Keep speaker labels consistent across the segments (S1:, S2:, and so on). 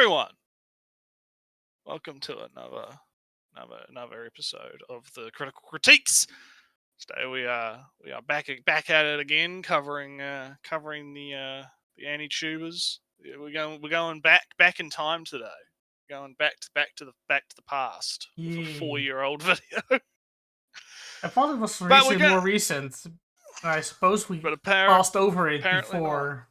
S1: everyone. Welcome to another episode of the Critical Critiques. Today we are back at it again, covering the anti-tubers. We're going back in time today. Going back to the past with a 4-year-old video.
S2: I thought it was
S1: But
S2: more recent. I suppose we
S1: but
S2: passed over it
S1: apparently
S2: before.
S1: Not.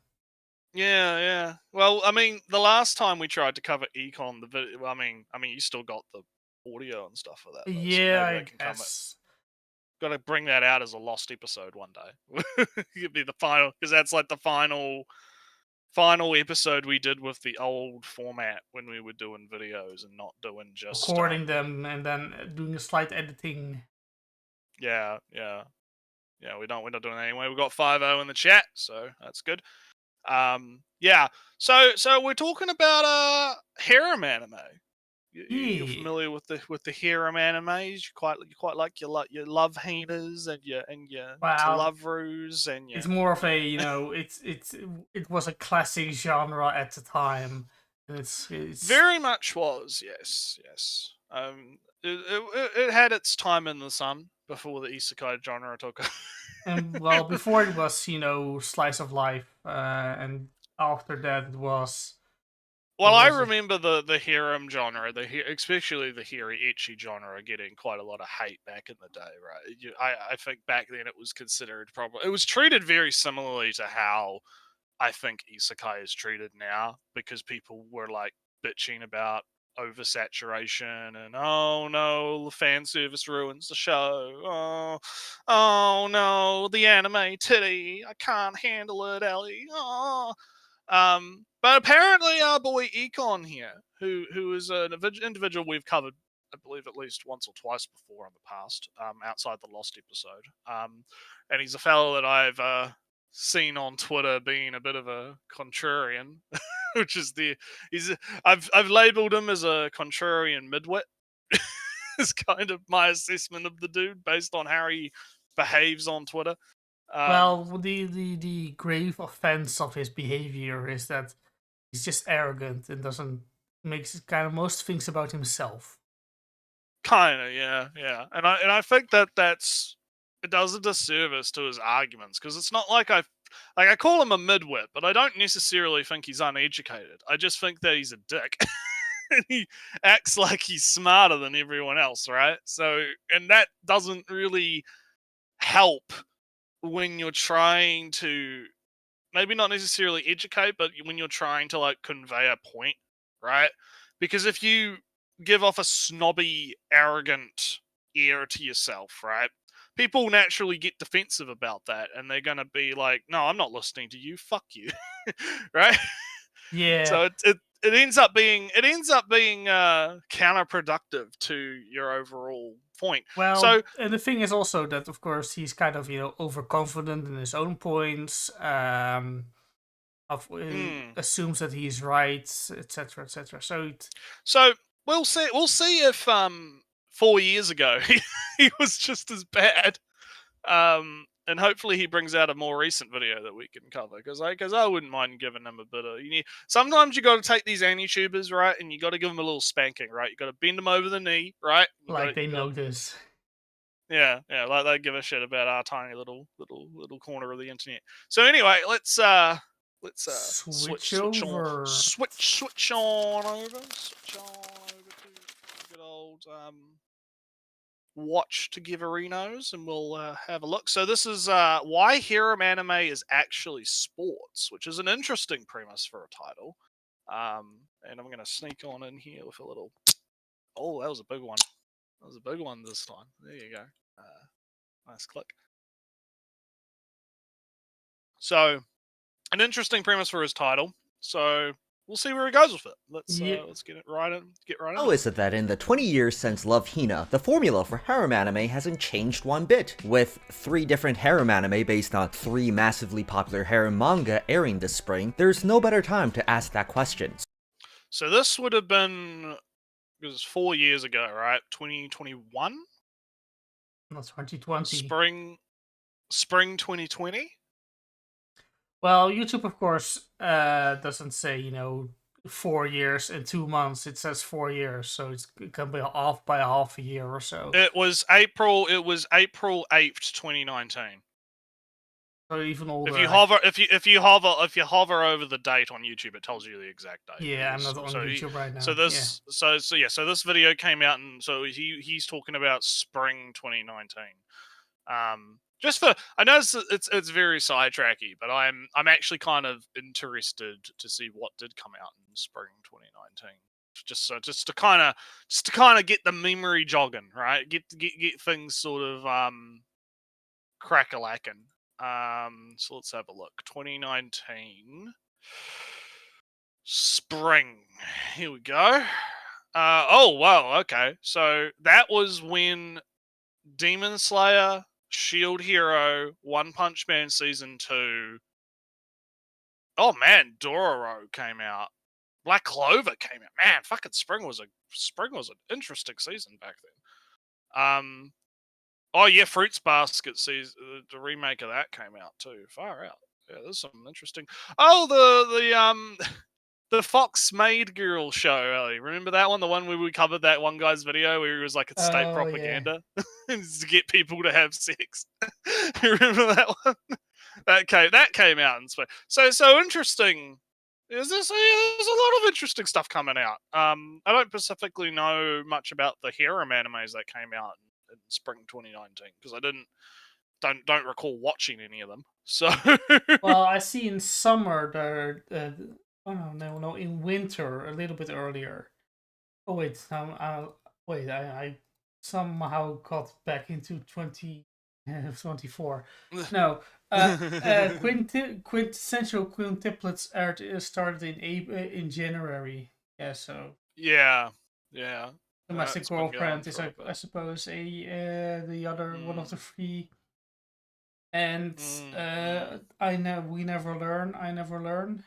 S1: Yeah. Well, I mean, the last time we tried to cover E-kon, the video. I mean, you still got the audio and stuff for that. Though,
S2: Yeah,
S1: so maybe
S2: I
S1: that can
S2: guess.
S1: Got to bring that out as a lost episode one day. It'd be the final, because that's like the final episode we did with the old format when we were doing videos and not doing just
S2: recording them and then doing a slight editing.
S1: Yeah. We're not doing that anyway. We got 5-0 in the chat, so that's good. Yeah. So we're talking about harem anime. You're familiar with the harem animes? You quite like your love hainas and your daughteru and your.
S2: It's more of a it was a classic genre at the time. It's
S1: very much was, yes. It had its time in the sun before the isekai genre took over.
S2: And well, before it was slice of life, and after that it was.
S1: Well, I remember the harem genre, especially the ecchi genre, getting quite a lot of hate back in the day, right? I think back then it was considered it was treated very similarly to how I think isekai is treated now, because people were like bitching about oversaturation and oh no, the fan service ruins the show. Oh no, the anime titty, I can't handle it, Ellie. Oh. But apparently our boy E-kon here, who is an individual we've covered, I believe, at least once or twice before in the past, outside the Lost episode. And he's a fellow that I've seen on Twitter being a bit of a contrarian, which is I've labelled him as a contrarian midwit. Is kind of my assessment of the dude based on how he behaves on Twitter.
S2: Well, the grave offense of his behavior is that he's just arrogant and makes kind of most things about himself.
S1: Kind of, yeah. And I think it does a disservice to his arguments, because it's not like I call him a midwit, but I don't necessarily think he's uneducated. I just think that he's a dick. And he acts like he's smarter than everyone else, right? So, and that doesn't really help when you're trying to maybe not necessarily educate, but when you're trying to like convey a point, right? Because if you give off a snobby, arrogant air to yourself, right? People naturally get defensive about that, and they're gonna be like, "No, I'm not listening to you. Fuck you," right?
S2: Yeah.
S1: So it ends up being counterproductive to your overall point.
S2: Well, and the thing is also that, of course, he's kind of overconfident in his own points. Assumes that he's right, etc., etc.
S1: So we'll see if 4 years ago he was just as bad. And hopefully he brings out a more recent video that we can cover, because I wouldn't mind giving him a bit of. Sometimes you got to take these anti-tubers, right, and you got to give them a little spanking, right? You got to bend them over the knee, right?
S2: They notice.
S1: Yeah, like they give a shit about our tiny little corner of the internet. So anyway, let's switch on over to good old watch to Giverinos, and we'll have a look. So this is why harem anime is actually sports, which is an interesting premise for a title. And I'm going to sneak on in here with a little. Oh, that was a big one. That was a big one this time. There you go. Nice click. So, an interesting premise for his title. So we'll see where he goes with it. Let's get right in.
S3: How is it that in the 20 years since Love Hina, the formula for harem anime hasn't changed one bit? With 3 different harem anime based on 3 massively popular harem manga airing this spring, there's no better time to ask that question.
S1: So this would have been, it was 4 years ago, right? 2021?
S2: Not 2020.
S1: Spring 2020?
S2: Well, YouTube, of course, doesn't say, 4 years and 2 months. It says 4 years, so it can be off by half a year or so.
S1: It was April 8th, 2019.
S2: So even older.
S1: If you hover over the date on YouTube, it tells you the exact date.
S2: Yeah, I'm not on YouTube right now.
S1: So this so this video came out, and so he's talking about spring 2019. Just for, I know it's very sidetracky, but I'm actually kind of interested to see what did come out in spring 2019. Just to kind of get the memory jogging, right? Get things sort of crack-a-lacking. So let's have a look. 2019 spring. Here we go. Oh wow, okay. So that was when Demon Slayer, Shield Hero, One Punch Man Season 2. Oh man, daughteru came out. Black Clover came out. Man, fucking spring was an interesting season back then. Oh yeah, Fruits Basket season, the remake of that came out too. Far out. Yeah, there's some interesting. Oh, the Fox Maid Girl show, Ellie. Remember that one? The one where we covered that one guy's video where he was like, it's state propaganda to get people to have sex. Remember that one? That came out in spring. So interesting. There's a lot of interesting stuff coming out. I don't specifically know much about the Harem animes that came out in spring 2019 because I don't recall watching any of them. So
S2: well, I see in summer no, in winter a little bit earlier. Oh wait, I somehow got back into 2024. No, quintessential quintuplets art started in January. Yeah, so
S1: yeah.
S2: Domestic Girlfriend is, I suppose, the other one of the three. And I never learn.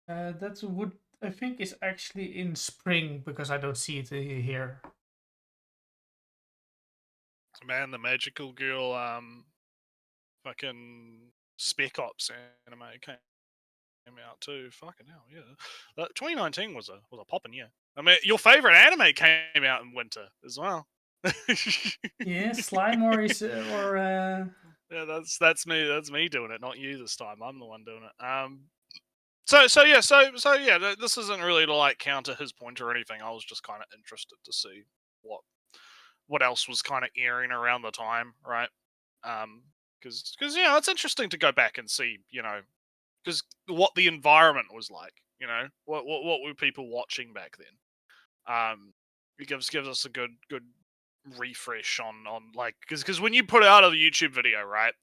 S2: That would, I think, is actually in spring because I don't see it here.
S1: Man, the Magical Girl, fucking Spec Ops anime came out too. Fucking hell, yeah. 2019 was a poppin' year. I mean, your favorite anime came out in winter as well.
S2: Yeah, Slime or
S1: yeah, that's me. That's me doing it, not you this time. I'm the one doing it. So yeah. This isn't really to like counter his point or anything. I was just kind of interested to see what else was kind of airing around the time, right? Because it's interesting to go back and see, because what the environment was like, what were people watching back then? It gives us a good refresh on like, because when you put out a YouTube video, right,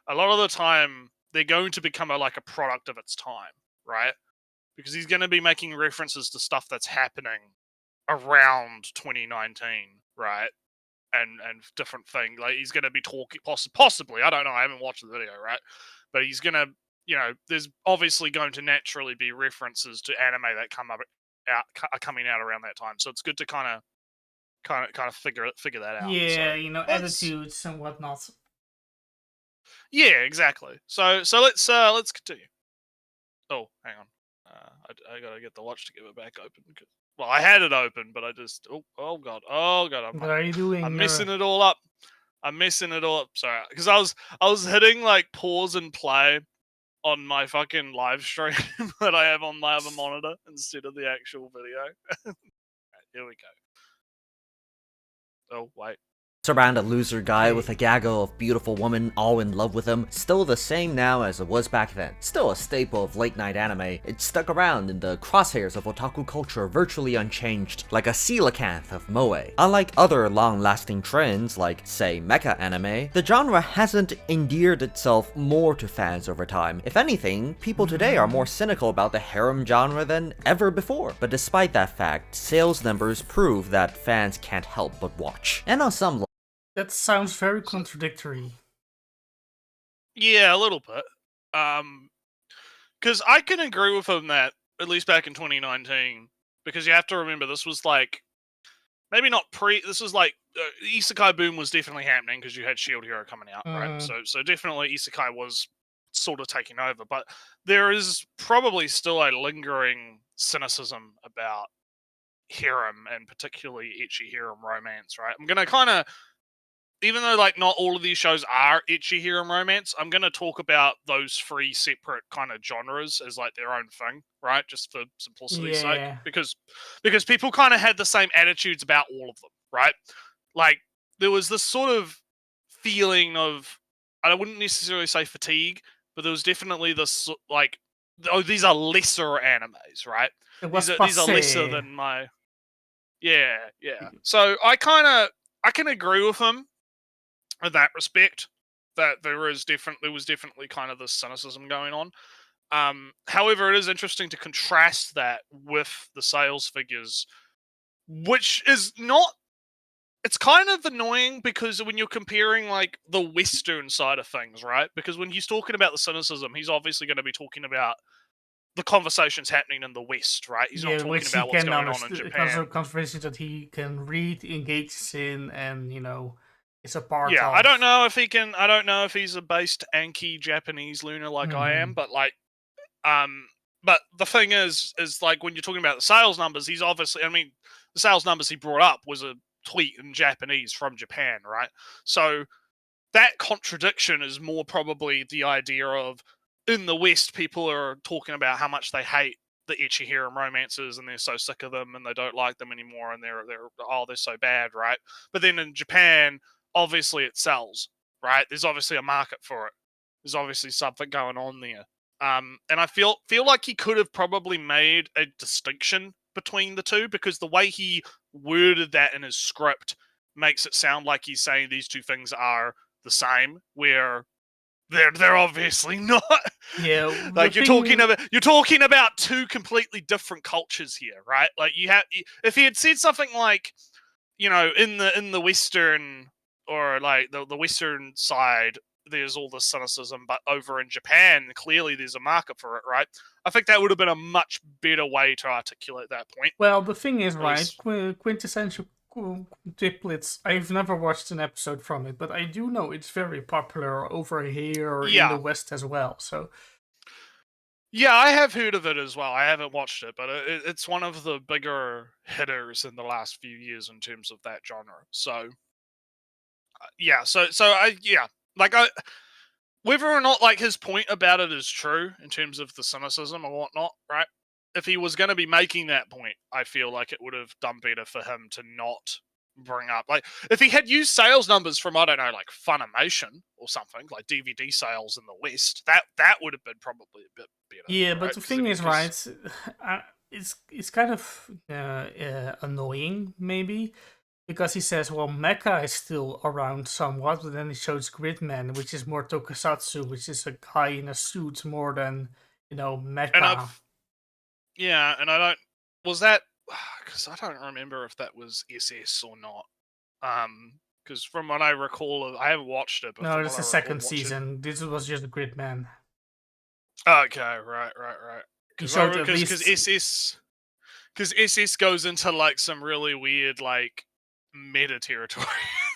S1: a lot of the time they're going to become a product of its time, right? Because he's going to be making references to stuff that's happening around 2019, right? And different thing, like he's going to be talking possibly, I don't know, I haven't watched the video, right? But he's going to, there's obviously going to naturally be references to anime that are coming out around that time, so it's good to kind of figure that out.
S2: Yeah, so attitudes and whatnot.
S1: Yeah, exactly. So let's continue. Oh, hang on. I gotta get the watch to give it back open. Well, I had it open, but I just oh god.
S2: What are you doing?
S1: I'm messing it all up. Sorry, because I was hitting like pause and play on my fucking live stream that I have on my other monitor instead of the actual video. Right, here we go. Oh wait.
S3: Around a loser guy with a gaggle of beautiful women all in love with him, still the same now as it was back then. Still a staple of late night anime, it stuck around in the crosshairs of otaku culture virtually unchanged, like a coelacanth of moe. Unlike other long-lasting trends like, say, mecha anime, the genre hasn't endeared itself more to fans over time. If anything, people today are more cynical about the harem genre than ever before. But despite that fact, sales numbers prove that fans can't help but watch. And on some
S2: that sounds very contradictory.
S1: Yeah, a little bit. Because I can agree with him that, at least back in 2019, because you have to remember this was like, maybe not this was like, Isekai boom was definitely happening because you had Shield Hero coming out, right? So definitely Isekai was sort of taking over. But there is probably still a lingering cynicism about harem, and particularly ecchi harem romance, right? I'm gonna kind of, even though like not all of these shows are ecchi harem romance, I'm gonna talk about those three separate kind of genres as like their own thing, right? Just for simplicity's sake,
S2: Yeah.
S1: because people kind of had the same attitudes about all of them, right? Like there was this sort of feeling of, I wouldn't necessarily say fatigue, but there was definitely this like, oh, these are lesser animes, right?
S2: It was
S1: These are lesser
S2: passé.
S1: than my, yeah. So I can agree with him in that respect, that there was definitely kind of this cynicism going on. However, it is interesting to contrast that with the sales figures, which is not. It's kind of annoying because when you're comparing like the Western side of things, right? Because when he's talking about the cynicism, he's obviously going to be talking about the conversations happening in the West, right? He's not
S2: Yeah,
S1: talking
S2: which he
S1: about what's
S2: can
S1: going on in
S2: understand.
S1: Japan.
S2: Conversations that he can read, engage in, and it's a part
S1: Yeah,
S2: of.
S1: I don't know if he can. I don't know if he's a based Anki Japanese lunar like I am, but like, but the thing is like when you're talking about the sales numbers, he's obviously. I mean, the sales numbers he brought up was a tweet in Japanese from Japan, right? So that contradiction is more probably the idea of, in the West, people are talking about how much they hate the ecchi harem romances and they're so sick of them and they don't like them anymore and they're so bad, right? But then in Japan, obviously it sells, right? There's obviously a market for it. There's obviously something going on there. And I feel like he could have probably made a distinction between the two, because the way he worded that in his script makes it sound like he's saying these two things are the same, where they're obviously not.
S2: Yeah,
S1: Like you're talking about two completely different cultures here, right? Like if he had said something like, in the Western, or like the Western side, there's all this cynicism, but over in Japan, clearly there's a market for it, right? I think that would have been a much better way to articulate that point.
S2: Well, the thing is,
S1: At
S2: right?
S1: least,
S2: Quintessential Triplets. I've never watched an episode from it, but I do know it's very popular over here in the
S1: yeah.
S2: West as well. So
S1: Yeah, I have heard of it as well. I haven't watched it, but it's one of the bigger hitters in the last few years in terms of that genre. So, yeah. Like whether or not like his point about it is true in terms of the cynicism or whatnot, right? If he was going to be making that point, I feel like it would have done better for him to not bring up, like, if he had used sales numbers from, I don't know, like Funimation or something, like DVD sales in the West, that would have been probably a bit better.
S2: yeah,
S1: right?
S2: but the thing is, right? It's kind of annoying, maybe, because he says, well, Mecha is still around somewhat, but then he shows Gridman, which is more tokusatsu, which is a guy in a suit more than Mecha.
S1: And I don't, was that, because I don't remember if that was SS or not. Because from what I recall, I haven't watched it, but
S2: No,
S1: from
S2: it's
S1: what
S2: the
S1: I recall
S2: second season. This was just a Gridman.
S1: Okay, right.
S2: He showed at least
S1: Because SS goes into like some really weird like meta territory.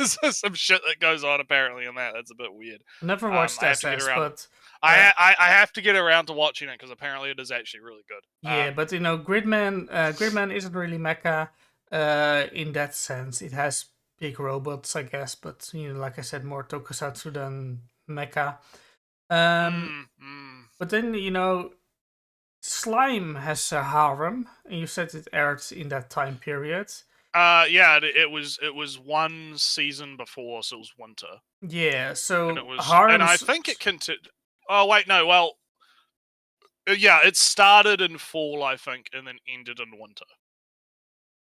S1: Some shit that goes on apparently in that. That's a bit weird.
S2: never watched
S1: I have to get
S2: SS,
S1: around.
S2: but
S1: I have to get around to watching it because apparently it is actually really good.
S2: yeah, but Gridman isn't really mecha in that sense. It has big robots, I guess, but like I said, more tokusatsu than mecha. But then Slime has a harem, and you said it aired in that time period.
S1: Yeah, it was one season before, so it was winter.
S2: Yeah, so
S1: and it was,
S2: Harems...
S1: and I think it continued. Oh wait, no, well, yeah, it started in fall, I think, and then ended in winter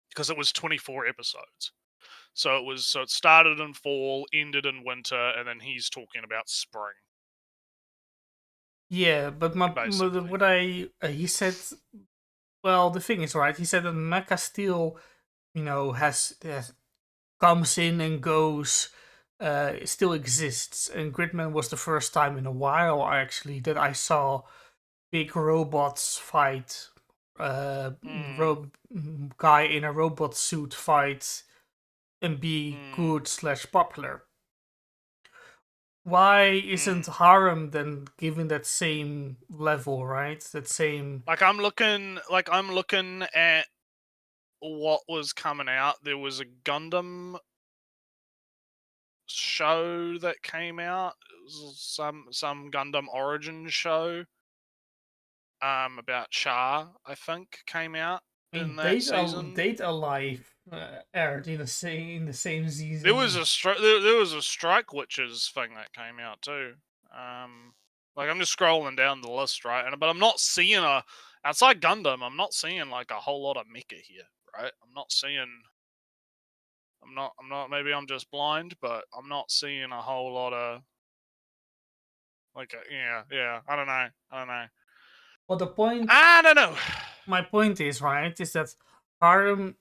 S1: because it was 24 episodes. So it started in fall, ended in winter, and then he's talking about spring.
S2: Yeah, but he said, well, the thing is, right, he said that mecha still, has comes in and goes, still exists, and Gridman was the first time in a while actually that I saw big robots fight, guy in a robot suit fight and be good / popular. why isn't Harem then given that same level, right? That same.
S1: Like I'm looking at what was coming out. There was a Gundam show that came out. It was some Gundam Origin show. About Char, I think, came out in that season.
S2: Date Alive aired in the same season.
S1: There was a Strike Witches thing that came out too. Like I'm just scrolling down the list, right? But I'm not seeing outside Gundam. I'm not seeing like a whole lot of mecha here, right? I'm not. Maybe I'm just blind, but I'm not seeing a whole lot of yeah. I don't know.
S2: Well, the point.
S1: I don't know.
S2: My point is is that Harem,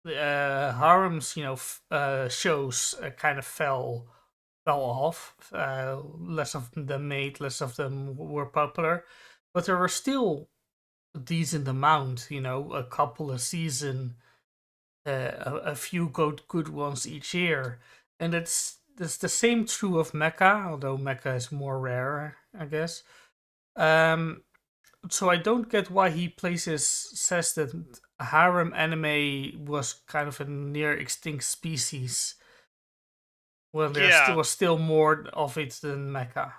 S2: Harems, shows kind of fell off. Less of them made, less of them were popular, but there were still a decent amount. A couple a season, a few good ones each year, and it's the same true of mecha, although mecha is more rare, I guess. So I don't get why he says that harem anime was kind of a near extinct species when there was still more of it than mecha.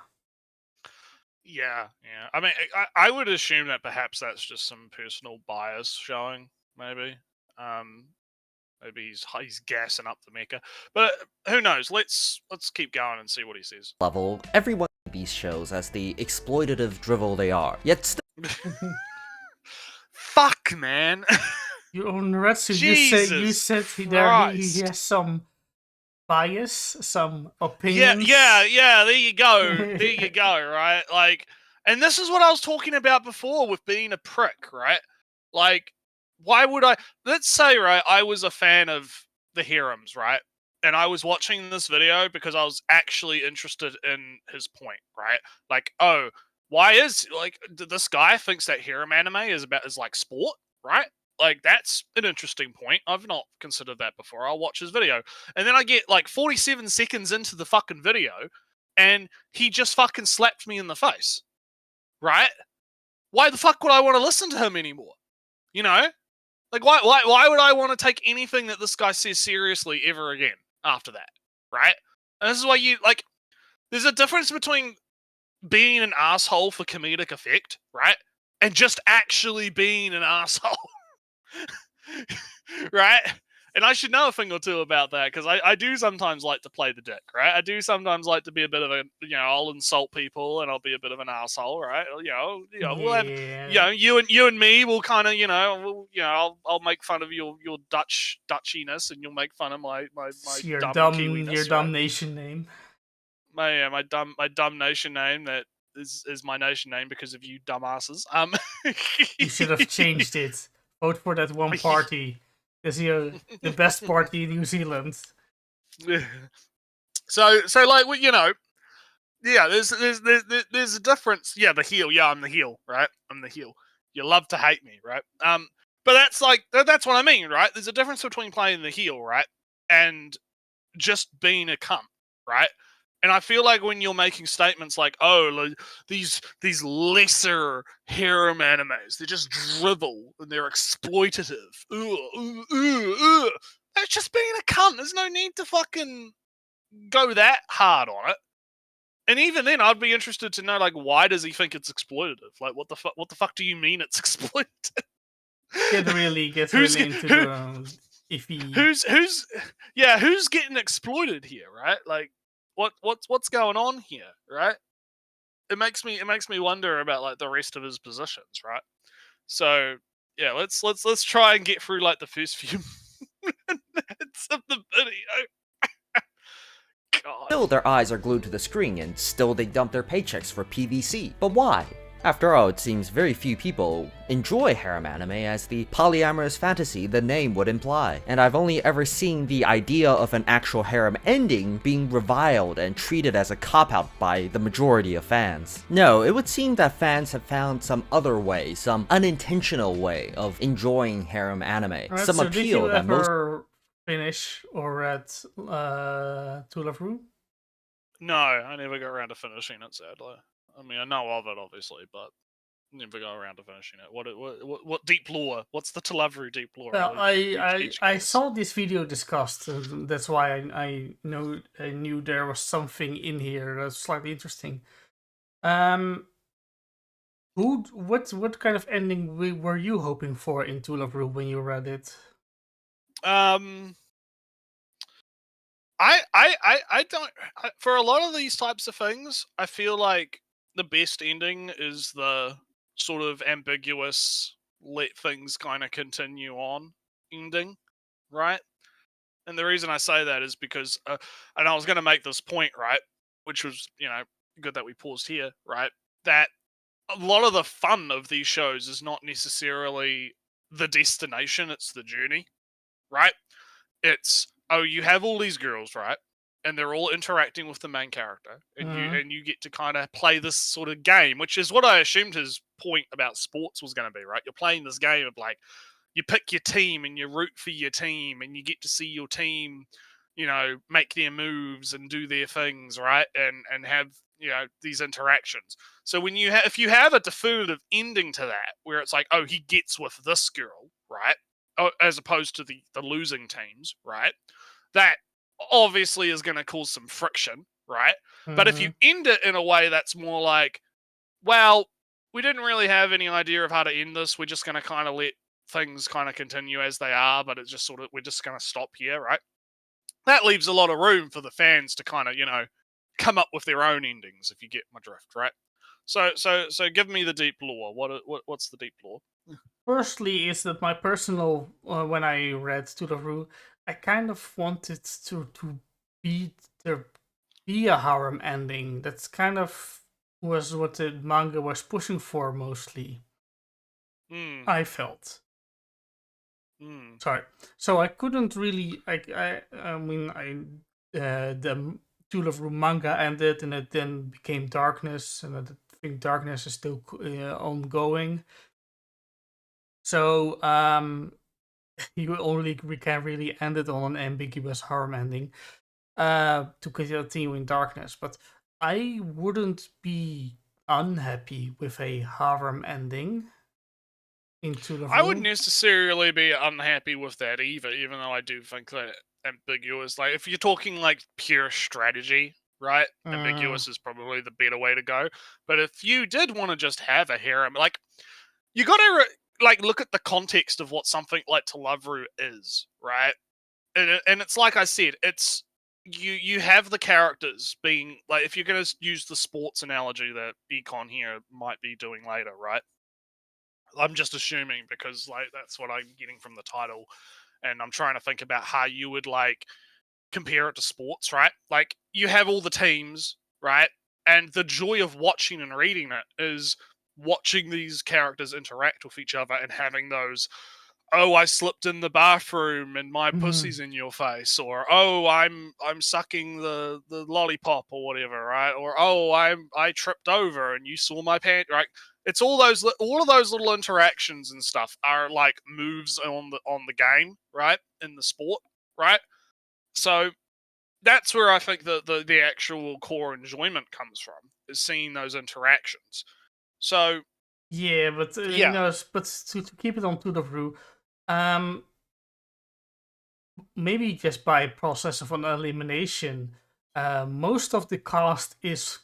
S1: Yeah. I mean, I would assume that perhaps that's just some personal bias showing, maybe. Maybe he's gassing up the mecha, but who knows? Let's keep going and see what he says.
S3: Level, everyone these shows as the exploitative drivel they are, yet still.
S1: Fuck, man.
S2: You on Nretsew, you said he has some bias, some opinions.
S1: Yeah. There you go. Right? Like, and this is what I was talking about before with being a prick, right? Like, why would I? Let's say, right, I was a fan of the Harems, right? And I was watching this video because I was actually interested in his point, right? Like, oh, why is this guy thinks that harem anime is like sport, right? Like, that's an interesting point. I've not considered that before. I'll watch his video. And then I get like 47 seconds into the fucking video and he just fucking slapped me in the face, right? Why the fuck would I want to listen to him anymore? You know? Like, why would I want to take anything that this guy says seriously ever again after that, right? And this is why there's a difference between being an asshole for comedic effect, right? And just actually being an asshole, right? And I should know a thing or two about that because I do sometimes like to play the dick, right? I do sometimes like to be a bit of a, I'll insult people and I'll be a bit of an asshole, right? We'll have, you and me will kind of, I'll make fun of your Dutchiness and you'll make fun of my dumb Kiwiness,
S2: your dumb nation name.
S1: My dumb nation name that is my nation name because of you dumbasses.
S2: You should have changed it. Vote for that one party. Because you're the best party in New Zealand.
S1: So like, there's a difference. Yeah, the heel. Yeah, I'm the heel, right? I'm the heel. You love to hate me, right? But that's what I mean, right? There's a difference between playing the heel, right, and just being a cunt, right? And I feel like when you're making statements like, "Oh, like, these lesser harem animes, they're just drivel and they're exploitative," that's just being a cunt. There's no need to fucking go that hard on it. And even then, I'd be interested to know, like, why does he think it's exploitative? Like, what the fuck do you mean it's exploitative?
S2: Get really into the iffy.
S1: Who's getting exploited here, right? Like, what's going on here, right? It makes me wonder about like the rest of his positions, right? So yeah, let's try and get through like the first few minutes of the video. God.
S3: Still, their eyes are glued to the screen, and still they dump their paychecks for PVC. But why? After all, it seems very few people enjoy harem anime as the polyamorous fantasy the name would imply, and I've only ever seen the idea of an actual harem ending being reviled and treated as a cop-out by the majority of fans. No, it would seem that fans have found some other way, some unintentional way of enjoying harem anime,
S2: right,
S3: some
S2: so
S3: appeal that most...
S2: finish or read To Love Ru?
S1: No, I never got around to finishing it, sadly. I mean, I know of it, obviously, but never got around to finishing it. What deep lore? What's the daughteru deep lore?
S2: Well,
S1: Huge
S2: I
S1: case.
S2: saw this video discussed, and that's why I knew there was something in here that's slightly interesting. What kind of ending were you hoping for in daughteru when you read it?
S1: I don't. For a lot of these types of things, I feel like the best ending is the sort of ambiguous, let things kind of continue on ending, right? And the reason I say that is because, and I was going to make this point, right, which was, good that we paused here, right, that a lot of the fun of these shows is not necessarily the destination, it's the journey, right? It's, oh, you have all these girls, right? And they're all interacting with the main character, and you get to kind of play this sort of game, which is what I assumed his point about sports was going to be, right? You're playing this game of like, you pick your team and you root for your team, and you get to see your team, make their moves and do their things, right? And have these interactions. So when if you have a definitive ending to that, where it's like, oh, he gets with this girl, right? As opposed to the losing teams, right? That obviously is going to cause some friction, right? But if you end it in a way that's more like, well, we didn't really have any idea of how to end this. We're just going to kind of let things kind of continue as they are, but it's just sort of, we're just going to stop here, right? That leaves a lot of room for the fans to kind of, come up with their own endings, if you get my drift, right? So give me the deep lore. What's the deep lore?
S2: Firstly, is that my personal when I read daughteru, I kind of wanted to be a harem ending. That's kind of was what the manga was pushing for mostly. I felt. Sorry, so I couldn't really. The daughteru manga ended, and it then became Darkness, and I think Darkness is still ongoing. So we can really end it on an ambiguous harem ending to continue in Darkness. But I wouldn't be unhappy with a harem ending into the
S1: I wouldn't necessarily be unhappy with that either, even though I do think that ambiguous, like if you're talking like pure strategy, right? Ambiguous is probably the better way to go. But if you did want to just have a harem, like you got to look at the context of what something like daughteru is, right? And it's like I said, it's you have the characters being like, if you're going to use the sports analogy that E-kon here might be doing later, right? I'm just assuming because like that's what I'm getting from the title, and I'm trying to think about how you would like compare it to sports, right? Like you have all the teams, right? And the joy of watching and reading it is watching these characters interact with each other and having those, oh, I slipped in the bathroom and my pussy's in your face, or oh, I'm sucking the lollipop or whatever, right? Or oh, I tripped over and you saw my pant, right? It's all of those little interactions and stuff are like moves on the game, right? In the sport, right? So that's where I think the actual core enjoyment comes from, is seeing those interactions. So
S2: yeah, but but to keep it on daughteru, maybe just by process of an elimination, most of the cast is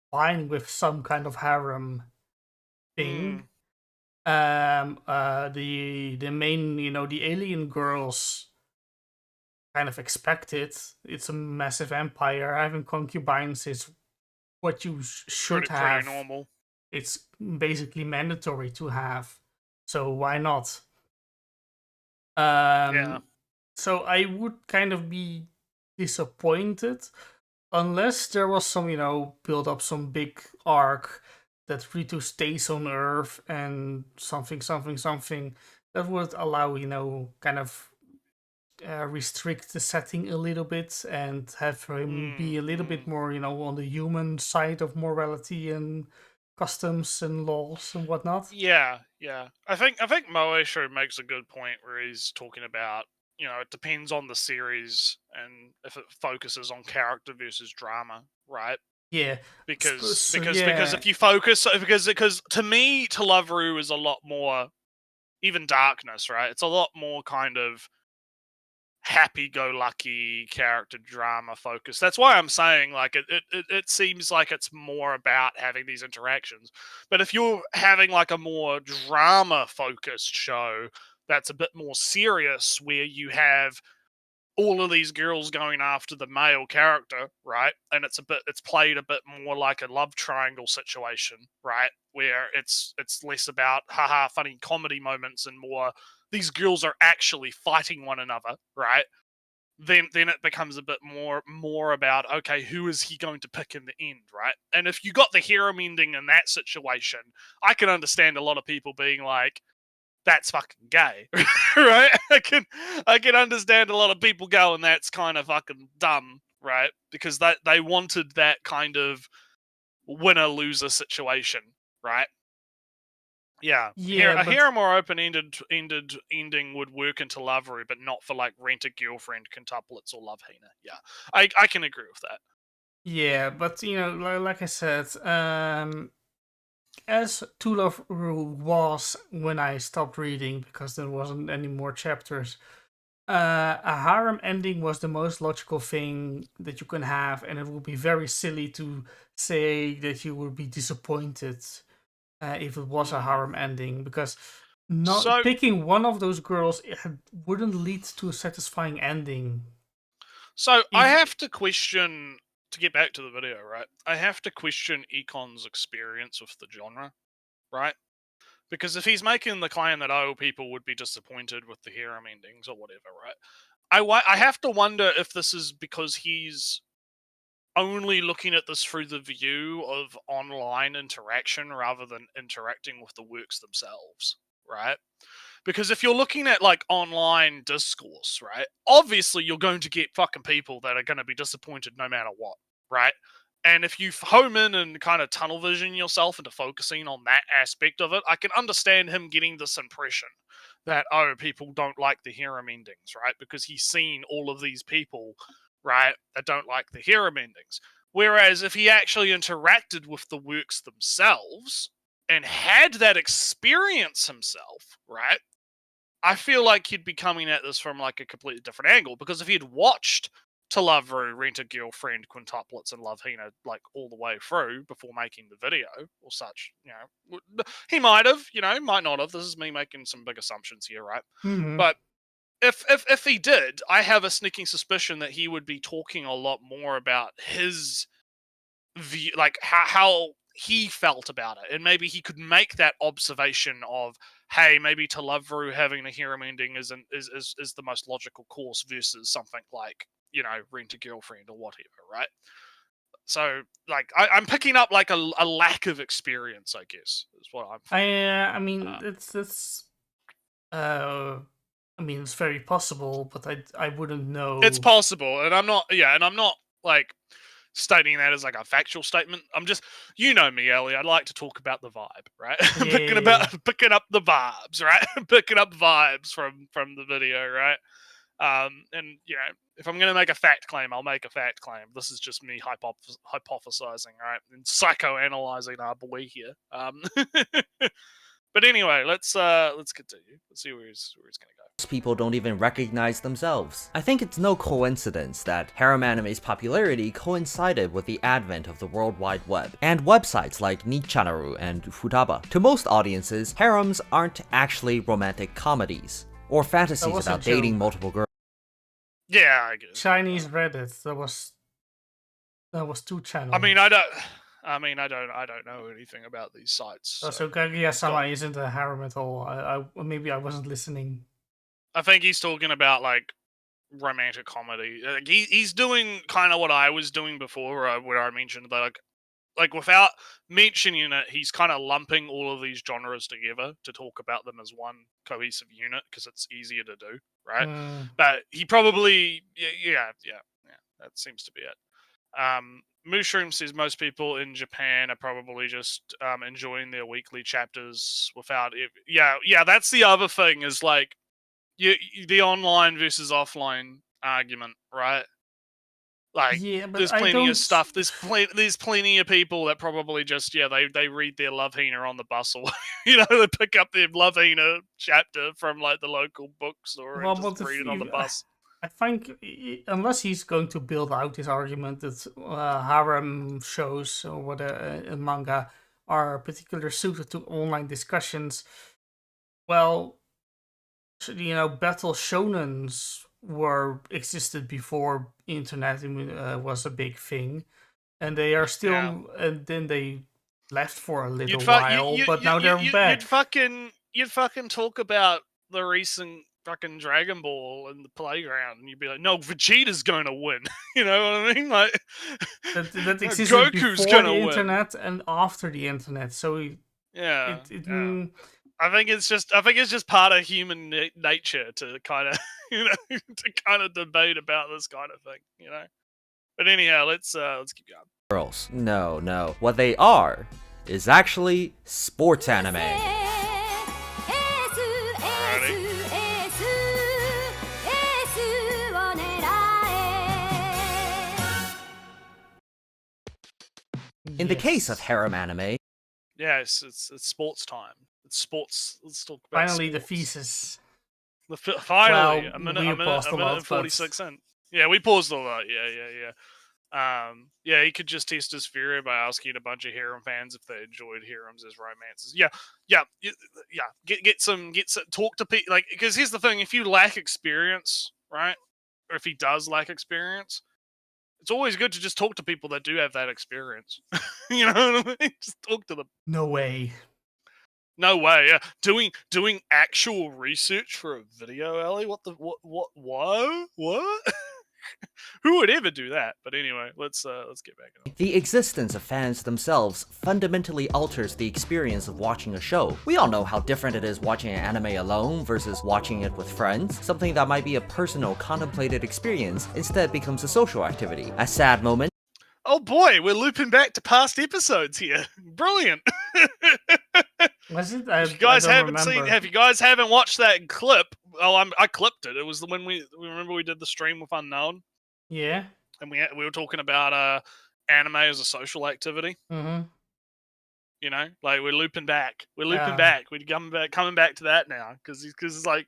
S2: fine with some kind of harem thing. The main, the alien girls kind of expect it. It's a massive empire. Having concubines is what you should have.
S1: Pretty normal.
S2: It's basically mandatory to have. So why not?
S1: Yeah.
S2: So I would kind of be disappointed unless there was some, build up some big arc that Rito stays on Earth and something that would allow, kind of restrict the setting a little bit and have him be a little bit more, on the human side of morality and customs and laws and whatnot.
S1: Yeah. I think Moesho makes a good point where he's talking about it depends on the series and if it focuses on character versus drama, right?
S2: Yeah.
S1: Because
S2: yeah.
S1: if you focus, because to me, daughteru is a lot more, even darkness, right? It's a lot more kind of happy-go-lucky character drama focus. That's why I'm saying, like, it seems like it's more about having these interactions. But if you're having like a more drama-focused show that's a bit more serious, where you have all of these girls going after the male character, right? And it's played a bit more like a love triangle situation, right? Where it's less about haha funny comedy moments and more these girls are actually fighting one another, right? Then it becomes a bit more about, okay, who is he going to pick in the end, right? And if you got the harem ending in that situation, I can understand a lot of people being like, that's fucking gay, right? I can understand a lot of people going, that's kind of fucking dumb, right? Because they wanted that kind of winner-loser situation, right? Yeah,
S2: Yeah,
S1: a
S2: but
S1: harem or open-ended ending would work into daughteru, but not for like rent-a-girlfriend, quintuplets, or love hina. Yeah, I can agree with that.
S2: yeah, but like I said, as daughteru was when I stopped reading because there wasn't any more chapters. A harem ending was the most logical thing that you can have, and it would be very silly to say that you would be disappointed if it was a harem ending, because not picking one of those girls wouldn't lead to a satisfying ending.
S1: So I have to question, to get back to the video, right? I have to question E-kon's experience with the genre, right? Because if he's making the claim that, oh, people would be disappointed with the harem endings or whatever, right? I have to wonder if this is because he's only looking at this through the view of online interaction rather than interacting with the works themselves, right? Because if you're looking at like online discourse, right, obviously you're going to get fucking people that are going to be disappointed no matter what, right? And if you home in and kind of tunnel vision yourself into focusing on that aspect of it, I can understand him getting this impression that, oh, people don't like the harem endings, right? Because he's seen all of these people, right, that don't like the harem endings. Whereas if he actually interacted with the works themselves and had that experience himself, right, I feel like he'd be coming at this from like a completely different angle, because if he'd watched daughteru, rent-a-girlfriend, quintuplets, and love hina like all the way through before making the video or such, he might have, might not have. This is me making some big assumptions here, right?
S2: Mm-hmm.
S1: But if he did, I have a sneaking suspicion that he would be talking a lot more about his view, like how he felt about it, and maybe he could make that observation of, hey, maybe daughteru having a harem ending is the most logical course versus something like rent-a-girlfriend or whatever, right? So like I'm picking up like a lack of experience, I guess, is what I'm thinking.
S2: I mean, it's very possible, but I wouldn't know.
S1: It's possible, and I'm not like stating that as like a factual statement. I'm just, me, Ellie. I'd like to talk about the vibe, right? Picking up the vibes, right? Picking up vibes from the video, right? And if I'm gonna make a fact claim, I'll make a fact claim. This is just me hypothesizing, right? And psychoanalyzing our boy here. But anyway, let's continue. Let's see where he's gonna go.
S3: Most people don't even recognize themselves. I think it's no coincidence that harem anime's popularity coincided with the advent of the World Wide Web, and websites like Nretsew and Futaba. To most audiences, harems aren't actually romantic comedies, or fantasies about dating multiple girls.
S1: Yeah, I guess.
S2: Chinese Reddit, that was 2 channels.
S1: I mean, I don't know anything about these sites.
S2: So Kaguya-sama isn't a harem at all. Maybe I wasn't listening.
S1: I think he's talking about like romantic comedy. He's doing kind of what I was doing before, where I mentioned that like without mentioning it, he's kind of lumping all of these genres together to talk about them as one cohesive unit because it's easier to do, right? But he probably, yeah, that seems to be it. Mushroom says most people in Japan are probably just enjoying their weekly chapters without it. Yeah, that's the other thing is like, the online versus offline argument, right? Like,
S2: yeah, but
S1: there's
S2: I
S1: plenty
S2: don't.
S1: of stuff. There's plenty of people that probably just they read their Love Hina on the bus, or they pick up their Love Hina chapter from like the local bookstore
S2: Well,
S1: and just
S2: but if
S1: read it on the
S2: you,
S1: bus.
S2: I think unless he's going to build out his argument that harem shows or what a manga are particularly suited to online discussions, well, battle shonens existed before internet was a big thing, and they are still,
S1: Yeah.
S2: and then they left for a little
S1: You'd
S2: while, but now they're back.
S1: you'd fucking talk about the recent fucking Dragon Ball in the playground, and you'd be like, "No, Vegeta's gonna win." You know what I mean? Like
S2: that existed
S1: Goku's
S2: before
S1: gonna
S2: the
S1: win.
S2: internet and after the internet. So
S1: Yeah.
S2: it
S1: I think it's just part of human nature to kind of to kind of debate about this kind of thing, But anyhow, let's keep going.
S3: Girls. No. What they are is actually sports anime. In the case of harem anime,
S1: yes, it's sports time. It's sports. Let's talk about
S2: finally
S1: sports.
S2: the thesis.
S1: Finally,
S2: Well,
S1: a minute
S2: paused a lot,
S1: and 46 in. Yeah, we paused a lot. Yeah. He could just test his fury by asking a bunch of harem fans if they enjoyed harems as romances. Yeah. Talk to people, like, because here's the thing: if you lack experience, right, or if he does lack experience, it's always good to just talk to people that do have that experience. You know what I mean? Just talk to them.
S2: No way.
S1: No way, yeah. Doing actual research for a video, Ellie? What? What? Who would ever do that? But anyway, let's get back on.
S3: The existence of fans themselves fundamentally alters the experience of watching a show. We all know how different it is watching an anime alone versus watching it with friends. Something that might be a personal, contemplated experience instead becomes a social activity. A sad moment.
S1: Oh boy, we're looping back to past episodes here. Brilliant.
S2: Was it?
S1: If you guys haven't watched that clip, I clipped it. It was when we remember we did the stream with Unknown.
S2: Yeah.
S1: And we were talking about anime as a social activity.
S2: Mm-hmm.
S1: Like we're looping back. We're looping back. We're coming back to that now because it's like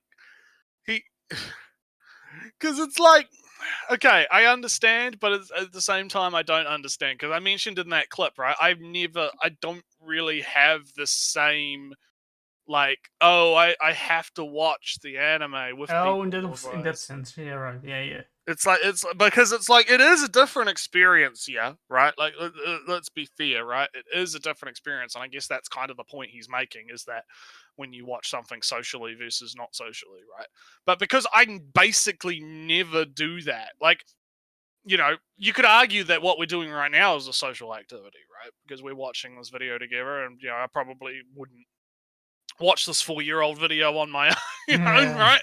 S1: because it's like, okay, I understand, but at the same time, I don't understand. Because I mentioned in that clip, right? I don't really have the same, like, I have to watch the anime with people.
S2: In that sense, yeah, right, yeah.
S1: It's because it is a different experience, yeah, right? Like, let's be fair, right? It is a different experience, and I guess that's kind of the point he's making, is that when you watch something socially versus not socially, right? But because I basically never do that, like, you could argue that what we're doing right now is a social activity, right? Because we're watching this video together, and I probably wouldn't watch this 4-year-old video on my own, right?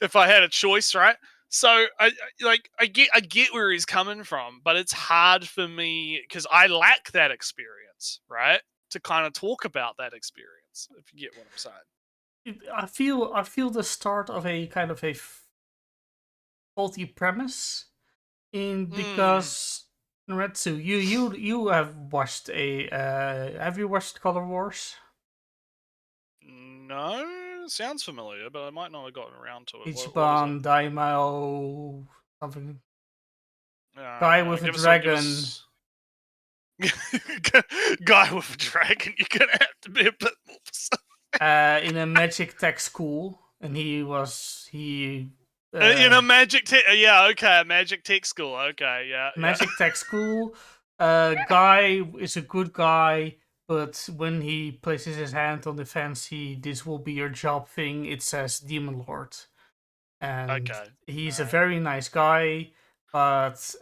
S1: If I had a choice, right? So I get where he's coming from, but it's hard for me because I lack that experience, right? To kind of talk about that experience, if you get what I'm saying.
S2: I feel the start of a kind of a faulty premise, because Nretsew, you have watched have you watched Color Wars?
S1: No, sounds familiar, but I might not have gotten around to it.
S2: Ichiban Daimao something. Guy with a dragon.
S1: Guy with a dragon. You're gonna have to be a bit more.
S2: In a magic tech school, and he
S1: in a magic tech. Yeah, okay, a magic tech school. Okay, yeah.
S2: Magic tech school. Guy is a good guy. But when he places his hand on the fancy "this will be your job" thing, it says Demon Lord. And he's a very nice guy, but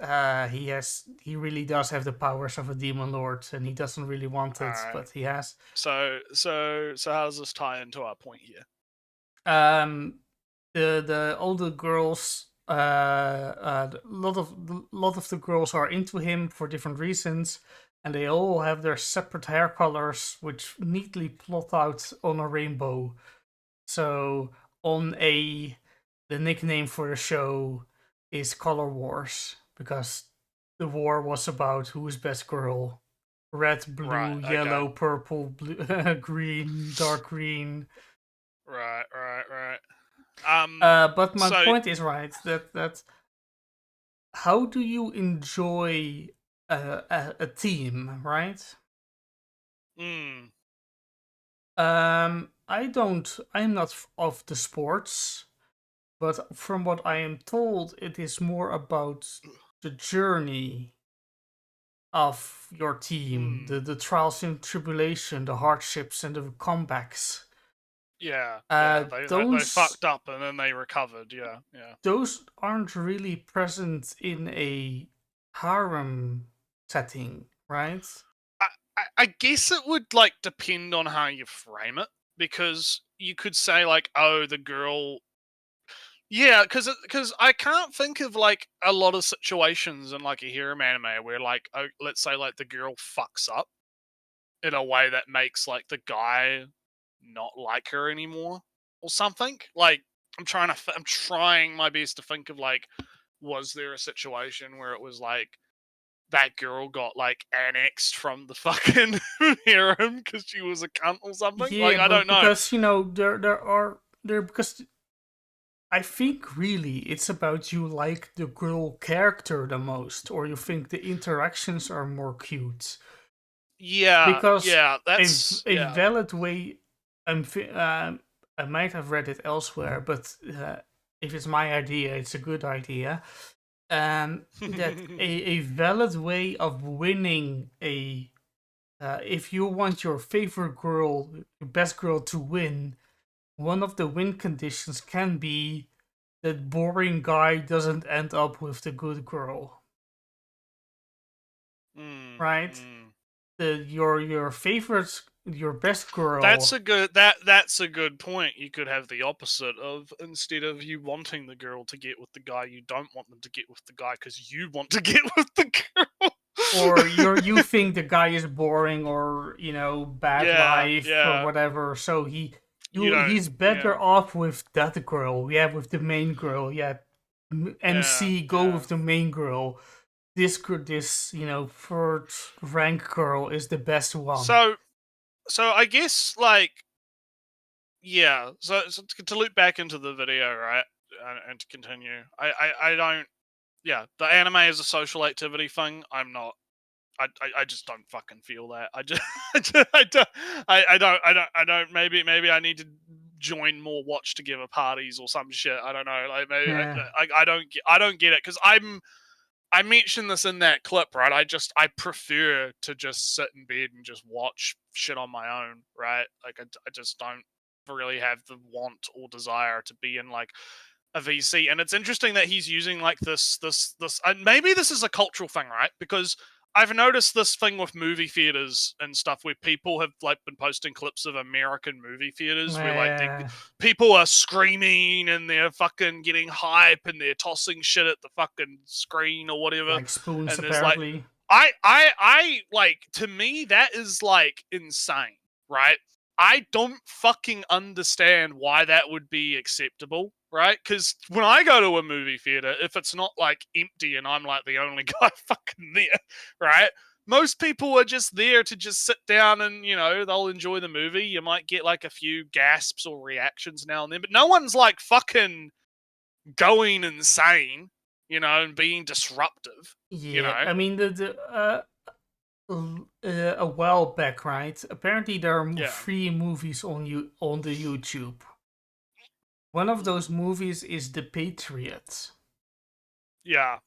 S2: he really does have the powers of a Demon Lord, and he doesn't really want it, but he has.
S1: So how does this tie into our point here?
S2: The older girls, a lot of the girls are into him for different reasons. And they all have their separate hair colors, which neatly plot out on a rainbow. So on the nickname for the show is Color Wars, because the war was about who's best girl. Red, blue,
S1: Right,
S2: yellow,
S1: okay.
S2: purple, blue, green, dark green.
S1: Right.
S2: But my
S1: So,
S2: point is right that how do you enjoy a team, right?
S1: mm,
S2: I'm not of the sports, but from what I am told, it is more about the journey of your team, the trials and tribulation, the hardships and the comebacks.
S1: yeah. They
S2: Those
S1: fucked up and then they recovered. Yeah.
S2: those aren't really present in a harem setting, right?
S1: I guess it would like depend on how you frame it, because you could say like, oh, the girl. Yeah, because I can't think of like a lot of situations in like a harem anime where like, oh, let's say like the girl fucks up in a way that makes like the guy not like her anymore or something. Like I'm trying my best to think of like, was there a situation where it was like that girl got like annexed from the fucking harem because she was a cunt or something?
S2: Yeah,
S1: Like I
S2: but
S1: don't know.
S2: because there because I think really it's about you like the girl character the most, or you think the interactions are more cute. Because
S1: Yeah,
S2: a valid way, I might have read it elsewhere, but if it's my idea, it's a good idea. That a valid way of winning if you want your favorite girl, your best girl to win, one of the win conditions can be that boring guy doesn't end up with the good girl, right? Your favorite, your best
S1: That's
S2: girl.
S1: that's a good point. You could have the opposite of, instead of you wanting the girl to get with the guy, you don't want them to get with the guy because you want to get with the girl.
S2: Or you think the guy is boring, or bad life or
S1: yeah.
S2: whatever, so
S1: You don't.
S2: he's better off with that girl, with the main girl, MC, go with the main girl. This third rank girl is the best one.
S1: So I guess like, yeah. So to loop back into the video, right, and to continue, I don't. Yeah, the anime is a social activity thing. I'm not. I just don't fucking feel that. I don't. Maybe I need to join more watch together parties or some shit. I don't know. Like maybe I don't get it, because I mentioned this in that clip, right? I prefer to just sit in bed and just watch shit on my own, right? Like I just don't really have the want or desire to be in like a VC. And it's interesting that he's using like this and maybe this is a cultural thing, right? Because I've noticed this thing with movie theaters and stuff where people have like been posting clips of American movie theaters where like people are screaming and they're fucking getting hype and they're tossing shit at the fucking screen or whatever.
S2: Like spoons,
S1: And there's
S2: apparently.
S1: like, I like, to me that is like insane, right? I don't fucking understand why that would be acceptable, right? Because when I go to a movie theater, if it's not like empty and I'm like the only guy fucking there, right? Most people are just there to just sit down and, they'll enjoy the movie. You might get like a few gasps or reactions now and then, but no one's like fucking going insane, and being disruptive.
S2: Yeah, I mean a while back, right? Apparently, there are 3 movies on the YouTube. One of those movies is The Patriot.
S1: Yeah.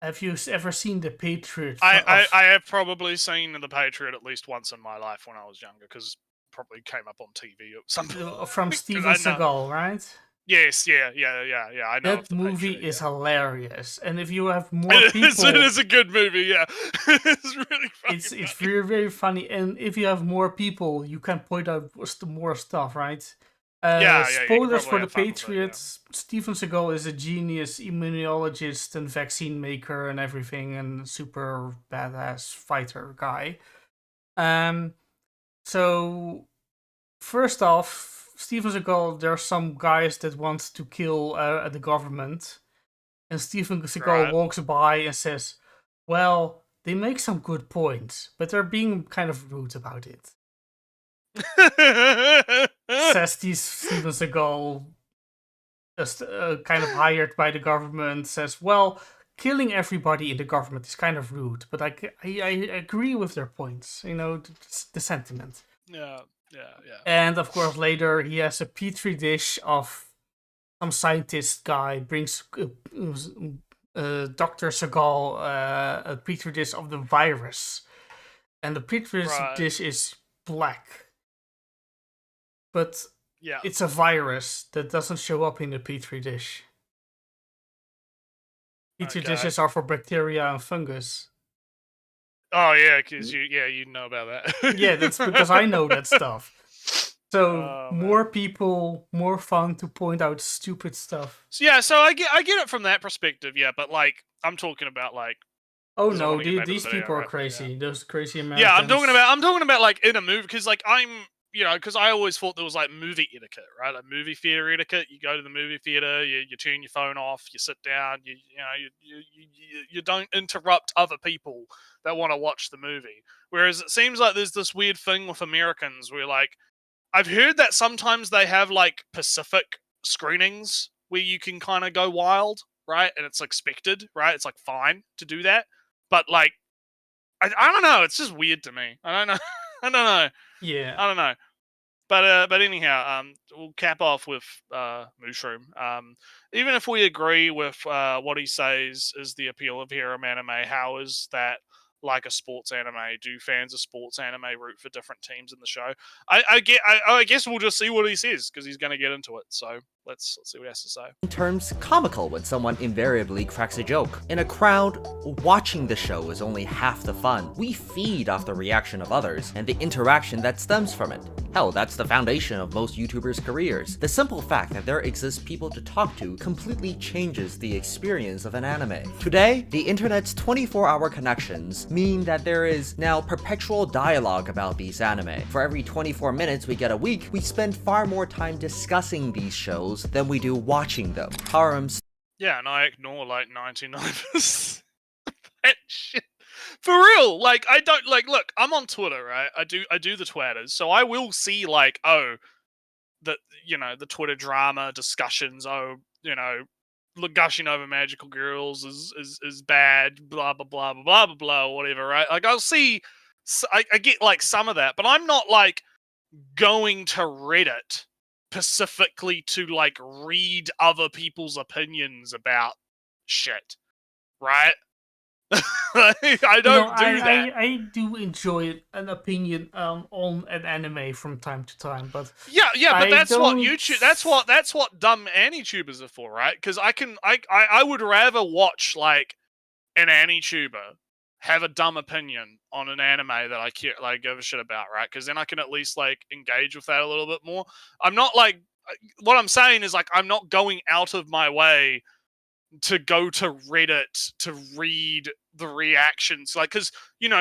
S2: Have you ever seen The Patriot?
S1: I have probably seen The Patriot at least once in my life when I was younger, because probably came up on TV at some point.
S2: From Steven Seagal, right?
S1: Yes, yeah. I know
S2: that movie
S1: Patriot,
S2: is hilarious, and if you have more people,
S1: it is a good movie. Yeah, it's really funny.
S2: It's very, very funny, and if you have more people, you can point out more stuff, right? Spoilers for The Patriot. Steven Seagal is a genius immunologist and vaccine maker and everything, and super badass fighter guy. So first off, Steven Seagal, there are some guys that want to kill the government, and Steven Seagal walks by and says, "Well, they make some good points, but they're being kind of rude about it." Says Steven Seagal, just kind of hired by the government, says, "Well, killing everybody in the government is kind of rude, but I agree with their points, you know, the sentiment."
S1: Yeah.
S2: And of course, later he has a petri dish of some scientist guy brings Dr. Seagal a petri dish of the virus, and the petri dish is black, but it's a virus that doesn't show up in the petri dish. Petri dishes are for bacteria and fungus.
S1: Oh yeah, because you know about that.
S2: Yeah, that's because I know that stuff. So more people, more fun to point out stupid stuff.
S1: So I get it from that perspective, yeah. But like, I'm talking about like.
S2: Oh no, these people are crazy. Yeah. Those crazy Americans.
S1: Yeah, I'm talking about like in a movie, because like because I always thought there was like movie etiquette, right? Like movie theater etiquette. You go to the movie theater, you turn your phone off, you sit down, you don't interrupt other people that want to watch the movie. Whereas it seems like there's this weird thing with Americans where like, I've heard that sometimes they have like Pacific screenings where you can kind of go wild, right? And it's expected, right? It's like fine to do that. But like, I don't know. It's just weird to me. I don't know. I don't know.
S2: Yeah.
S1: I don't know. But anyhow, we'll cap off with Mushroom. Even if we agree with what he says is the appeal of harem anime, how is that like a sports anime? Do fans of sports anime root for different teams in the show? I guess we'll just see what he says, because he's going to get into it. So let's see what he has to say.
S3: In terms comical when someone invariably cracks a joke. In a crowd, watching the show is only half the fun. We feed off the reaction of others and the interaction that stems from it. Hell, that's the foundation of most YouTubers' careers. The simple fact that there exists people to talk to completely changes the experience of an anime. Today, the internet's 24-hour connections mean that there is now perpetual dialogue about these anime. For every 24 minutes we get a week, we spend far more time discussing these shows than we do watching them. Harems.
S1: Yeah, and I ignore like 99% that shit. For real, like I don't like. Look, I'm on Twitter, right? I do the Twitters, so I will see like, the Twitter drama discussions. Gushing over magical girls is bad. Blah blah blah blah blah blah blah. Whatever, right? Like I'll see. I get like some of that, but I'm not like going to Reddit specifically to like read other people's opinions about shit, right? I don't do that.
S2: I do enjoy an opinion on an anime from time to time, but
S1: but that's what YouTube. That's what dumb AniTubers are for, right? Because I would rather watch like an AniTuber have a dumb opinion on an anime that I care, like, give a shit about, right? Because then I can at least like engage with that a little bit more. I'm not like, what I'm saying is like, I'm not going out of my way to go to Reddit to read the reactions, like, because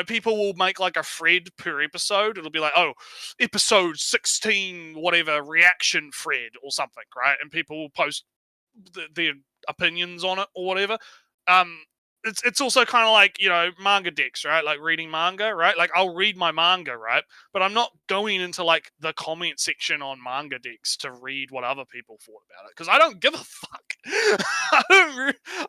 S1: people will make like a thread per episode. It'll be like, episode 16 whatever reaction thread or something, right? And people will post their opinions on it or whatever. It's also kind of like, manga decks, right? Like reading manga, right? Like I'll read my manga, right? But I'm not going into like the comment section on manga decks to read what other people thought about it, because I don't give a fuck.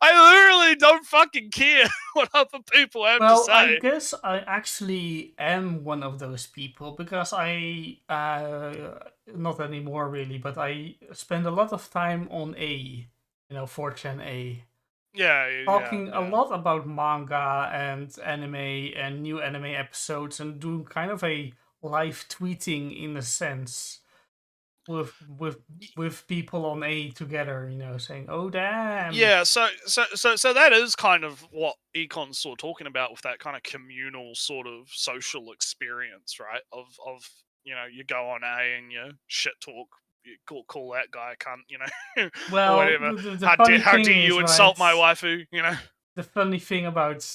S1: I literally don't fucking care what other people have to say.
S2: Well, I guess I actually am one of those people, because I, not anymore really, but I spend a lot of time on 4chan A. Talking a lot about manga and anime and new anime episodes, and doing kind of a live tweeting in a sense with people on A together, saying, "Oh damn."
S1: Yeah, so that is kind of what E-kon's sort of talking about, with that kind of communal sort of social experience, right? Of you go on A and you shit talk. You call that guy a cunt,
S2: well,
S1: or whatever.
S2: The
S1: How dare you insult my waifu,
S2: The funny thing about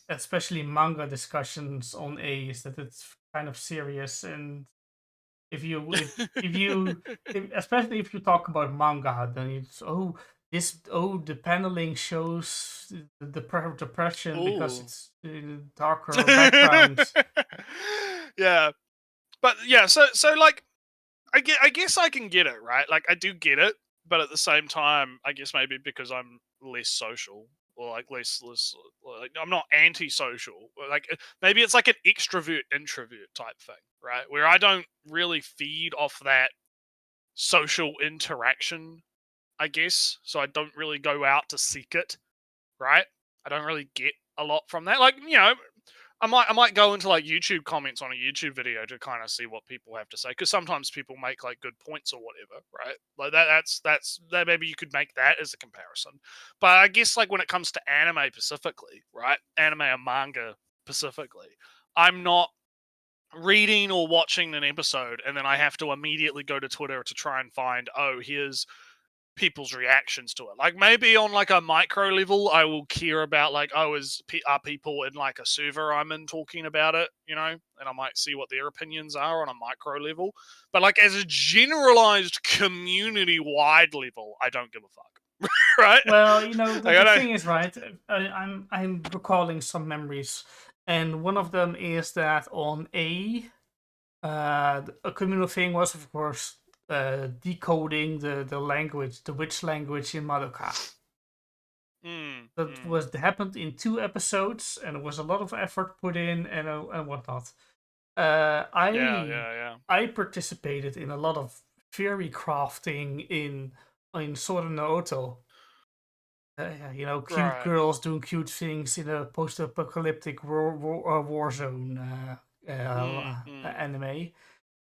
S2: especially manga discussions on A is that it's kind of serious, and Especially if you talk about manga, then it's the paneling shows the depression because
S1: Ooh.
S2: it's darker backgrounds.
S1: Yeah, but yeah, so like I guess I can get it, right? Like I do get it, but at the same time, I guess maybe because I'm less social or like less like I'm not antisocial. Like maybe it's like an extrovert introvert type thing, right? Where I don't really feed off that social interaction, I guess. So I don't really go out to seek it, right? I don't really get a lot from that. Like, I might go into like YouTube comments on a YouTube video to kind of see what people have to say, because sometimes people make like good points or whatever, right? Like that maybe you could make that as a comparison. But I guess like when it comes to anime specifically, right? Anime and manga specifically, I'm not reading or watching an episode and then I have to immediately go to Twitter to try and find, oh, here's people's reactions to it. Like maybe on like a micro level, I will care about like, oh, are people in like a server I'm in talking about it, and I might see what their opinions are on a micro level. But like as a generalized community-wide level, I don't give a fuck. Right?
S2: Well, the thing is, right? I'm recalling some memories, and one of them is that on a communal thing was, of course, decoding the language, the witch language in Madoka. That happened in 2 episodes, and there was a lot of effort put in and whatnot. I participated in a lot of theory crafting in Sword and Naruto. Cute girls doing cute things in a post-apocalyptic war zone anime.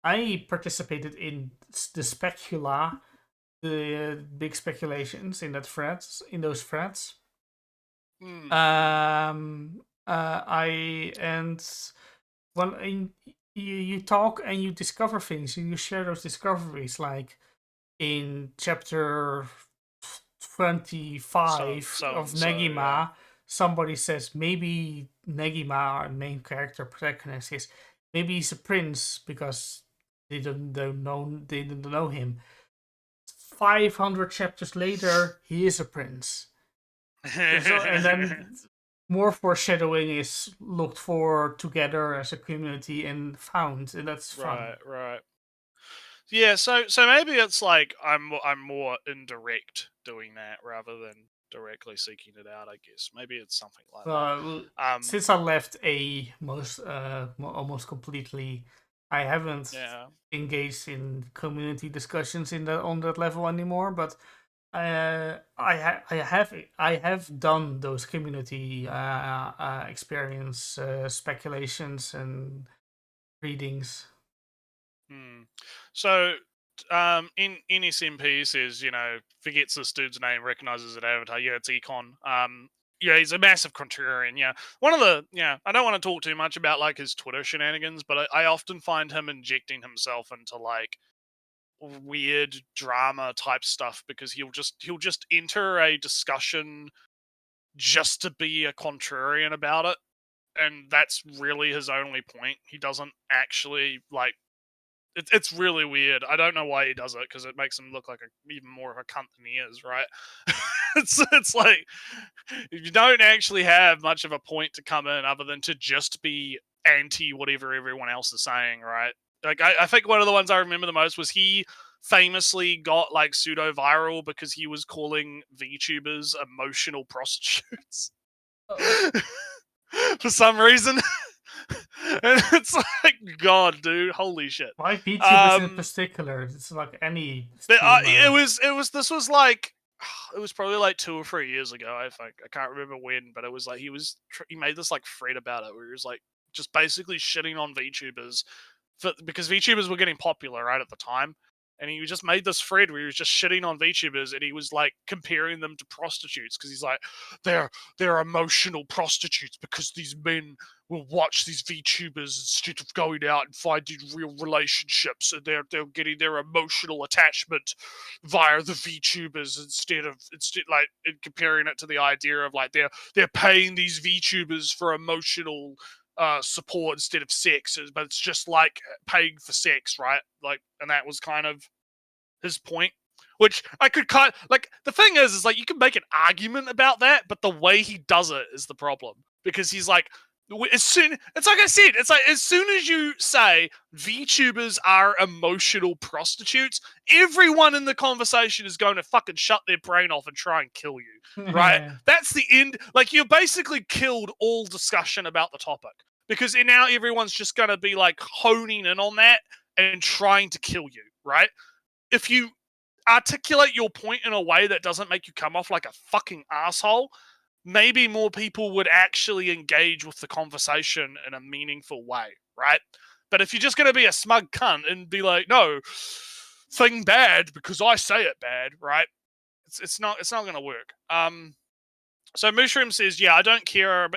S2: I participated in the specula, the big speculations in those threads. You talk and you discover things and you share those discoveries, like in chapter 25 of Negima, yeah. Somebody says maybe Negima, our main character protagonist, maybe he's a prince because they didn't know him. 500 chapters later, he is a prince. And then more foreshadowing is looked for together as a community and found, and that's fun.
S1: Right. Yeah, so maybe it's like I'm more indirect doing that rather than directly seeking it out. I guess maybe it's something like that.
S2: Since I left almost completely, I haven't engaged in community discussions on that level anymore. But I have done those community experience speculations and readings.
S1: So, in SMP says, forgets this dude's name, recognizes it avatar. Yeah, it's E-kon. He's a massive contrarian. Yeah, one of the I don't want to talk too much about like his Twitter shenanigans, but I often find him injecting himself into like weird drama type stuff because he'll just enter a discussion just to be a contrarian about it, and that's really his only point. He doesn't actually like. It's really weird. I don't know why he does it, because it makes him look like even more of a cunt than he is, right? It's like you don't actually have much of a point to come in other than to just be anti whatever everyone else is saying, right? Like I think one of the ones I remember the most was he famously got like pseudo viral because he was calling VTubers emotional prostitutes for some reason. And it's like, God, dude, holy shit.
S2: Why VTubers in particular? It's like any.
S1: This was like, it was probably like 2 or 3 years ago. I think I can't remember when, but it was like he made this like thread about it where he was like just basically shitting on VTubers because VTubers were getting popular right at the time. And he just made this thread where he was just shitting on VTubers, and he was like comparing them to prostitutes because he's like, they're emotional prostitutes because these men will watch these VTubers instead of going out and finding real relationships, and they're getting their emotional attachment via the VTubers instead like comparing it to the idea of like they're paying these VTubers for emotional support instead of sex, but it's just like paying for sex, right? Like, and that was kind of his point. Which I could kind of, like, the thing is like you can make an argument about that, but the way he does it is the problem, because he's like, it's like I said, it's like as soon as you say VTubers are emotional prostitutes, everyone in the conversation is going to fucking shut their brain off and try and kill you, right? That's the end. Like, you basically killed all discussion about the topic, because now everyone's just going to be like honing in on that and trying to kill you, right? If you articulate your point in a way that doesn't make you come off like a fucking asshole, maybe more people would actually engage with the conversation in a meaningful way, right? But if you're just going to be a smug cunt and be like, no, thing bad because I say it bad, right? It's not going to work. So Mushroom says, yeah, I don't care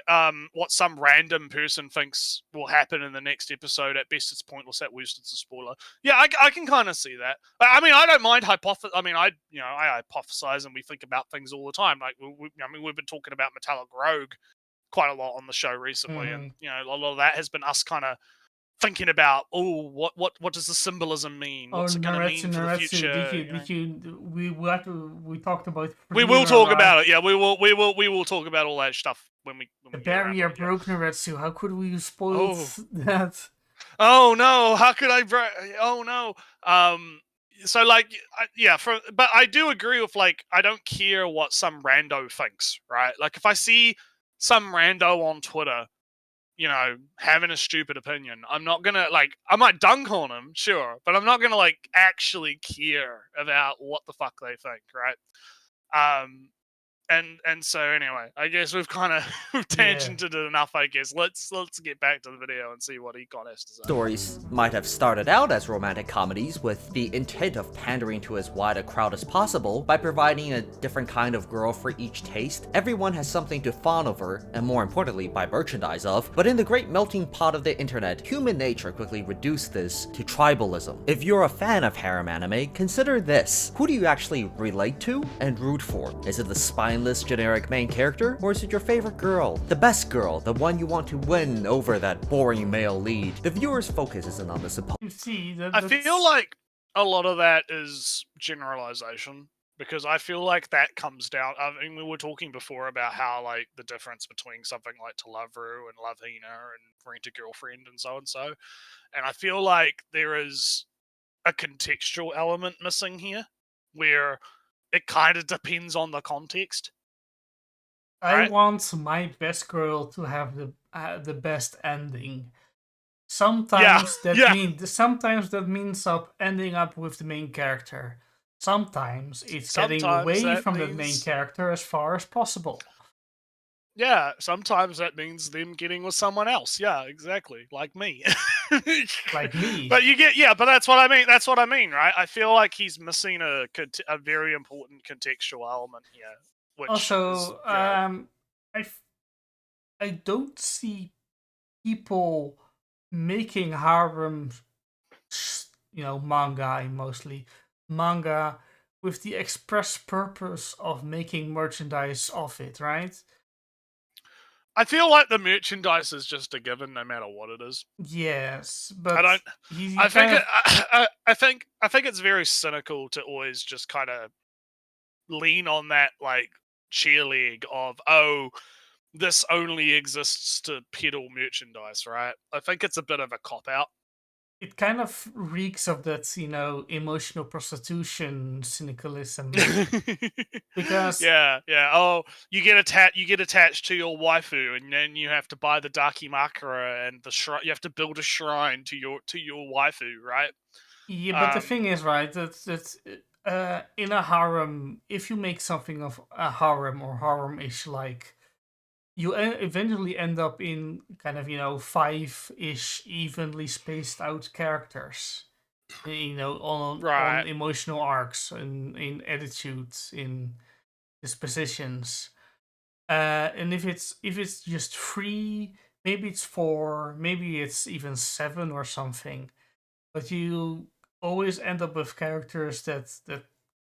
S1: what some random person thinks will happen in the next episode. At best, it's pointless. At worst, it's a spoiler. Yeah, I can kind of see that. I mean, I don't mind I hypothesize, and we think about things all the time. Like, we've been talking about Metallic Rogue quite a lot on the show recently, and a lot of that has been us kind of thinking about, what does the symbolism mean? What's it going to mean for the future?
S2: We talked about.
S1: We will talk about it. Yeah, we will talk about all that stuff when we
S2: the barrier broke, Nretsew. How could we spoil that?
S1: Oh no! How could I break? Oh no! So like, but I do agree with, like, I don't care what some rando thinks, right? Like, if I see some rando on Twitter, having a stupid opinion, I'm not gonna, like, I might dunk on him, sure, but I'm not gonna, like, actually care about what the fuck they think, right? And so anyway, I guess we've kind of tangented it enough. I guess let's get back to the video and see what E-kon has to say.
S3: Stories might have started out as romantic comedies with the intent of pandering to as wide a crowd as possible by providing a different kind of girl for each taste. Everyone has something to fawn over, and more importantly, buy merchandise of. But in the great melting pot of the internet, human nature quickly reduced this to tribalism. If you're a fan of harem anime, consider this: who do you actually relate to and root for? Is it the spineless generic main character, or is it your favorite girl? The best girl, the one you want to win over that boring male lead. The viewer's focus isn't on the supposed.
S1: I feel like a lot of that is generalization, because I feel like that comes down. I mean, we were talking before about how, like, the difference between something like daughteru and Love Hina and Rent a Girlfriend and so. And I feel like there is a contextual element missing here, where it kind of depends on the context.
S2: I want my best girl to have the best ending. Sometimes that means ending up with the main character. Sometimes it's getting away from the main character as far as possible.
S1: Yeah, sometimes that means them getting with someone else. Yeah, exactly, like me.
S2: Like me.
S1: But but that's what I mean. That's what I mean, right? I feel like he's missing a very important contextual element here. Which
S2: also, I don't see people making harem, manga with the express purpose of making merchandise of it, right?
S1: I feel like the merchandise is just a given, no matter what it is.
S2: Yes, but
S1: I think it's very cynical to always just kind of lean on that, like, cheerleague of, this only exists to peddle merchandise, right? I think it's a bit of a cop-out.
S2: It kind of reeks of that, emotional prostitution cynicalism. Because
S1: you get attached to your waifu, and then you have to buy the dakimakura and you have to build a shrine to your waifu, right?
S2: Yeah, but the thing is, right, that in a harem, if you make something of a harem or harem-ish, like, you eventually end up in kind of, 5-ish evenly spaced out characters, on emotional arcs, in attitudes, in dispositions. And if it's just 3, maybe it's 4, maybe it's even 7 or something, but you always end up with characters that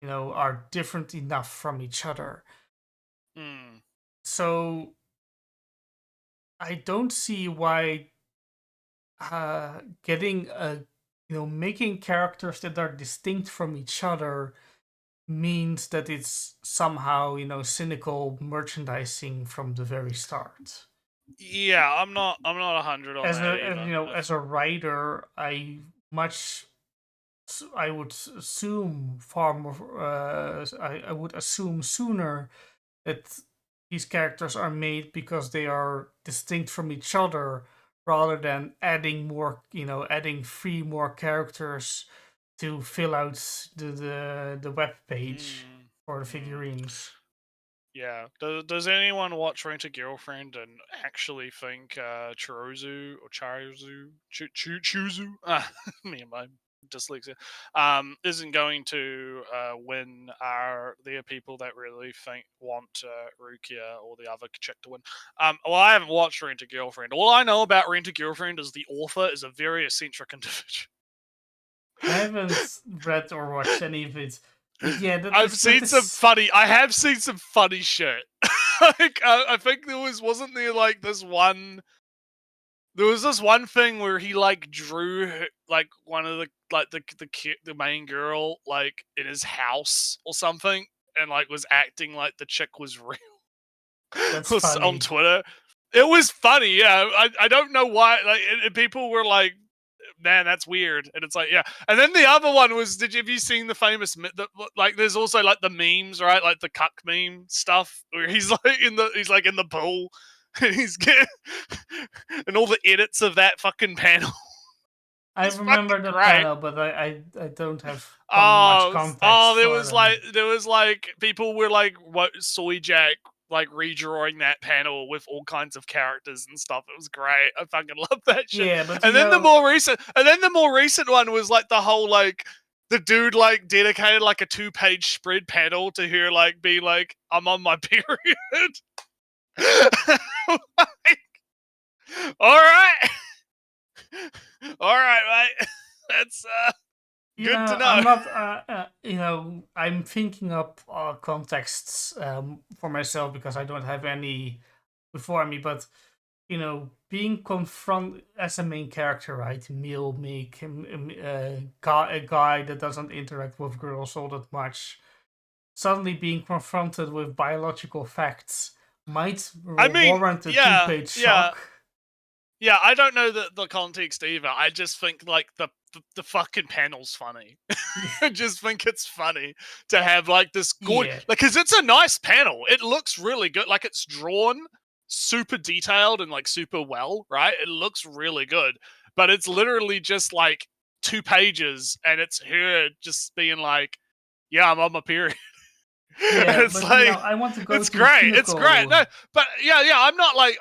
S2: are different enough from each other. So I don't see why getting making characters that are distinct from each other means that it's somehow cynical merchandising from the very start.
S1: Yeah, I'm not 100 on that either.
S2: As a writer, I would assume far more. I would assume sooner that these characters are made because they are distinct from each other, rather than adding adding 3 more characters to fill out the web page for the figurines.
S1: Yeah. Does anyone watch Rent a Girlfriend and actually think Chuzu, me and my dyslexia, isn't going to win? There are people that really want Rukia or the other chick to win. Well, I haven't watched Rent a Girlfriend. All I know about Rent a Girlfriend is the author is a very eccentric individual.
S2: I haven't read or watched any of it. Yeah,
S1: I have seen some funny shit. Like, I think there was this one thing where he like drew like one of the main girl like in his house or something, and like was acting like the chick was real.
S2: That's funny.
S1: On Twitter. It was funny, yeah. I don't know why. Like, and people were like, man, that's weird. And it's like, yeah. And then the other one was, have you seen the famous, like, there's also like the memes, right? Like the cuck meme stuff where he's like in the pool and he's getting, and all the edits of that fucking panel.
S2: I remember the panel, but I don't have much context.
S1: Oh, there was like people were like Soy Jack like redrawing that panel with all kinds of characters and stuff. It was great. I fucking love that shit.
S2: Yeah, but
S1: and then the more recent one was like the whole like the dude like dedicated like a 2-page spread panel to her like be like, I'm on my period. Like, all right, mate. That's good to know.
S2: I'm not, I'm thinking up contexts for myself because I don't have any before me. But being confronted as a main character, right? Male, make a guy that doesn't interact with girls all that much, suddenly being confronted with biological facts might warrant a 2-page shock.
S1: Yeah, I don't know the context either. I just think like the fucking panel's funny. I just think it's funny to have like this good, like, because it's a nice panel. It looks really good. Like, it's drawn super detailed and like super well, right? It looks really good, but it's literally just like 2 pages, and it's her just being like, "Yeah, I'm on my period."
S2: Yeah, it's but, like I want to go.
S1: It's great. It's great. No, but yeah. I'm not like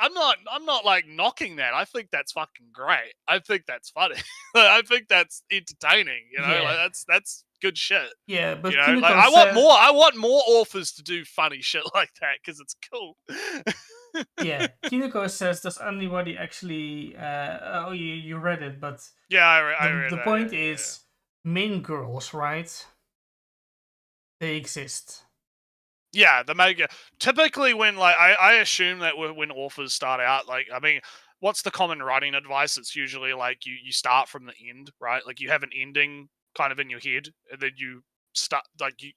S1: knocking that. I think that's fucking great. I think that's funny. I think that's entertaining. Like that's good shit.
S2: Yeah, but
S1: like, I want more authors to do funny shit like that because it's cool.
S2: Yeah, Kineko says, does anybody actually? You read it, but
S1: yeah, I read
S2: the point is, main girls, right? They exist.
S1: Yeah, the mega. Typically, when like I assume that when authors start out, like, I mean, what's the common writing advice? It's usually like you start from the end, right? Like, you have an ending kind of in your head, and then you start like you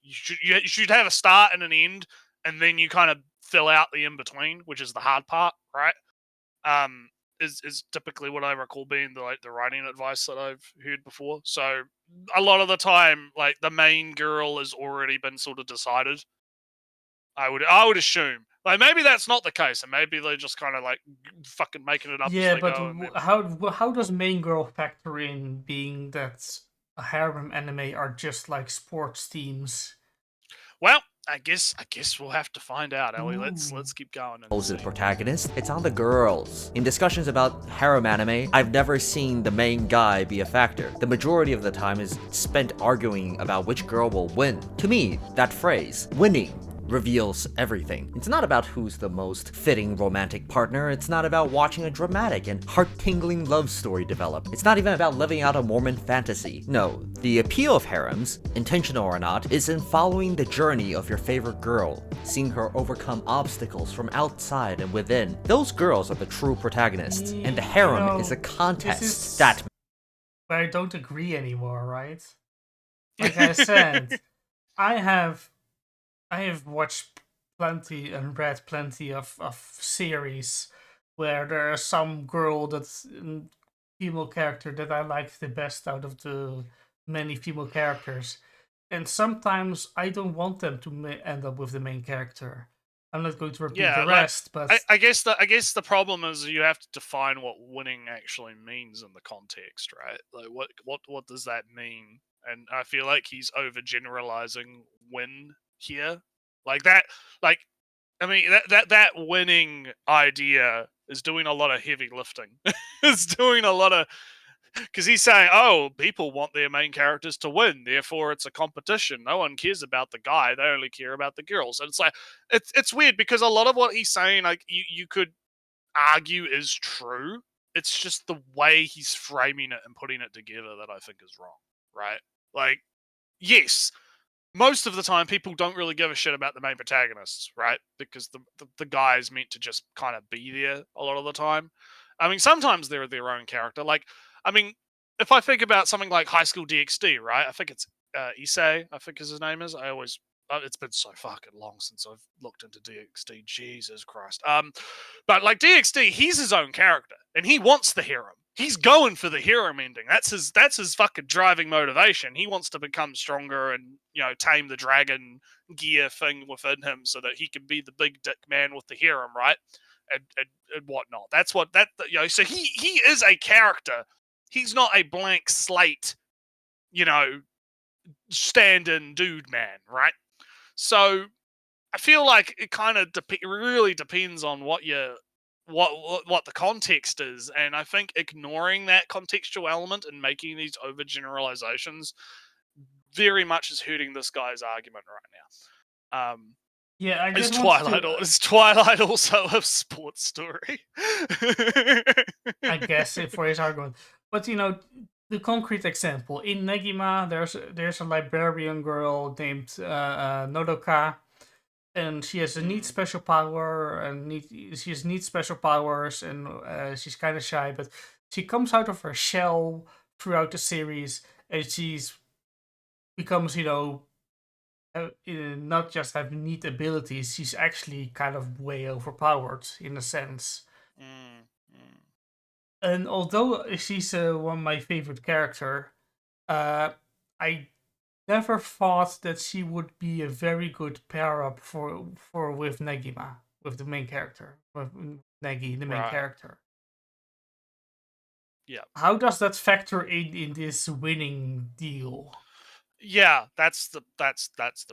S1: should have a start and an end, and then you kind of fill out the in between, which is the hard part, right? Is typically what I recall being the writing advice that I've heard before. So a lot of the time, like, the main girl has already been sort of decided. I would assume. Like, maybe that's not the case, and maybe they're just kind of like fucking making it up.
S2: Yeah,
S1: as they
S2: but
S1: go,
S2: how does main girl factor in, being that a harem anime are just like sports teams?
S1: Well, I guess we'll have to find out, Ellie. Let's keep going.
S3: Who's the protagonist? It's on the girls. In discussions about harem anime, I've never seen the main guy be a factor. The majority of the time is spent arguing about which girl will win. To me, that phrase, winning, reveals everything. It's not about who's the most fitting romantic partner, it's not about watching a dramatic and heart-tingling love story develop. It's not even about living out a Mormon fantasy. No, the appeal of harems, intentional or not, is in following the journey of your favorite girl, seeing her overcome obstacles from outside and within. Those girls are the true protagonists, and the harem is a contest that...
S2: But I don't agree anymore, right? Like I said, I have watched plenty and read plenty of series where there's some girl that's female character that I like the best out of the many female characters, and sometimes I don't want them to end up with the main character. I'm not going to repeat the rest, but
S1: I guess the problem is you have to define what winning actually means in the context, right? Like what does that mean? And I feel like he's overgeneralizing win here, like that. Like, I mean that winning idea is doing a lot of heavy lifting. It's doing a lot of, because he's saying, oh, people want their main characters to win, therefore it's a competition. No one cares about the guy; they only care about the girls. And it's like, it's weird because a lot of what he's saying, like you could argue is true. It's just the way he's framing it and putting it together that I think is wrong, right? Like, yes, most of the time people don't really give a shit about the main protagonists, right? Because the guy is meant to just kind of be there a lot of the time. I mean, sometimes they're their own character. Like, I mean, if I think about something like High School DxD, right? I think it's Issei, I think his name is. I always... it's been so fucking long since I've looked into DxD. Jesus Christ. But like DxD, he's his own character, and he wants the harem. He's going for the harem ending. That's his fucking driving motivation. He wants to become stronger and, you know, tame the dragon gear thing within him so that he can be the big dick man with the harem, right? And whatnot. That's what that, you know. So he is a character. He's not a blank slate, you know, stand-in dude man, right? So I feel like it kind of really depends on what the context is, and I think ignoring that contextual element and making these overgeneralizations very much is hurting this guy's argument right now.
S2: Yeah,
S1: is Twilight also a sports story?
S2: I guess for his argument, but you know, the concrete example in Negima, there's a librarian girl named Nodoka, and she has a neat special power, and she has neat special powers, and she's kind of shy, but she comes out of her shell throughout the series, and becomes, you know, not just have neat abilities, she's actually kind of way overpowered in a sense. And although she's one of my favorite character, I never thought that she would be a very good pair up with Negima, with the main character, with Negi, the main character.
S1: Yeah.
S2: How does that factor in this winning deal?
S1: Yeah, that's the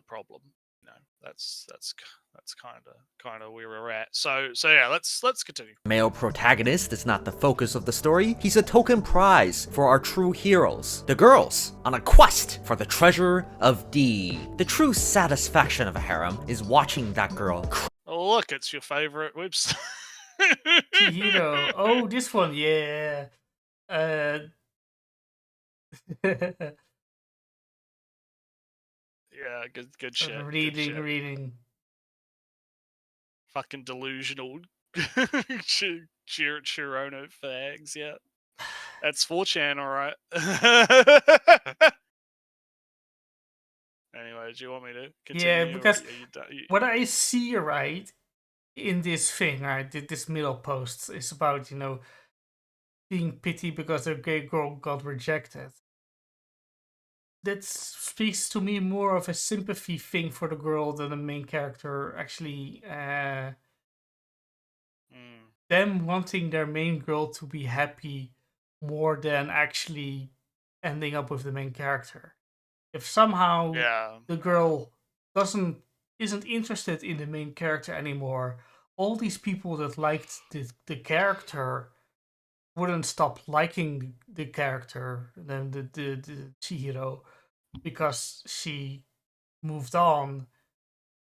S1: problem. You know, that's kind of where we're at. So yeah, let's continue.
S3: Male protagonist is not the focus of the story. He's a token prize for our true heroes, the girls, on a quest for the treasure of D. The true satisfaction of a harem is watching that girl
S1: Oh, look, it's your favorite website.
S2: Chihiro. Oh, this one, yeah.
S1: Yeah, good shit.
S2: Reading.
S1: Fucking delusional Chirono fags, yeah. That's 4chan, alright. Anyway, do you want me to continue?
S2: Yeah, because what I see, right, in this thing, right, this middle post is about, you know, being pity because a gay girl got rejected. That speaks to me more of a sympathy thing for the girl than the main character actually. Them wanting their main girl to be happy more than actually ending up with the main character. If somehow the girl isn't interested in the main character anymore, all these people that liked the character wouldn't stop liking the character, then the Chihiro, because she moved on,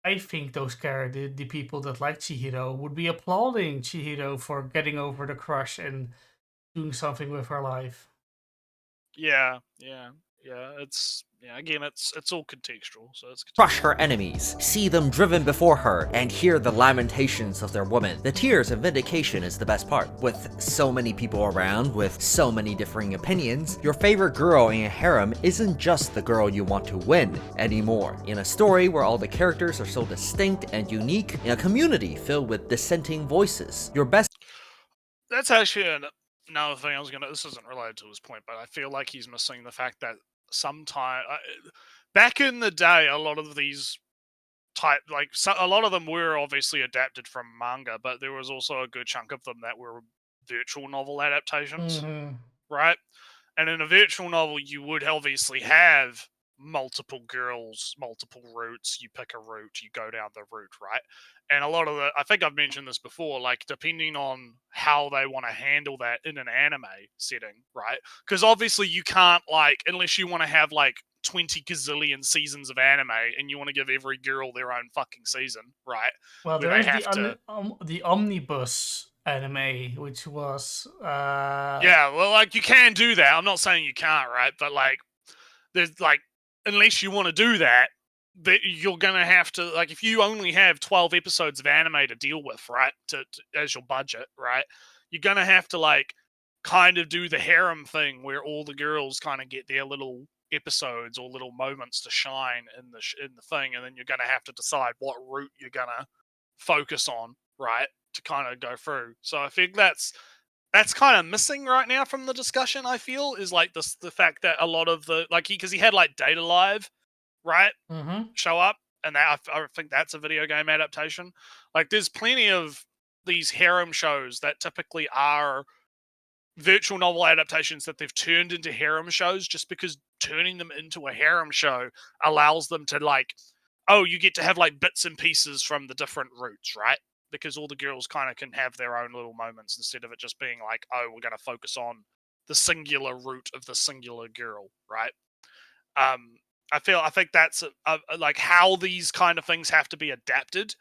S2: I think the people that like Chihiro would be applauding Chihiro for getting over the crush and doing something with her life.
S1: Yeah. Again, it's all contextual, so it's
S3: Crush her enemies, see them driven before her, and hear the lamentations of their woman. The tears of vindication is the best part. With so many people around, with so many differing opinions, your favorite girl in a harem isn't just the girl you want to win anymore. In a story where all the characters are so distinct and unique, in a community filled with dissenting voices, your best...
S1: That's actually another thing I was gonna. This isn't related to his point, but I feel like he's missing the fact that back in the day, a lot of these a lot of them were obviously adapted from manga, but there was also a good chunk of them that were virtual novel adaptations, right? And in a virtual novel, you would obviously have multiple girls, multiple routes. You pick a route, you go down the route, right? And a lot of I think I've mentioned this before, like depending on how they want to handle that in an anime setting, right? Because obviously you can't, like, unless you want to have like 20 gazillion seasons of anime and you want to give every girl their own fucking season, right?
S2: Well,
S1: Where
S2: there
S1: they
S2: is
S1: have to.
S2: the omnibus anime, which was
S1: Yeah, well, like, you can do that. I'm not saying you can't, right? But like, there's like, unless you want to do that, you're gonna have to, like, if you only have 12 episodes of anime to deal with, right, to as your budget, right, you're gonna have to, like, kind of do the harem thing where all the girls kind of get their little episodes or little moments to shine in the thing, and then you're gonna have to decide what route you're gonna focus on, right, to kind of go through. So I think that's kind of missing right now from the discussion. I feel is like the fact that a lot of the, like, because he had like Data Live, right, show up, and that I think that's a video game adaptation. Like, there's plenty of these harem shows that typically are virtual novel adaptations that they've turned into harem shows, just because turning them into a harem show allows them to, like, oh, you get to have like bits and pieces from the different routes, right? Because all the girls kind of can have their own little moments instead of it just being like, oh, we're going to focus on the singular route of the singular girl, right? Um, I think that's like how these kind of things have to be adapted.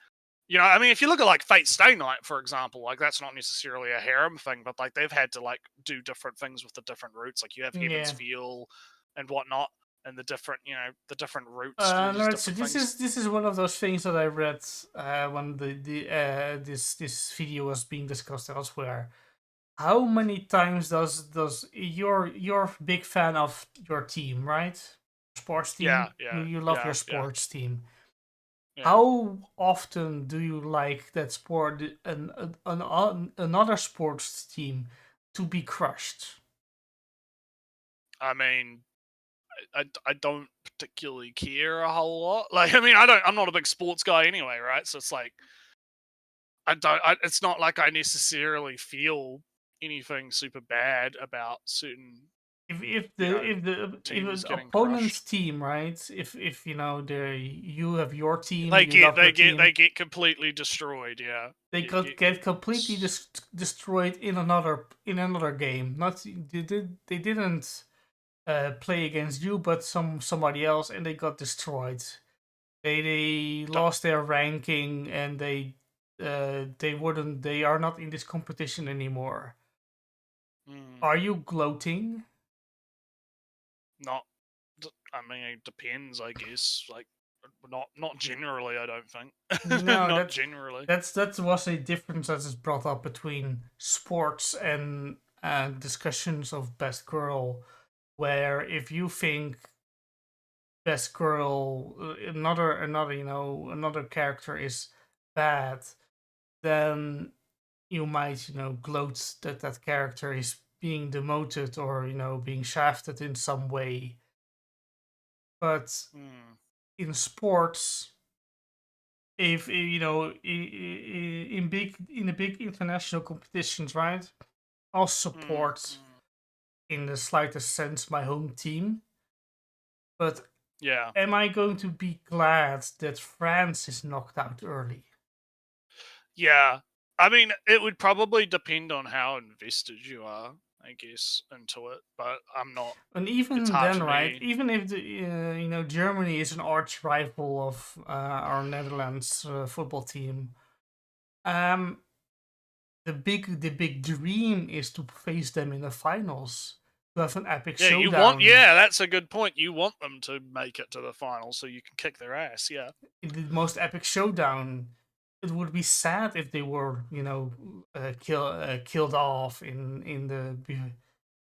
S1: You know, I mean, if you look at like Fate Stay Night, for example, like, that's not necessarily a harem thing, but like they've had to like do different things with the different routes. Like, you have Heaven's Feel and whatnot, and the different, the different routes do these
S2: Nretsew,
S1: different things.
S2: this is one of those things that I read when this video was being discussed elsewhere. How many times does you're a big fan of your team, right? Sports team.
S1: Yeah,
S2: You love your
S1: yeah.
S2: sports team.
S1: Yeah.
S2: How often do you like that sport another sports team to be crushed?
S1: I mean, I don't particularly care a whole lot. Like, I mean, I'm not a big sports guy anyway, right? So it's like, it's not like I necessarily feel anything super bad about certain
S2: If
S1: teams
S2: the
S1: getting
S2: opponent's
S1: crushed.
S2: team, right? If you know you have your team,
S1: They
S2: you love your team,
S1: they get completely destroyed. Yeah,
S2: they get completely destroyed in another game. Not they didn't play against you, but somebody else, and they got destroyed. They lost their ranking, and they are not in this competition anymore. Are you gloating?
S1: Not. I mean, it depends, I guess. Like, not generally. I don't think.
S2: No,
S1: not generally.
S2: That was a difference that is brought up between sports and discussions of best girl, where if you think best girl another character is bad, then you might gloat that that character is being demoted or being shafted in some way. But in sports, if in the big international competitions, right, I'll support in the slightest sense my home team, but
S1: yeah,
S2: am I going to be glad that France is knocked out early?
S1: Yeah, I mean, it would probably depend on how invested you are, I guess, into it. But I'm not.
S2: And even
S1: It's hard
S2: then,
S1: for
S2: right?
S1: me.
S2: Even if Germany is an arch rival of our Netherlands football team, the big dream is to face them in the finals, to have an epic showdown.
S1: That's a good point. You want them to make it to the finals so you can kick their ass. Yeah,
S2: in the most epic showdown. It would be sad if they were, killed off in the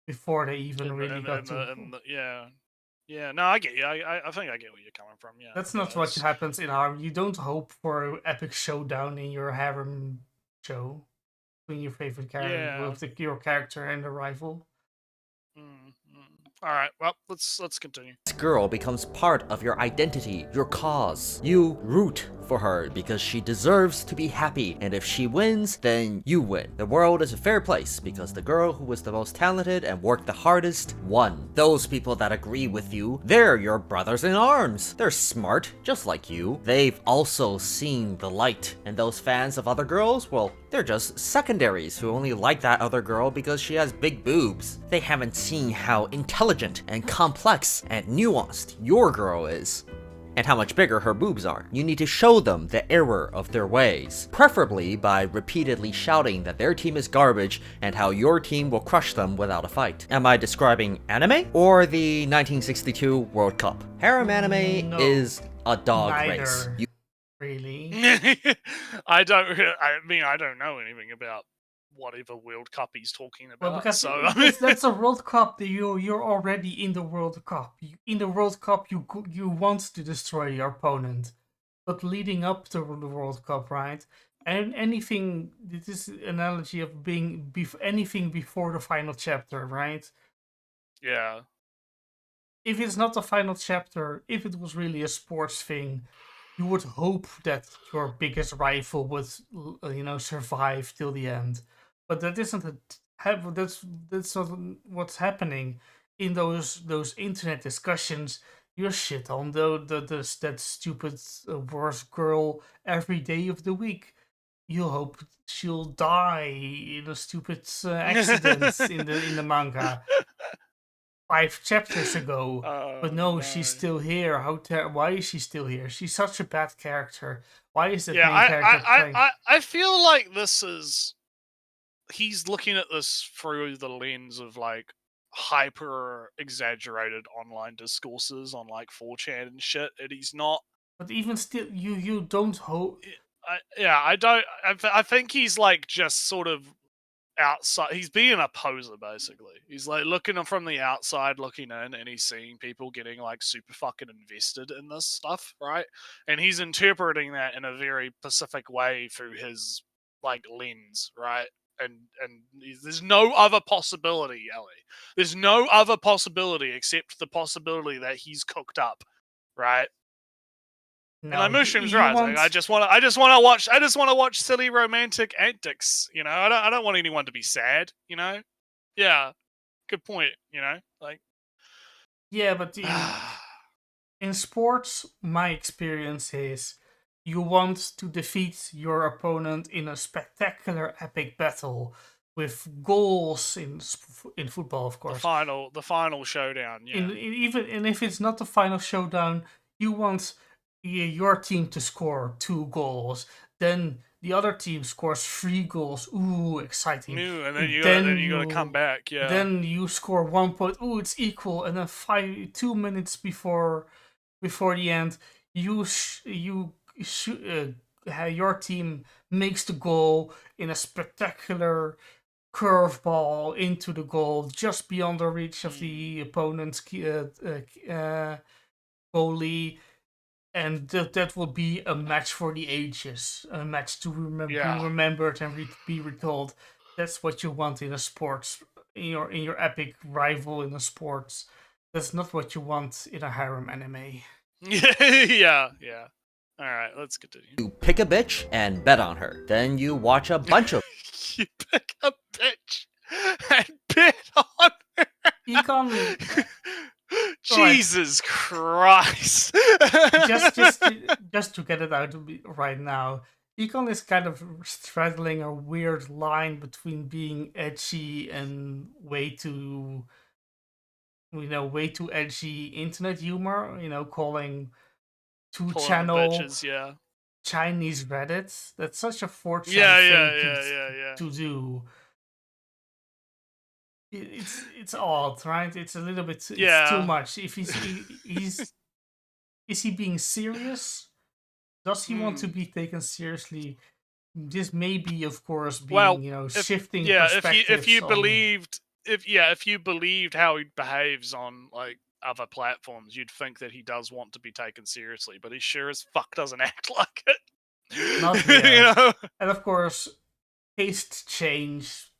S2: before they even really got to.
S1: Yeah. No, I get you. I think I get where you're coming from. Yeah,
S2: That's not what happens in Harem. You don't hope for an epic showdown in your Harem show between your favorite character with your character and the rival.
S1: All right, well, let's continue.
S3: This girl becomes part of your identity, your cause. You root for her because she deserves to be happy, and if she wins, then you win. The world is a fair place because the girl who was the most talented and worked the hardest won. Those people that agree with you, they're your brothers in arms. They're smart, just like you. They've also seen the light, and those fans of other girls, well, they're just secondaries who only like that other girl because she has big boobs. They haven't seen how intelligent and complex and nuanced your girl is, and how much bigger her boobs are. You need to show them the error of their ways, preferably by repeatedly shouting that their team is garbage and how your team will crush them without a fight. Am I describing anime or the 1962 World Cup? Harem anime is a dog race.
S2: Really?
S1: I don't know anything about whatever World Cup he's talking about.
S2: Well, because
S1: so
S2: that's a World Cup. You're already in the World Cup. In the World Cup, you want to destroy your opponent, but leading up to the World Cup, right? And anything. This is an analogy of being anything before the final chapter, right?
S1: Yeah.
S2: If it's not the final chapter, if it was really a sports thing, you would hope that your biggest rival would, survive till the end. But that isn't that's not what's happening in those internet discussions. You're shit on that stupid worst girl every day of the week. You hope she'll die in a stupid accident in the manga 5 chapters ago. But no, she's still here. Why is she still here? She's such a bad character. Why is that main character playing?
S1: I feel like he's looking at this through the lens of like hyper exaggerated online discourses on like 4chan and shit, and he's not.
S2: But even still, you don't hope.
S1: I think he's like just sort of outside. He's being a poser, basically. He's like looking from the outside, looking in, and he's seeing people getting like super fucking invested in this stuff, right? And he's interpreting that in a very specific way through his like lens, right? And there's no other possibility, Ellie. There's no other possibility except the possibility that he's cooked up, right? No, and Mushroom's Rising. I just want to watch silly romantic antics. You know, I don't want anyone to be sad. You know, yeah, good point. You know, like
S2: yeah, but in sports, my experience is you want to defeat your opponent in a spectacular, epic battle with goals in football, of course.
S1: The final showdown. Yeah.
S2: Even if it's not the final showdown, you want your team to score 2 goals, then the other team scores 3 goals. Ooh, exciting!
S1: And then you got to come back. Yeah.
S2: Then you score 1 point. Ooh, it's equal. And then 2 minutes before the end, your team makes the goal in a spectacular curveball into the goal, just beyond the reach of the opponent's goalie. And that will be a match for the ages, a match to be remembered and be recalled. That's what you want in a sports, in your epic rival in a sports. That's not what you want in a harem anime.
S1: yeah. All right, let's continue.
S3: You pick a bitch and bet on her. Then you watch a bunch of.
S1: You pick a bitch and bet on her.
S2: E-kon.
S1: Jesus Christ!
S2: just to get it out right now, E-kon is kind of straddling a weird line between being edgy and way too edgy internet humor. Calling
S1: Pulling the
S2: two-channel
S1: bitches, yeah.
S2: Chinese Reddit. That's such a 4chan
S1: Yeah.
S2: thing to do. It's odd, right? It's a little bit. It's too much. If is he being serious? Does he want to be taken seriously? This may be, of course, being shifting perspectives.
S1: If you believed how he behaves on like other platforms, you'd think that he does want to be taken seriously, but he sure as fuck doesn't act like it.
S2: Not yet. And of course, tastes change.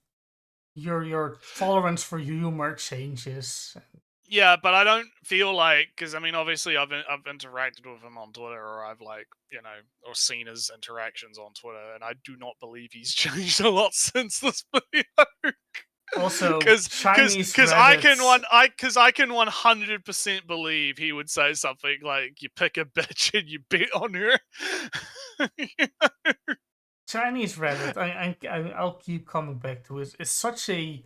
S2: Your tolerance for humor changes.
S1: Yeah, but I don't feel like, because I mean, obviously, I've interacted with him on Twitter, or I've or seen his interactions on Twitter, and I do not believe he's changed a lot since this video.
S2: Also,
S1: because I can 100% believe he would say something like, "You pick a bitch and you bet on her."
S2: Chinese Reddit, I'll keep coming back to it. It's such a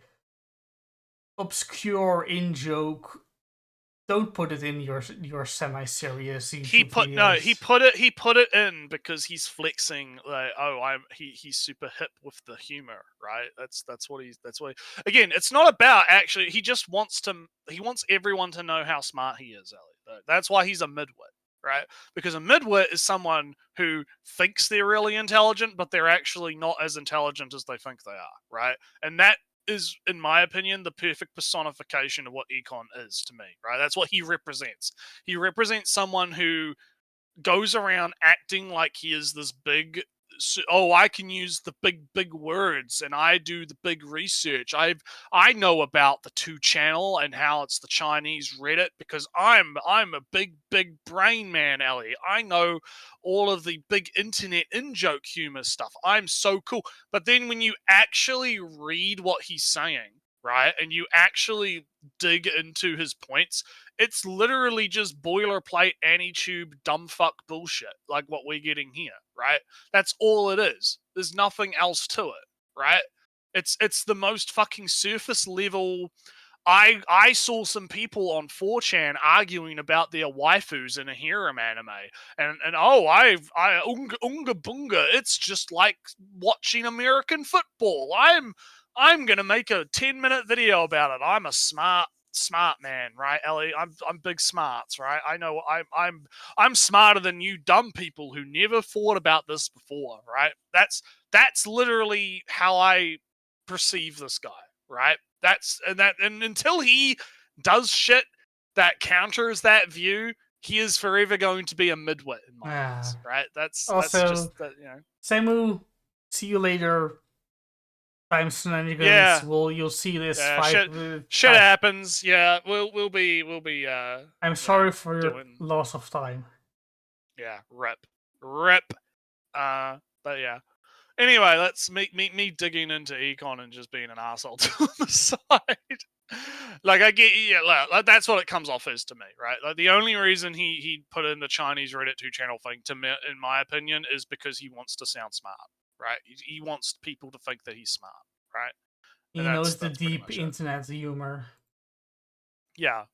S2: obscure in-joke. Don't put it in your semi-serious YouTube videos.
S1: He put it in because he's flexing like, he's super hip with the humor, right? That's what again, it's not about actually, he wants everyone to know how smart he is, Ellie. That's why he's a midwit, right? Because a midwit is someone who thinks they're really intelligent, but they're actually not as intelligent as they think they are, right? And that is, in my opinion, the perfect personification of what E-kon is to me, right? That's what he represents. He represents someone who goes around acting like he is this big, I can use the big words and I do the big research. I know about the 2channel and how it's the Chinese Reddit because I'm a big brain man, Ellie. I know all of the big internet in-joke humor stuff. I'm so cool. But then when you actually read what he's saying, right, and you actually dig into his points, it's literally just boilerplate AnyTube dumbfuck bullshit, like what we're getting here, right? That's all it is. There's nothing else to it, right? It's the most fucking surface level. I saw some people on 4chan arguing about their waifus in a harem anime, and unga bunga. It's just like watching American football. I'm gonna make a 10-minute video about it. I'm a smart man, right, Ellie? I'm big smarts, right? I know I'm smarter than you dumb people who never thought about this before, right? That's literally how I perceive this guy, right? And until he does shit that counters that view, he is forever going to be a midwit in my eyes, right? That's just that,
S2: Samu, see you later. Time shenanigans. Yeah. You'll see this.
S1: Shit happens. Yeah, we'll be.
S2: I'm sorry for your loss of time.
S1: Yeah, rip. But yeah. Anyway, let's me digging into E-kon and just being an asshole to the side. Like I get, like that's what it comes off as to me, right? Like the only reason he put in the Chinese Reddit 2channel thing, to me, in my opinion, is because he wants to sound smart, right? He wants people to think that he's smart, right?
S2: He knows the deep internet humor.
S1: Yeah.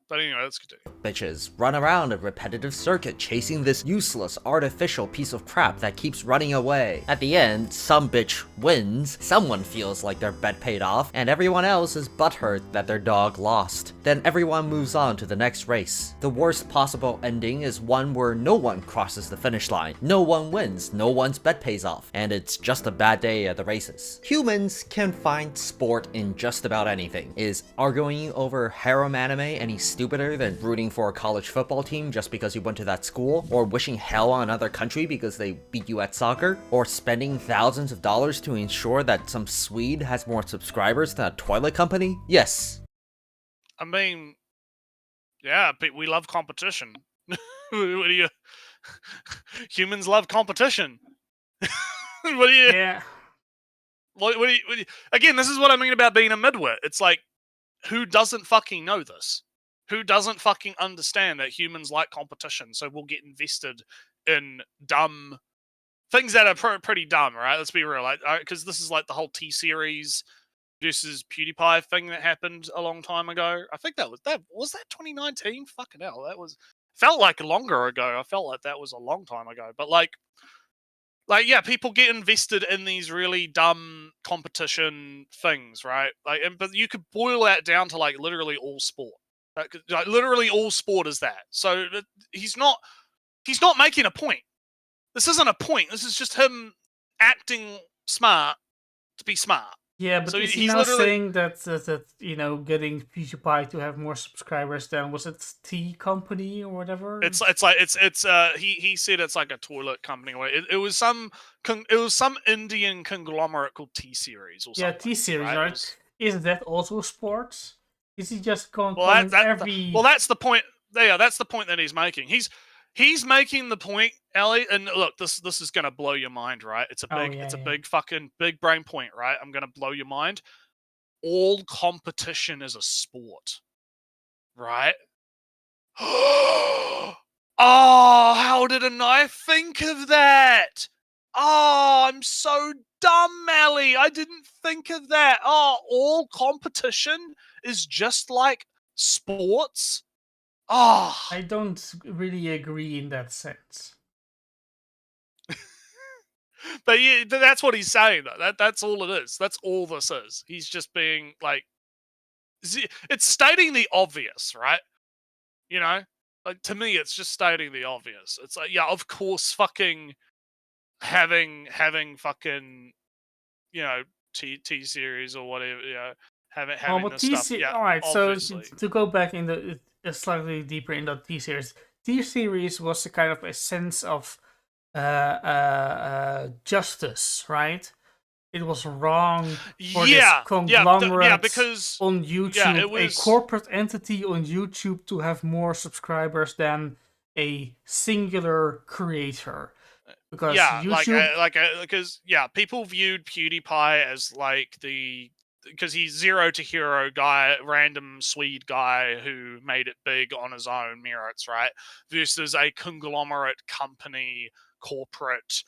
S1: But anyway, let's continue.
S3: Bitches run around a repetitive circuit chasing this useless artificial piece of crap that keeps running away. At the end, some bitch wins, someone feels like their bet paid off, and everyone else is butthurt that their dog lost. Then everyone moves on to the next race. The worst possible ending is one where no one crosses the finish line, no one wins, no one's bet pays off, and it's just a bad day at the races. Humans can find sport in just about anything. Is arguing over harem anime any stupider than rooting for a college football team just because you went to that school, or wishing hell on another country because they beat you at soccer, or spending thousands of dollars to ensure that some Swede has more subscribers than a toilet company? Yes.
S1: I mean, yeah, but we love competition. What do you? Humans love competition. What do you?
S2: Yeah.
S1: What do you? Again, this is what I mean about being a midwit. It's like, who doesn't fucking know this? Who doesn't fucking understand that humans like competition, so we'll get invested in dumb things that are pretty dumb, right? Let's be real, like, because this is like the whole T-Series versus PewDiePie thing that happened a long time ago. I think that was 2019. Fucking hell, that was felt like longer ago. I felt like that was a long time ago, but like yeah, people get invested in these really dumb competition things, right? Like, but you could boil that down to like literally all sport. Like literally all sport is that. So he's not making a point. This isn't a point. This is just him acting smart to be smart.
S2: Yeah, but
S1: so
S2: is he
S1: he's
S2: now
S1: literally
S2: saying that getting PewDiePie to have more subscribers than was it T company or whatever?
S1: It's he said it's like a toilet company. It was some Indian conglomerate called T-Series or something.
S2: Yeah, T-Series, right? Is that also sports? Is he just calling every?
S1: Well, that's the point. Yeah, that's the point that he's making. He's making the point, Ellie. And look, this is gonna blow your mind, right? It's a big fucking big brain point, right? I'm gonna blow your mind. All competition is a sport, right? Oh, how didn't I think of that? Oh, I'm so dumb, Ellie. I didn't think of that. Oh, all competition is just like sports. Oh,
S2: I don't really agree in that sense.
S1: But yeah, that's what he's saying, though. That's all it is. That's all this is. He's just being like, it's stating the obvious, right? You know, like to me, it's just stating the obvious. It's like, yeah, of course, fucking having fucking, T-Series or whatever, having this stuff. Yeah,
S2: all right.
S1: obviously.
S2: So to go back in the slightly deeper in the T-Series, T-Series was a kind of a sense of justice, right? It was wrong for this conglomerate
S1: because
S2: on YouTube, a corporate entity on YouTube, to have more subscribers than a singular creator. Because YouTube,
S1: because people viewed PewDiePie as like because he's zero to hero guy, random Swede guy who made it big on his own merits, right? Versus a conglomerate company, corporate,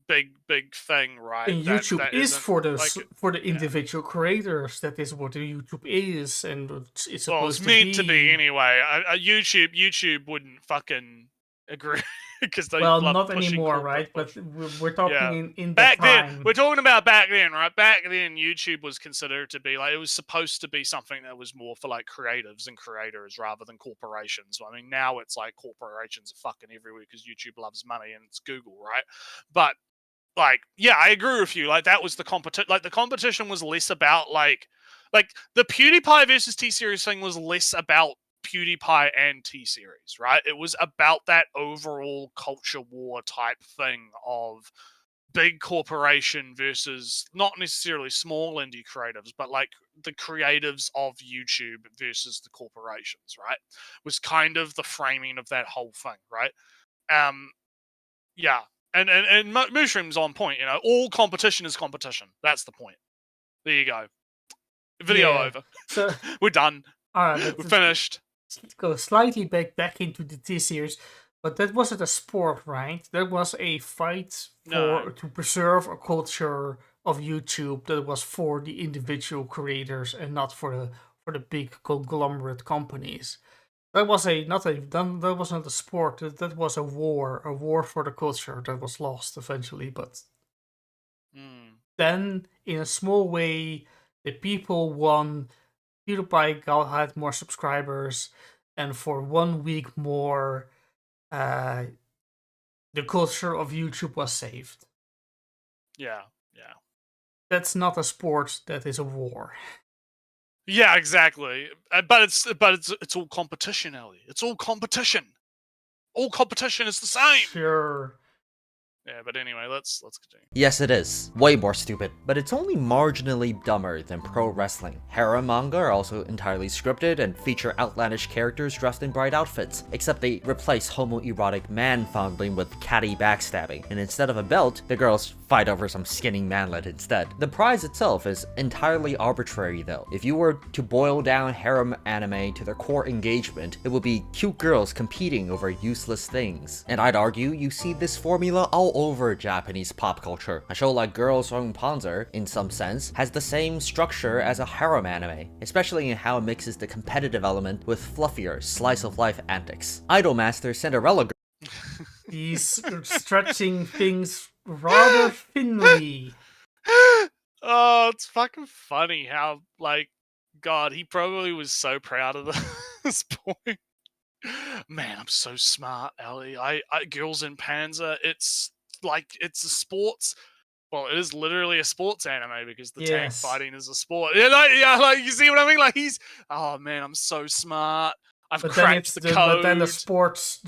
S1: big thing, right?
S2: And YouTube that is for the individual creators. That is what YouTube is, and it's supposed
S1: meant to be anyway. YouTube wouldn't fucking agree because they love
S2: not anymore, right? But we're talking in back
S1: then. We're talking about back then, right? Back then, YouTube was considered to be like, it was supposed to be something that was more for like creatives and creators rather than corporations. I mean, now it's like corporations are fucking everywhere because YouTube loves money and it's Google, right? But like, yeah, I agree with you. Like, that was the competition. Like, the competition was less about like the PewDiePie versus T-Series thing was less about PewDiePie and T-Series, right? It was about that overall culture war type thing of big corporation versus not necessarily small indie creatives, but like the creatives of YouTube versus the corporations, right? Was kind of the framing of that whole thing, right? Yeah. And Mushroom's on point, all competition is competition. That's the point. There you go. Video over.
S2: So
S1: we're done.
S2: We're
S1: finished.
S2: Let's go slightly back into the T-Series, but that wasn't a sport, right? That was a fight to preserve a culture of YouTube that was for the individual creators and not for the big conglomerate companies. That was not a sport. That was a war for the culture that was lost eventually. But then, in a small way, the people won. PewDiePie had more subscribers, and for 1 week more, the culture of YouTube was saved.
S1: Yeah.
S2: That's not a sport. That is a war.
S1: Yeah, exactly. But it's all competition, Ellie. It's all competition. All competition is the same.
S2: Sure.
S1: Yeah, but anyway, let's continue.
S3: Yes, it is. Way more stupid. But it's only marginally dumber than pro wrestling. Harem manga are also entirely scripted and feature outlandish characters dressed in bright outfits, except they replace homoerotic man-fondling with catty backstabbing, and instead of a belt, the girls fight over some skinny manlet instead. The prize itself is entirely arbitrary though. If you were to boil down harem anime to their core engagement, it would be cute girls competing over useless things. And I'd argue you see this formula all over Japanese pop culture. A show like Girls Own Panzer, in some sense, has the same structure as a harem anime, especially in how it mixes the competitive element with fluffier, slice-of-life antics. Idolmaster Cinderella Girl.
S2: He's stretching things rather thinly.
S1: Oh, it's fucking funny how, like, God, he probably was so proud of this point. Man, I'm so smart, Ellie. I Girls in Panzer, it's like, it's a sports. Well, it is literally a sports anime because the tank fighting is a sport. Yeah, like you see what I mean? Like oh man, I'm so smart. I've cracked the code.
S2: But then the sports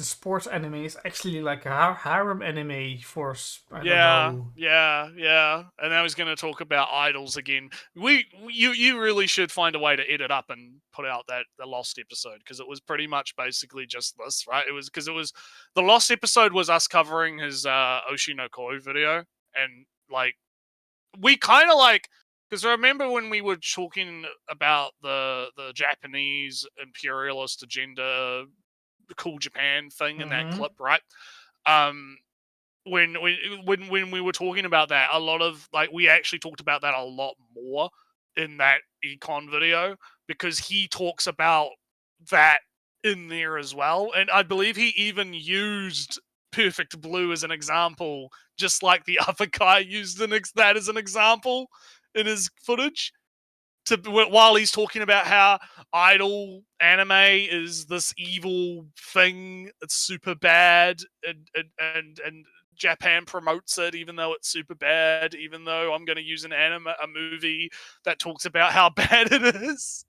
S2: anime is actually like a harem anime for
S1: yeah.
S2: know.
S1: And I was going to talk about idols again. You really should find a way to edit up and put out the Lost episode because it was pretty much basically just this, right? It was because the Lost episode was us covering his Oshi no Koi video, and like we kind of like. Because remember when we were talking about the Japanese imperialist agenda, the cool Japan thing in that clip, right? When we were talking about that, a lot of we actually talked about that a lot more in that E-kon video because he talks about that in there as well, and I believe he even used Perfect Blue as an example, just like the other guy used that as an example in his footage while he's talking about how idol anime is this evil thing. It's super bad and Japan promotes it even though it's super bad, even though I'm going to use a movie that talks about how bad it is.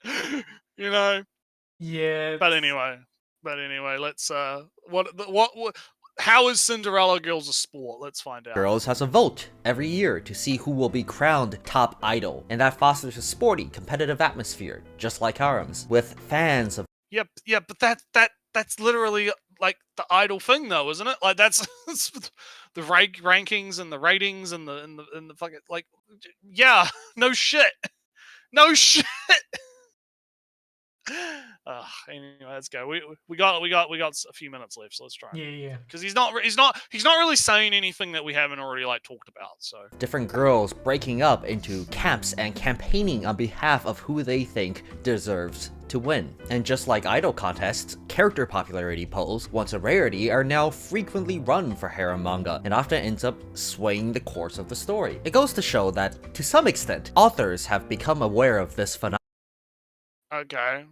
S1: You know?
S2: Yeah.
S1: But anyway, let's how is Cinderella Girls a sport? Let's find out.
S3: Girls has a vote every year to see who will be crowned top idol, and that fosters a sporty, competitive atmosphere, just like Harems, with fans of.
S1: Yeah, but that's literally like the idol thing, though, isn't it? Like that's the rankings and the ratings and the fucking yeah, no shit. Anyway, let's go. We got a few minutes left, so let's try.
S2: Yeah.
S1: Because he's not really saying anything that we haven't already talked about. So
S3: different girls breaking up into camps and campaigning on behalf of who they think deserves to win. And just like idol contests, character popularity polls, once a rarity, are now frequently run for harem manga, and often ends up swaying the course of the story. It goes to show that, to some extent, authors have become aware of this phenomenon.
S1: Okay.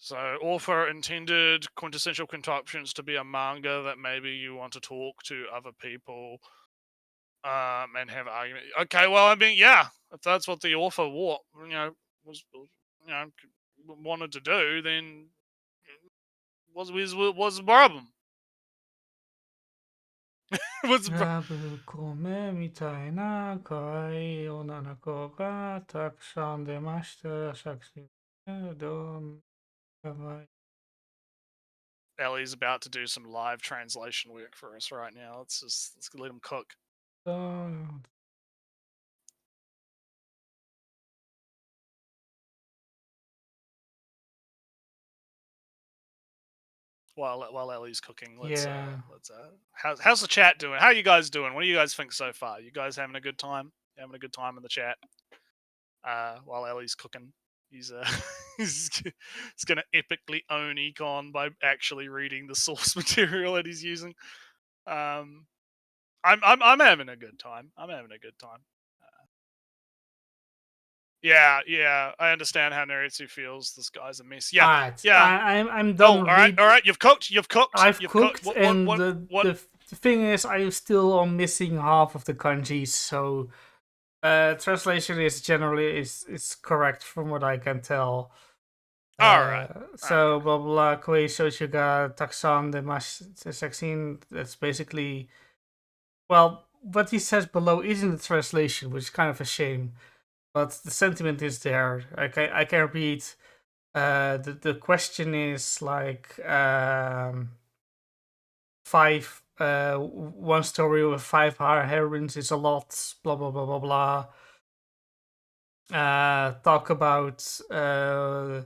S1: So author intended quintessential contraptions to be a manga that maybe you want to talk to other people and have argument. Okay, well, I mean, yeah, if that's what the author wanted to do, then what's the problem? What's the problem?
S2: 米みたいな可愛い女の子がたくさん出ました。作品どう可愛い
S1: Ellie's about to do some live translation work for us right now. Let's let him cook. While Ellie's cooking, let's how's the chat doing? How are you guys doing? What do you guys think so far? You guys having a good time? Having a good time in the chat? While Ellie's cooking, he's gonna epically own E-kon by actually reading the source material that he's using. I'm having a good time. Yeah, I understand how Nretsew feels. This guy's a mess. Yeah,
S2: right.
S1: yeah.
S2: I'm done.
S1: Oh, all right. You've cooked.
S2: I've cooked, and the thing is, I still am missing half of the kanjis. So, translation is generally is correct from what I can tell.
S1: All right.
S2: So blah blah. Koei Shouchuga Taksan de Sexine. That's basically, well, what he says below isn't the translation, which is kind of a shame. But the sentiment is there. I can read. The question is like one story with 5 Harems is a lot. Blah blah blah blah blah. Talk about a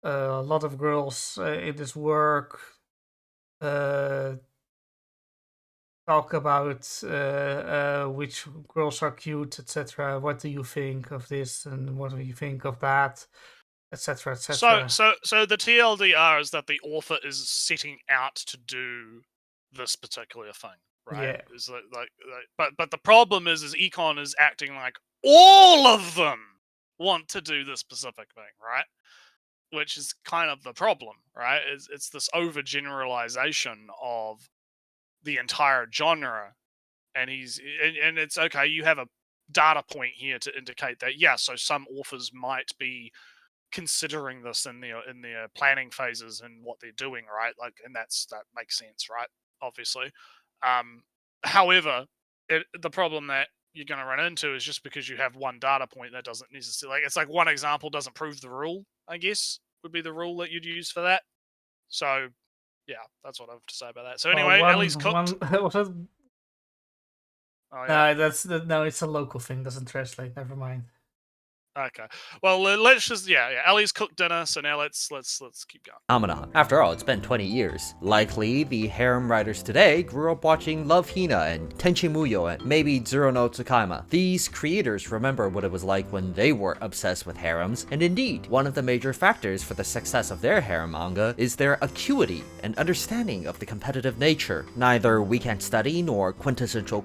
S2: lot of girls in this work. Talk about which girls are cute, etc. What do you think of this, and what do you think of that, etc., etc.
S1: So the TLDR is that the author is setting out to do this particular thing, right?
S2: Yeah.
S1: Is but the problem is E-kon is acting like all of them want to do this specific thing, right? Which is kind of the problem, right? It's this overgeneralization of the entire genre, and and it's okay. You have a data point here to indicate that, yeah. So some authors might be considering this in their planning phases and what they're doing, right? Like, and that makes sense, right? Obviously. However, the problem that you're going to run into is just because you have one data point, that doesn't necessarily, like, it's like one example doesn't prove the rule, I guess, would be the rule that you'd use for that. So, yeah, that's what I have to say about that. So anyway, Ellie's cooked.
S2: Oh,
S1: yeah.
S2: No, it's a local thing. Doesn't translate. Never mind.
S1: Okay. Well, let's just Ellie's cooked dinner, so now let's keep going.
S3: Phenomenon. After all, it's been 20 years. Likely, the harem writers today grew up watching Love Hina and Tenchi Muyo and maybe Zero no Tsukaima. These creators remember what it was like when they were obsessed with harems, and indeed, one of the major factors for the success of their harem manga is their acuity and understanding of the competitive nature. Neither Weekend Study nor quintessential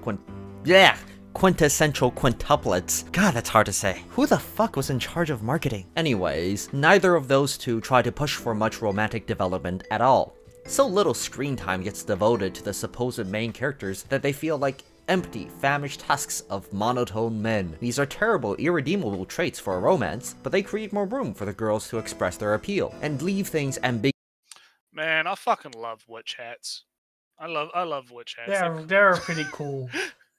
S3: quintuplets. God, that's hard to say. Who the fuck was in charge of marketing? Anyways, neither of those two try to push for much romantic development at all. So little screen time gets devoted to the supposed main characters that they feel like empty, famished husks of monotone men. These are terrible, irredeemable traits for a romance, but they create more room for the girls to express their appeal, and leave things ambiguous.
S1: Man, I fucking love witch hats. I love witch hats.
S2: They're pretty cool.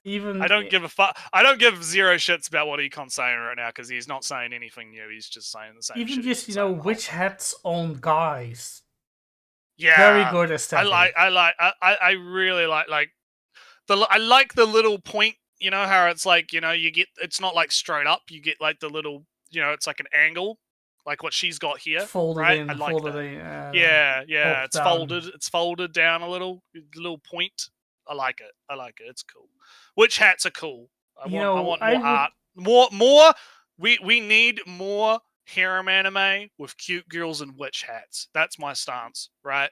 S2: Even
S1: I don't give a fuck. I don't give zero shits about what E-kon's saying right now, because he's not saying anything new. He's just saying the same shit.
S2: Even just, witch hats on guys.
S1: Yeah,
S2: very good aesthetic.
S1: I really like I like the little point. You know how it's like, you get, it's not like straight up. You get like the little, it's like an angle, like what she's got here.
S2: Folded
S1: right?
S2: in.
S1: I like
S2: folded
S1: that.
S2: In,
S1: yeah. It's
S2: down.
S1: folded. It's folded down a little point. I like it. It's cool. Witch hats are cool. I want more art. More. We need more harem anime with cute girls in witch hats. That's my stance, right?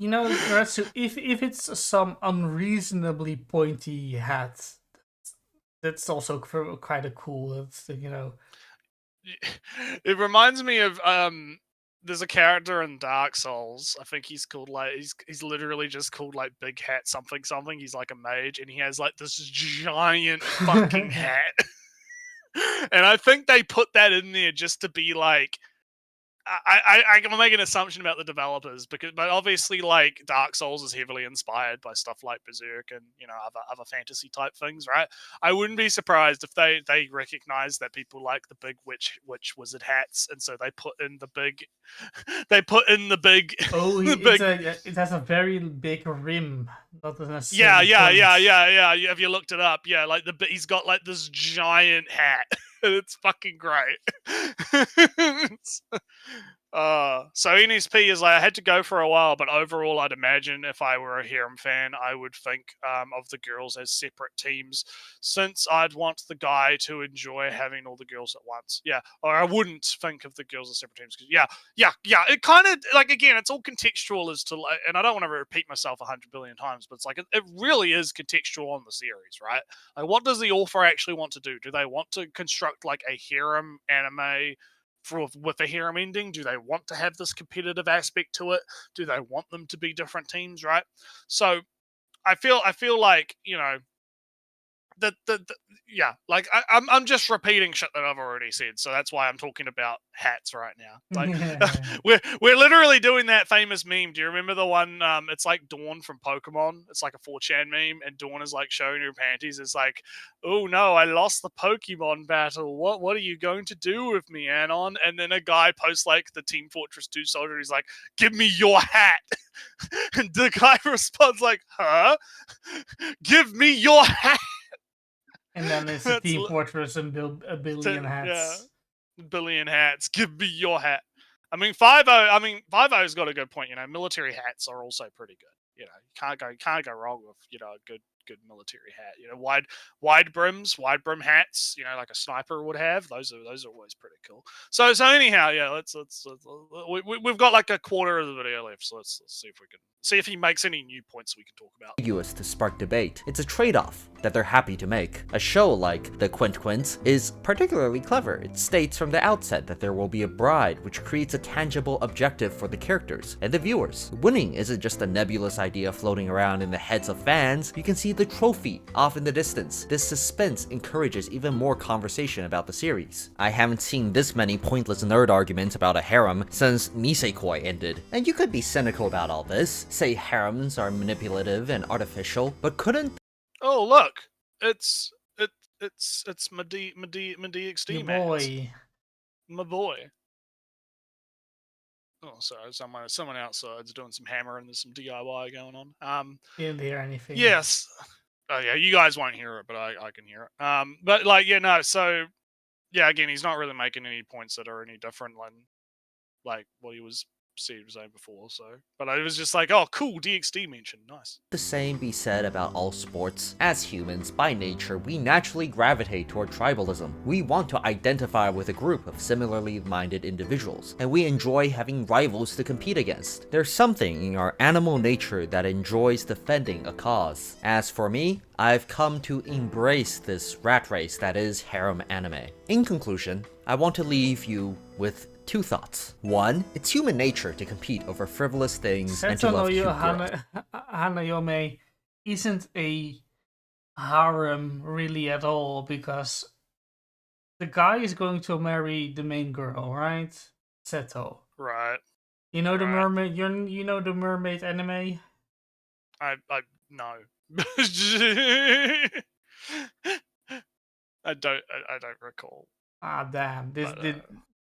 S2: Nretsew, if it's some unreasonably pointy hat, that's also kind of cool. It's
S1: It reminds me of there's a character in Dark Souls. I think he's called he's literally just called like Big Hat something. He's like a mage, and he has like this giant fucking hat. And I think they put that in there just to be like, I can make an assumption about the developers, but obviously, like, Dark Souls is heavily inspired by stuff like Berserk and other fantasy type things, right? I wouldn't be surprised if they recognize that people like the big witch wizard hats, and so they put in the big.
S2: Oh, it has a very big rim. Not necessarily
S1: yeah. Have you looked it up? Yeah, like he's got like this giant hat. It's fucking great. So NSP is like, I had to go for a while, but overall, I'd imagine if I were a harem fan, I would think of the girls as separate teams, since I'd want the guy to enjoy having all the girls at once. Yeah, or I wouldn't think of the girls as separate teams. Yeah. It kind of, like, again, it's all contextual as to, like, and I don't want to repeat myself 100 billion times, but it's like it really is contextual on the series, right? Like, what does the author actually want to do? Do they want to construct like a harem anime with a harem ending? Do they want to have this competitive aspect to it? Do they want them to be different teams, right? So I feel like, yeah, like I'm just repeating shit that I've already said, so that's why I'm talking about hats right now. Like we're literally doing that famous meme. Do you remember the one? It's like Dawn from Pokemon. It's like a 4chan meme, and Dawn is like showing her panties. It's like, oh no, I lost the Pokemon battle. What are you going to do with me, Anon? And then a guy posts like the Team Fortress 2 soldier. He's like, give me your hat. And the guy responds like, huh? Give me your hat.
S2: And then it's a Team Fortress and a billion hats.
S1: Yeah, billion hats. Give me your hat. I mean, 5-0's got a good point. You know, military hats are also pretty good. You know, you can't go wrong with, you know, a good military hat. You know, wide brim hats. You know, like a sniper would have. Those are always pretty cool. So anyhow, yeah, let's we've got like a quarter of the video left. So let's see if he makes any new points we can talk about.
S3: Ambiguous to spark debate. It's a trade-off that they're happy to make. A show like The Quint is particularly clever. It states from the outset that there will be a bride, which creates a tangible objective for the characters and the viewers. Winning isn't just a nebulous idea floating around in the heads of fans. You can see the trophy off in the distance. This suspense encourages even more conversation about the series. I haven't seen this many pointless nerd arguments about a harem since Nisekoi ended. And you could be cynical about all this, say harems are manipulative and artificial, but couldn't—
S1: Oh look, it's my DXD
S2: Your
S1: man.
S2: boy.
S1: My boy. Oh, sorry, someone outside's doing some hammering. There's some DIY going on.
S2: Didn't hear anything.
S1: Yes. Oh yeah, you guys won't hear it, but I can hear it. But like, yeah, no. So yeah, again, he's not really making any points that are any different than like what he was saying before. So, but I was just like, oh, cool, DXD mentioned, nice.
S3: The same be said about all sports. As humans, by nature, we naturally gravitate toward tribalism. We want to identify with a group of similarly minded individuals, and we enjoy having rivals to compete against. There's something in our animal nature that enjoys defending a cause. As for me, I've come to embrace this rat race that is harem anime. In conclusion, I want to leave you with two thoughts. One, it's human nature to compete over frivolous things and to love cute girls.
S2: Hanayome isn't a harem really at all, because the guy is going to marry the main girl, right? Seto.
S1: Right.
S2: You know the mermaid. You know the mermaid anime.
S1: I no. I don't recall.
S2: Ah, damn.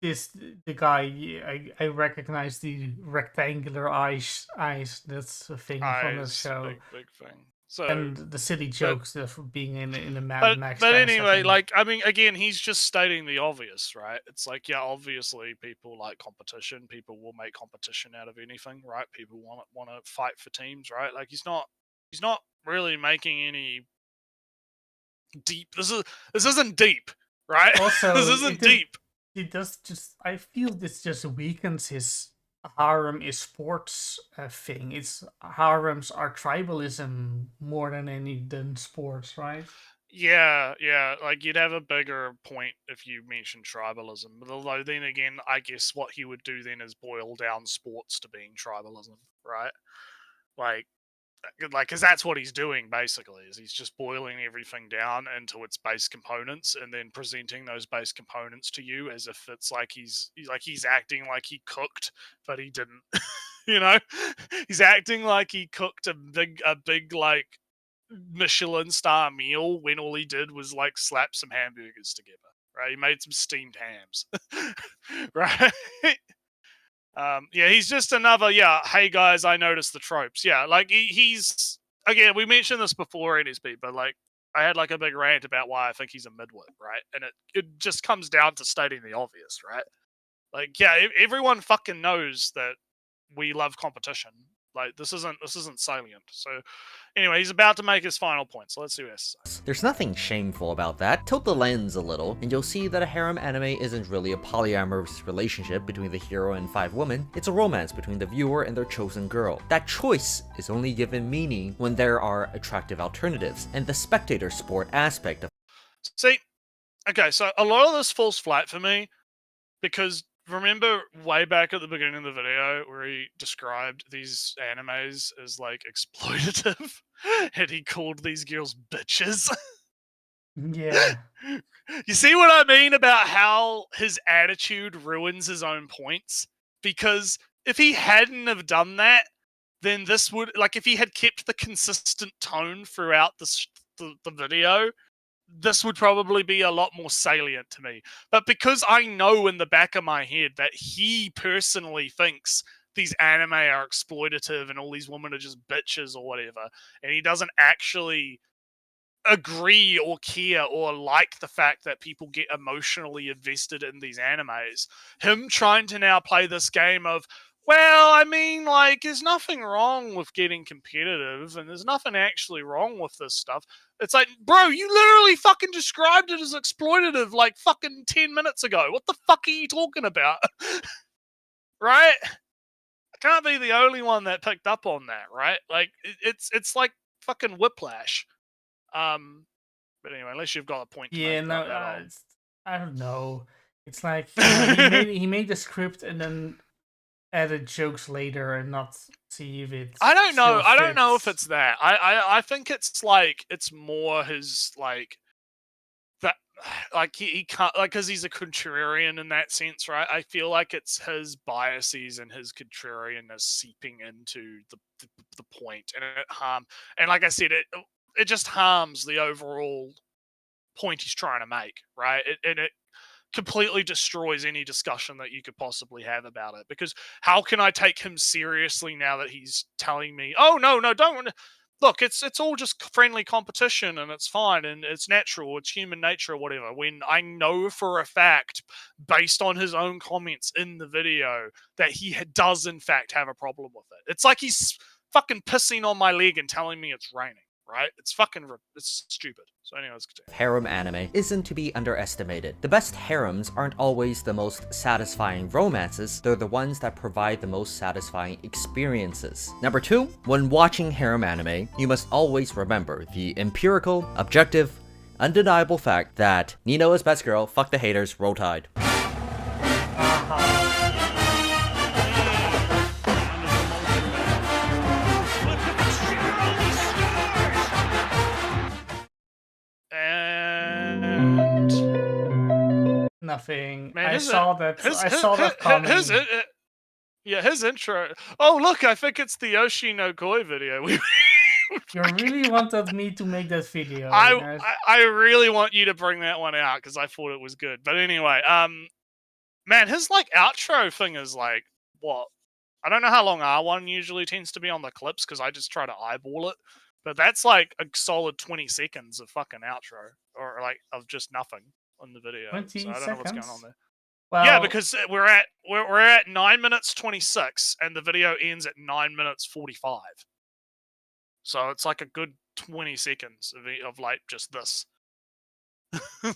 S2: The guy, I recognize the rectangular eyes. That's a thing from the show.
S1: Big thing. So,
S2: and the silly jokes of being in a Mad Max.
S1: But anyway, like, I mean, again, he's just stating the obvious, right? It's like, yeah, obviously people like competition. People will make competition out of anything, right? People want to fight for teams, right? Like, he's not really making any deep. This isn't deep, right?
S2: Also,
S1: this isn't deep.
S2: It does just. I feel this just weakens his harem is sports thing. It's harems are tribalism more than sports, right?
S1: Yeah. Like, you'd have a bigger point if you mentioned tribalism. But although then again, I guess what he would do then is boil down sports to being tribalism, right? Like, because that's what he's doing basically, is he's just boiling everything down into its base components and then presenting those base components to you as if it's like he's acting like he cooked, but he didn't. You know, he's acting like he cooked a big like Michelin star meal when all he did was like slap some hamburgers together, right? He made some steamed hams, right? Yeah, he's just another, hey guys, I noticed the tropes. Yeah, like he's, again, we mentioned this before, NSP, but like, I had like a big rant about why I think he's a midwit, right? And it just comes down to stating the obvious, right? Like, yeah, everyone fucking knows that we love competition. Like, this isn't salient. So anyway, he's about to make his final point, so let's see what he has to say.
S3: There's nothing shameful about that. Tilt the lens a little, and you'll see that a harem anime isn't really a polyamorous relationship between the hero and 5 women. It's a romance between the viewer and their chosen girl. That choice is only given meaning when there are attractive alternatives, and the spectator sport aspect of—
S1: See, okay, so a lot of this falls flat for me, because remember way back at the beginning of the video where he described these animes as like exploitative and he called these girls bitches?
S2: Yeah.
S1: You see what I mean about how his attitude ruins his own points? Because if he hadn't have done that, then this would, like, if he had kept the consistent tone throughout the video, this would probably be a lot more salient to me. But because I know in the back of my head that he personally thinks these anime are exploitative and all these women are just bitches or whatever, and he doesn't actually agree or care or like the fact that people get emotionally invested in these animes, him trying to now play this game of, well, I mean, like, there's nothing wrong with getting competitive and there's nothing actually wrong with this stuff. It's like, bro, you literally fucking described it as exploitative like fucking 10 minutes ago. What the fuck are you talking about? Right? I can't be the only one that picked up on that, right? Like, it's like fucking whiplash. But anyway, unless you've got a point to
S2: Yeah,
S1: make
S2: no,
S1: about that,
S2: I don't know. It's like he made the script and then added jokes later and not see if it.
S1: I don't know.
S2: still
S1: I don't know if
S2: fits.
S1: it's that. I think it's like it's more his like that. Like he can't, like, because he's a contrarian in that sense, right? I feel like it's his biases and his contrarianness seeping into the point, and it and like I said, it just harms the overall point he's trying to make, right? It completely destroys any discussion that you could possibly have about it, because how can I take him seriously now that he's telling me, oh no, don't look, it's all just friendly competition and it's fine and it's natural, it's human nature or whatever, when I know for a fact, based on his own comments in the video, that he does in fact have a problem with it. It's like he's fucking pissing on my leg and telling me it's raining, right? It's stupid. So anyways,
S3: harem anime isn't to be underestimated. The best harems aren't always the most satisfying romances, they're the ones that provide the most satisfying experiences. Number 2, when watching harem anime, you must always remember the empirical, objective, undeniable fact that Nino is best girl, fuck the haters, roll tide.
S2: Nothing.
S1: Man,
S2: I saw that coming.
S1: His intro. Oh, look, I think it's the Yoshi no Koi video.
S2: You really wanted me to make that video.
S1: I really want you to bring that one out because I thought it was good. But anyway, man, his like outro thing is like what? I don't know how long R1 usually tends to be on the clips because I just try to eyeball it. But that's like a solid 20 seconds of fucking outro, or like of just nothing on the video.
S2: 20
S1: so I don't
S2: seconds?
S1: know what's going on there.
S2: Well,
S1: yeah, because we're at 9 minutes 26 and the video ends at 9 minutes 45. So it's like a good 20 seconds of like just this.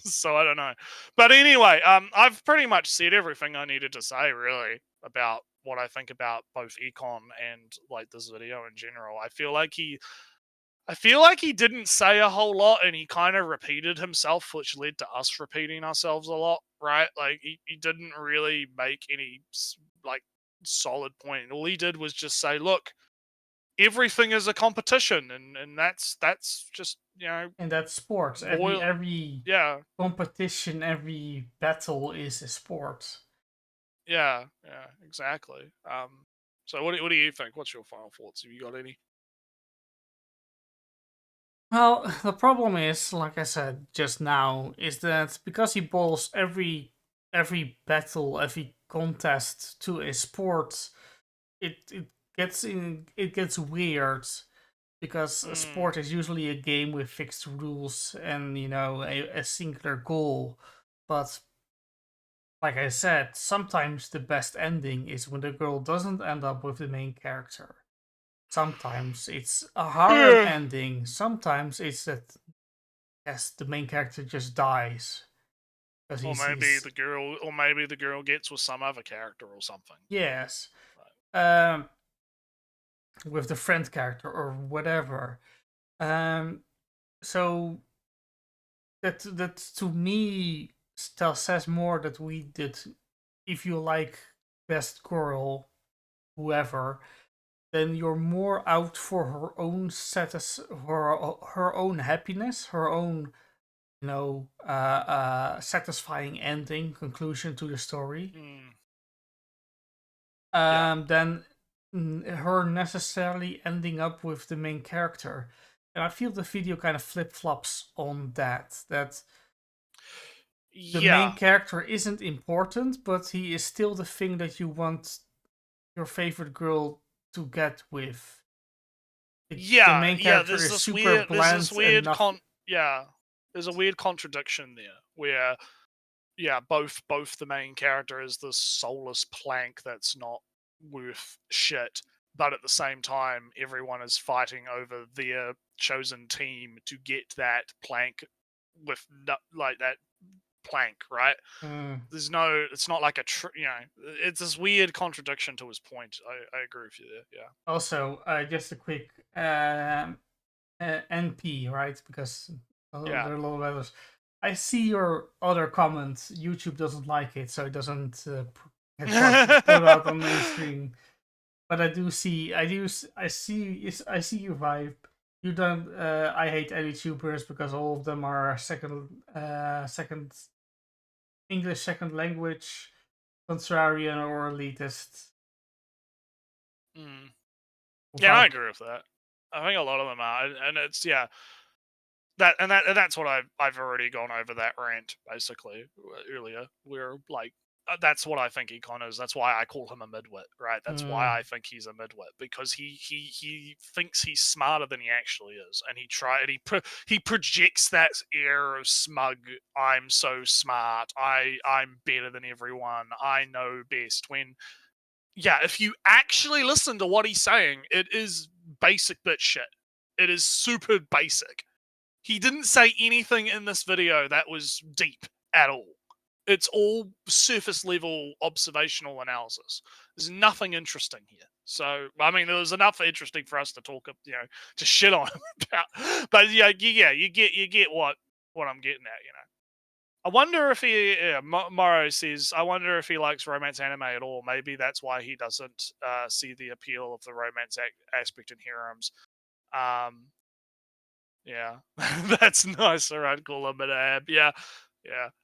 S1: So I don't know. But anyway, I've pretty much said everything I needed to say really about what I think about both E-kon and like this video in general. I feel like he didn't say a whole lot and he kind of repeated himself, which led to us repeating ourselves a lot, right? Like he didn't really make any like solid point. All he did was just say, look, everything is a competition and that's just,
S2: and that's sports. Every competition, every battle is a sport.
S1: Yeah, exactly. So what do you think? What's your final thoughts? Have you got any?
S2: Well, the problem is, like I said just now, is that because he boils every battle, every contest to a sport, it gets weird, because a sport is usually a game with fixed rules and a singular goal. But like I said, sometimes the best ending is when the girl doesn't end up with the main character. Sometimes it's a harem ending. Sometimes it's that, yes, the main character just dies.
S1: Or maybe the girl gets with some other character or something.
S2: Yes. With the friend character or whatever. So that to me still says more that we did. If you like best girl, whoever, then you're more out for her own her own happiness, her own satisfying ending, conclusion to the story,
S1: Yeah.
S2: than her necessarily ending up with the main character. And I feel the video kind of flip-flops on that. That the main character isn't important, but he is still the thing that you want your favorite girl to get with. The main character is super bland and nothing.
S1: There's a weird contradiction there where both the main character is this soulless plank that's not worth shit, but at the same time everyone is fighting over their chosen team to get that plank with like that plank, right? There's no, it's not like it's this weird contradiction to his point. I agree with you there. Yeah.
S2: Also, just a quick NP, right? Because there are a lot of letters. I see your other comments. YouTube doesn't like it, so it doesn't put out on mainstream. But I see you vibe. You don't. I hate any tubers because all of them are second English second language, contrarian or elitist.
S1: Yeah, I agree with that. I think a lot of them are, and it's that's what I've already gone over that rant basically earlier. Where like that's what I think E-kon is. That's why I call him a midwit, right? That's why I think he's a midwit, because he thinks he's smarter than he actually is, and he projects that air of smug. I'm so smart. I'm better than everyone. I know best. When if you actually listen to what he's saying, it is basic bitch shit. It is super basic. He didn't say anything in this video that was deep at all. It's all surface level observational analysis. There's nothing interesting here. So, I mean, there was enough interesting for us to talk, to shit on him about. But you get what I'm getting at, I wonder if he, Morrow says, I wonder if he likes romance anime at all. Maybe that's why he doesn't see the appeal of the romance aspect in Harems. Yeah, that's nice. All right, cool. A bit of ab. Yeah.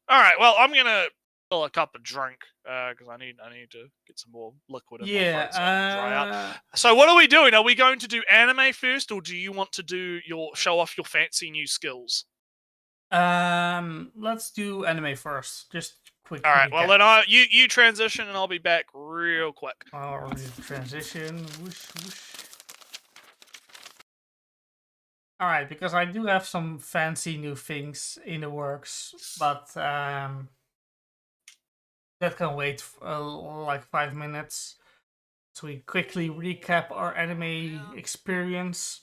S1: All right. Well, I'm gonna fill a cup of drink because I need to get some more liquid in my throat so I can dry out. So what are we doing? Are we going to do anime first, or do you want to do show off your fancy new skills?
S2: Let's do anime first. Just quick.
S1: All right. Well, then you transition, and I'll be back real quick.
S2: I'll transition. Whoosh, whoosh. All right, because I do have some fancy new things in the works, but that can wait like 5 minutes. So we quickly recap our anime experience.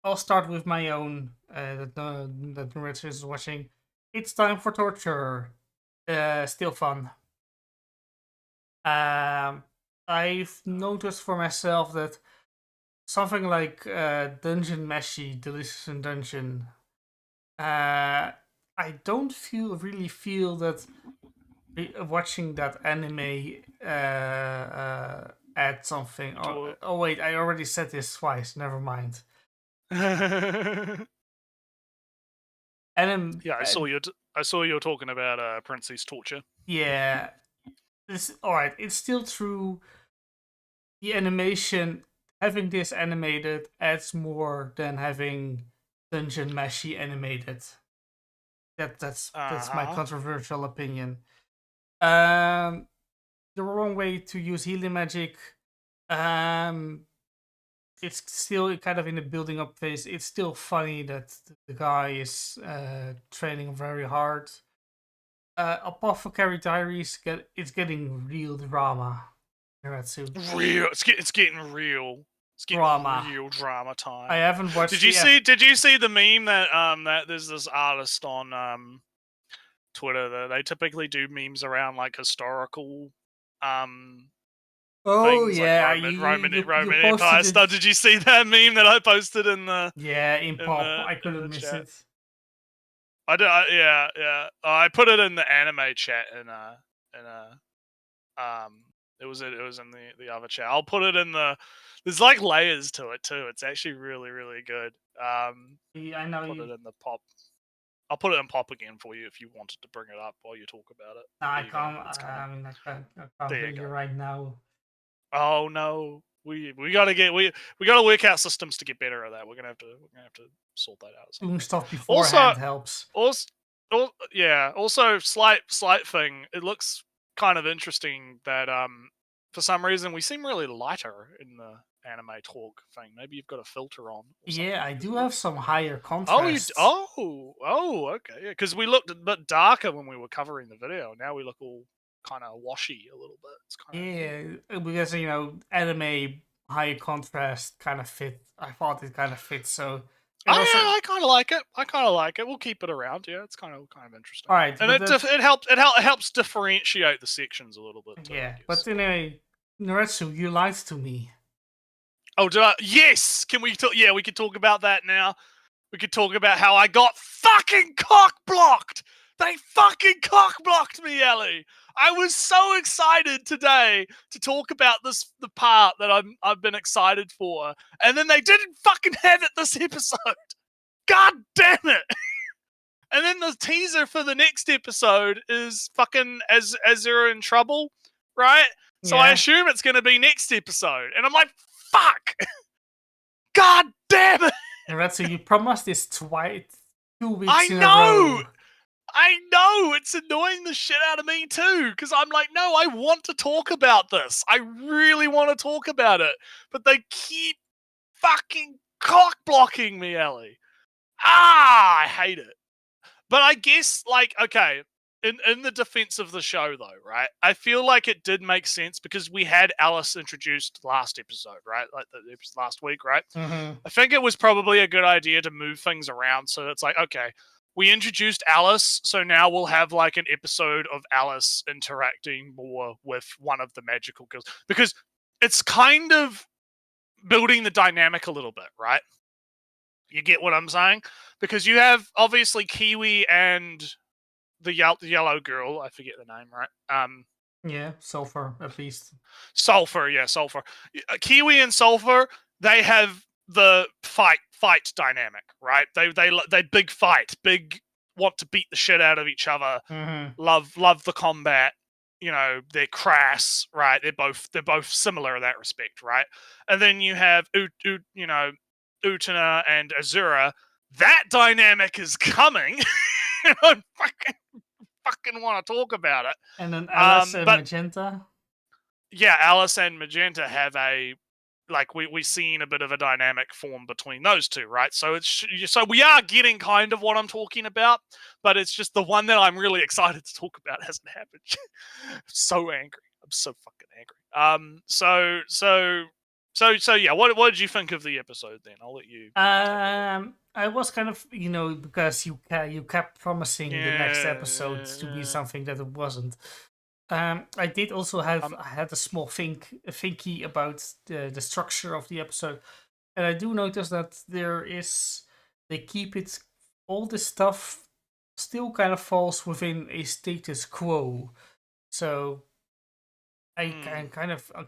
S2: I'll start with my own that Nretsew is watching. It's Time for Torture. Still fun. I've noticed for myself that something like Dungeon Meshi, Delicious in Dungeon, I don't really feel that watching that anime add something. Oh wait, I already said this twice. Never mind.
S1: I saw you were talking about Princess Torture.
S2: Yeah, alright. It's still true. The animation, having this animated adds more than having Dungeon Meshi animated. That's my controversial opinion. The wrong way to use healing magic. It's still kind of in the building up phase. It's still funny that the guy is training very hard. Apothecary Diaries, it's getting real drama.
S1: Nretsew. Real, it's getting real. It's getting
S2: drama.
S1: Real drama time.
S2: I haven't watched.
S1: Did you see the meme that that there's this artist on Twitter that they typically do memes around like historical
S2: Oh
S1: things,
S2: yeah,
S1: like Roman Empire stuff. Did you see that meme that I posted in the?
S2: Yeah, in pop. I couldn't miss it.
S1: I put it in the anime chat it was in the other chat. I'll put it in the. There's like layers to it too. It's actually really really good.
S2: I know
S1: put it in the pop. I'll put it in pop again for you if you wanted to bring it up while you talk about it.
S2: No, I
S1: There you go.
S2: can't.
S1: It's
S2: I
S1: coming.
S2: mean, I can't
S1: There you
S2: really
S1: go.
S2: right now.
S1: Oh no, we gotta get we gotta work out systems to get better at that. We're gonna have to sort that out.
S2: Doing stuff
S1: Also,
S2: beforehand helps.
S1: Also, slight thing. It looks kind of interesting that for some reason we seem really lighter in the anime talk thing. Maybe you've got a filter on.
S2: Yeah, I do have some higher
S1: Oh,
S2: contrast.
S1: okay. Yeah, because we looked a bit darker when we were covering the video. Now we look all kind of washy a little bit. It's kind
S2: Yeah, because anime high contrast kind of fit. I thought it kind of fits. So
S1: I kind of like it. We'll keep it around. Yeah, it's kind of interesting.
S2: All right,
S1: and it helps differentiate the sections a little bit. Too,
S2: yeah, but anyway, Nretsew, you lied to me.
S1: Oh, did I? Yes. Can we talk? Yeah, we could talk about that now. We could talk about how I got fucking cock blocked. They fucking cock blocked me, Ellie. I was so excited today to talk about the part that I've been excited for, and then they didn't fucking have it this episode. God damn it! And then the teaser for the next episode is fucking Azur in trouble, right? So I assume it's going to be next episode, and I'm like, fuck! God damn it!
S2: Nretsew, you promised this twice, 2 weeks
S1: I
S2: in
S1: know!
S2: a row.
S1: I know! It's annoying the shit out of me too, because I'm like, no, I want to talk about this. I really want to talk about it. But they keep fucking cock blocking me, Ellie. I hate it. But I guess, like, okay, in the defense of the show, though, right? I feel like it did make sense because we had Alice introduced last episode, right? Like the episode last week, right?
S2: Mm-hmm.
S1: I think it was probably a good idea to move things around. So it's like, okay, we introduced Alice, so now we'll have like an episode of Alice interacting more with one of the magical girls. Because it's kind of building the dynamic a little bit, right? You get what I'm saying? Because you have obviously Kiwi and the yellow girl. I forget the name, right?
S2: Yeah, Sulfur at least.
S1: Sulfur, yeah, Sulfur. Kiwi and Sulfur, they have the fight dynamic, right? They big fight, big want to beat the shit out of each other.
S2: Mm-hmm.
S1: Love the combat. You know, they're crass, right? They're both similar in that respect, right? And then you have Utena and Azura. That dynamic is coming. I fucking want to talk about it.
S2: And then Alice and Magenta.
S1: Yeah, Alice and Magenta have we've seen a bit of a dynamic form between those two, right? So so we are getting kind of what I'm talking about, but it's just the one that I'm really excited to talk about hasn't happened. I'm so angry. I'm so fucking angry. So yeah. What did you think of the episode then? I'll let you.
S2: I was kind of because you kept promising the next episode to be something that it wasn't. I did also I had a small thinky about the structure of the episode, and I do notice that they keep it, all this stuff still kind of falls within a status quo. So I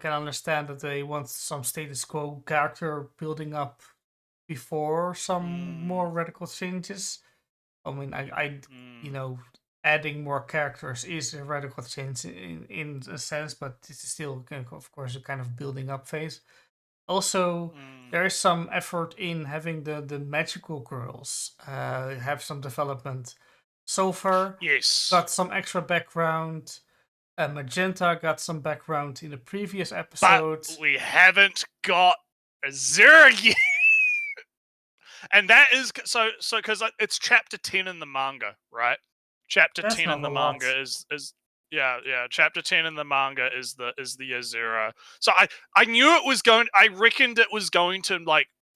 S2: can understand that they want some status quo character building up before some more radical changes. I mean, adding more characters is a radical change in a sense, but it's still, of course, a kind of building up phase. Also, there is some effort in having the magical girls have some development. Sulfur got some extra background. Magenta got some background in the previous episode.
S1: But we haven't got Azur yet. And that is so because it's chapter 10 in the manga, right? Chapter 10 in the manga is chapter 10 in the manga is the Azura. So I knew it was going. I reckoned it was going to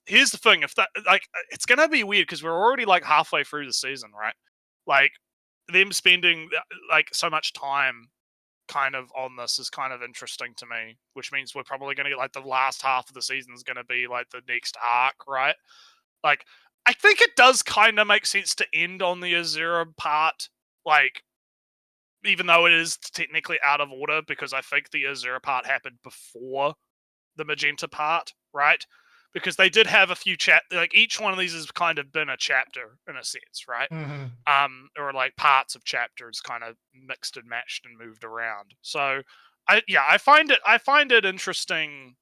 S1: Here's the thing: if that it's gonna be weird because we're already halfway through the season, right? Them spending so much time kind of on this is kind of interesting to me, which means we're probably gonna get the last half of the season is gonna be the next arc, right? I think it does kind of make sense to end on the Azura part, even though it is technically out of order, because I think the Azura part happened before the Magenta part, right? because they did have a few like each one of these has kind of been a chapter in a sense, right? Or like parts of chapters kind of mixed and matched and moved around. So I find it interesting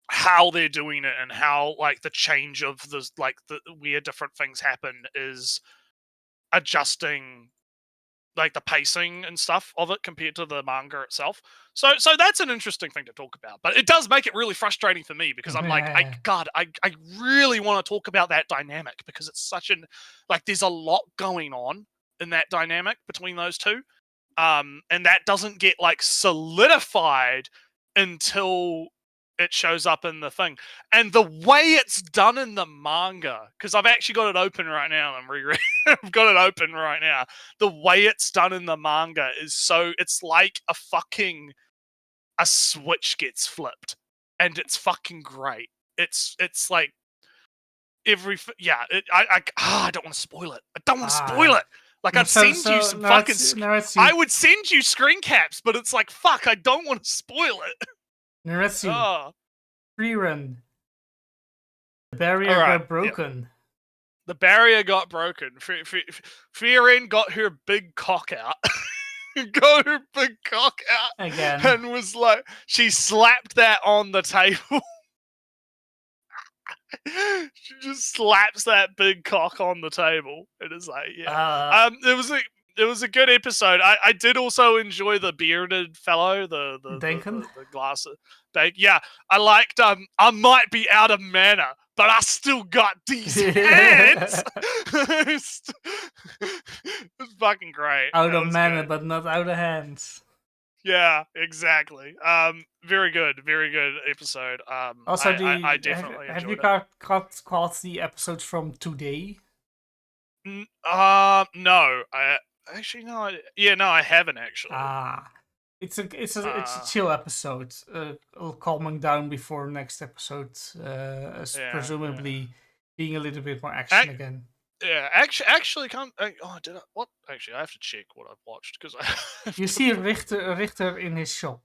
S1: how they're doing it and how like the change of the where different things happen is adjusting like the pacing and stuff of it compared to the manga itself. So that's an interesting thing to talk about. But it does make it really frustrating for me because I'm like, I really want to talk about that dynamic because it's such an like there's a lot going on in that dynamic between those two. And that doesn't get like solidified until it shows up in the thing. And the way it's done in the manga, because I've actually got it open right now and I'm rereading. I've got it open right now. The way it's done in the manga is it's like a switch gets flipped, and it's fucking great. It's like I don't want to spoil it. I don't want to spoil it. Like I'd send you some fucking. I would send you screen caps, but it's like fuck. I don't want to spoil it.
S2: Nretsew. Free run. The barrier got broken.
S1: Yeah. The barrier got broken. Frieren got her big cock out. Got her big cock out
S2: again,
S1: and was like, she slapped that on the table. She just slaps that big cock on the table. It is like, yeah. It was a good episode. I did also enjoy the bearded fellow, the glasses. Yeah, I liked. I might be out of mana, but I still got these hands. It's fucking great.
S2: Out of mana, but not out of hands.
S1: Yeah, exactly. Very good episode. Also, I definitely
S2: have you caught the episodes from today?
S1: No. I haven't actually.
S2: It's a chill episode, calming down before next episode, presumably being a little bit more action again.
S1: Yeah, actually, did I? What? Actually, I have to check what I've watched because
S2: you see Richter in his shop.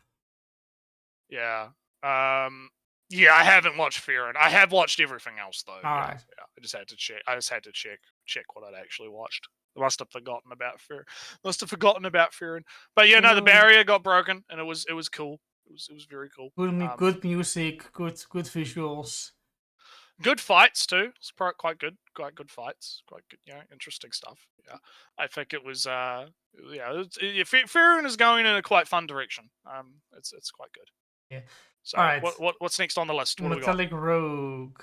S1: Yeah. Yeah, I haven't watched Frieren. I have watched everything else though.
S2: Alright.
S1: Yeah, I just had to check what I'd actually watched. I must have forgotten about Frieren. But yeah, no, the barrier got broken, and it was cool. It was very cool.
S2: Good music, good visuals.
S1: Good fights too. It's quite good fights. Quite good, interesting stuff. Yeah, I think it was. Frieren is going in a quite fun direction. It's quite good.
S2: Yeah.
S1: So, all right. What's next on the list? What
S2: Metallic Rogue.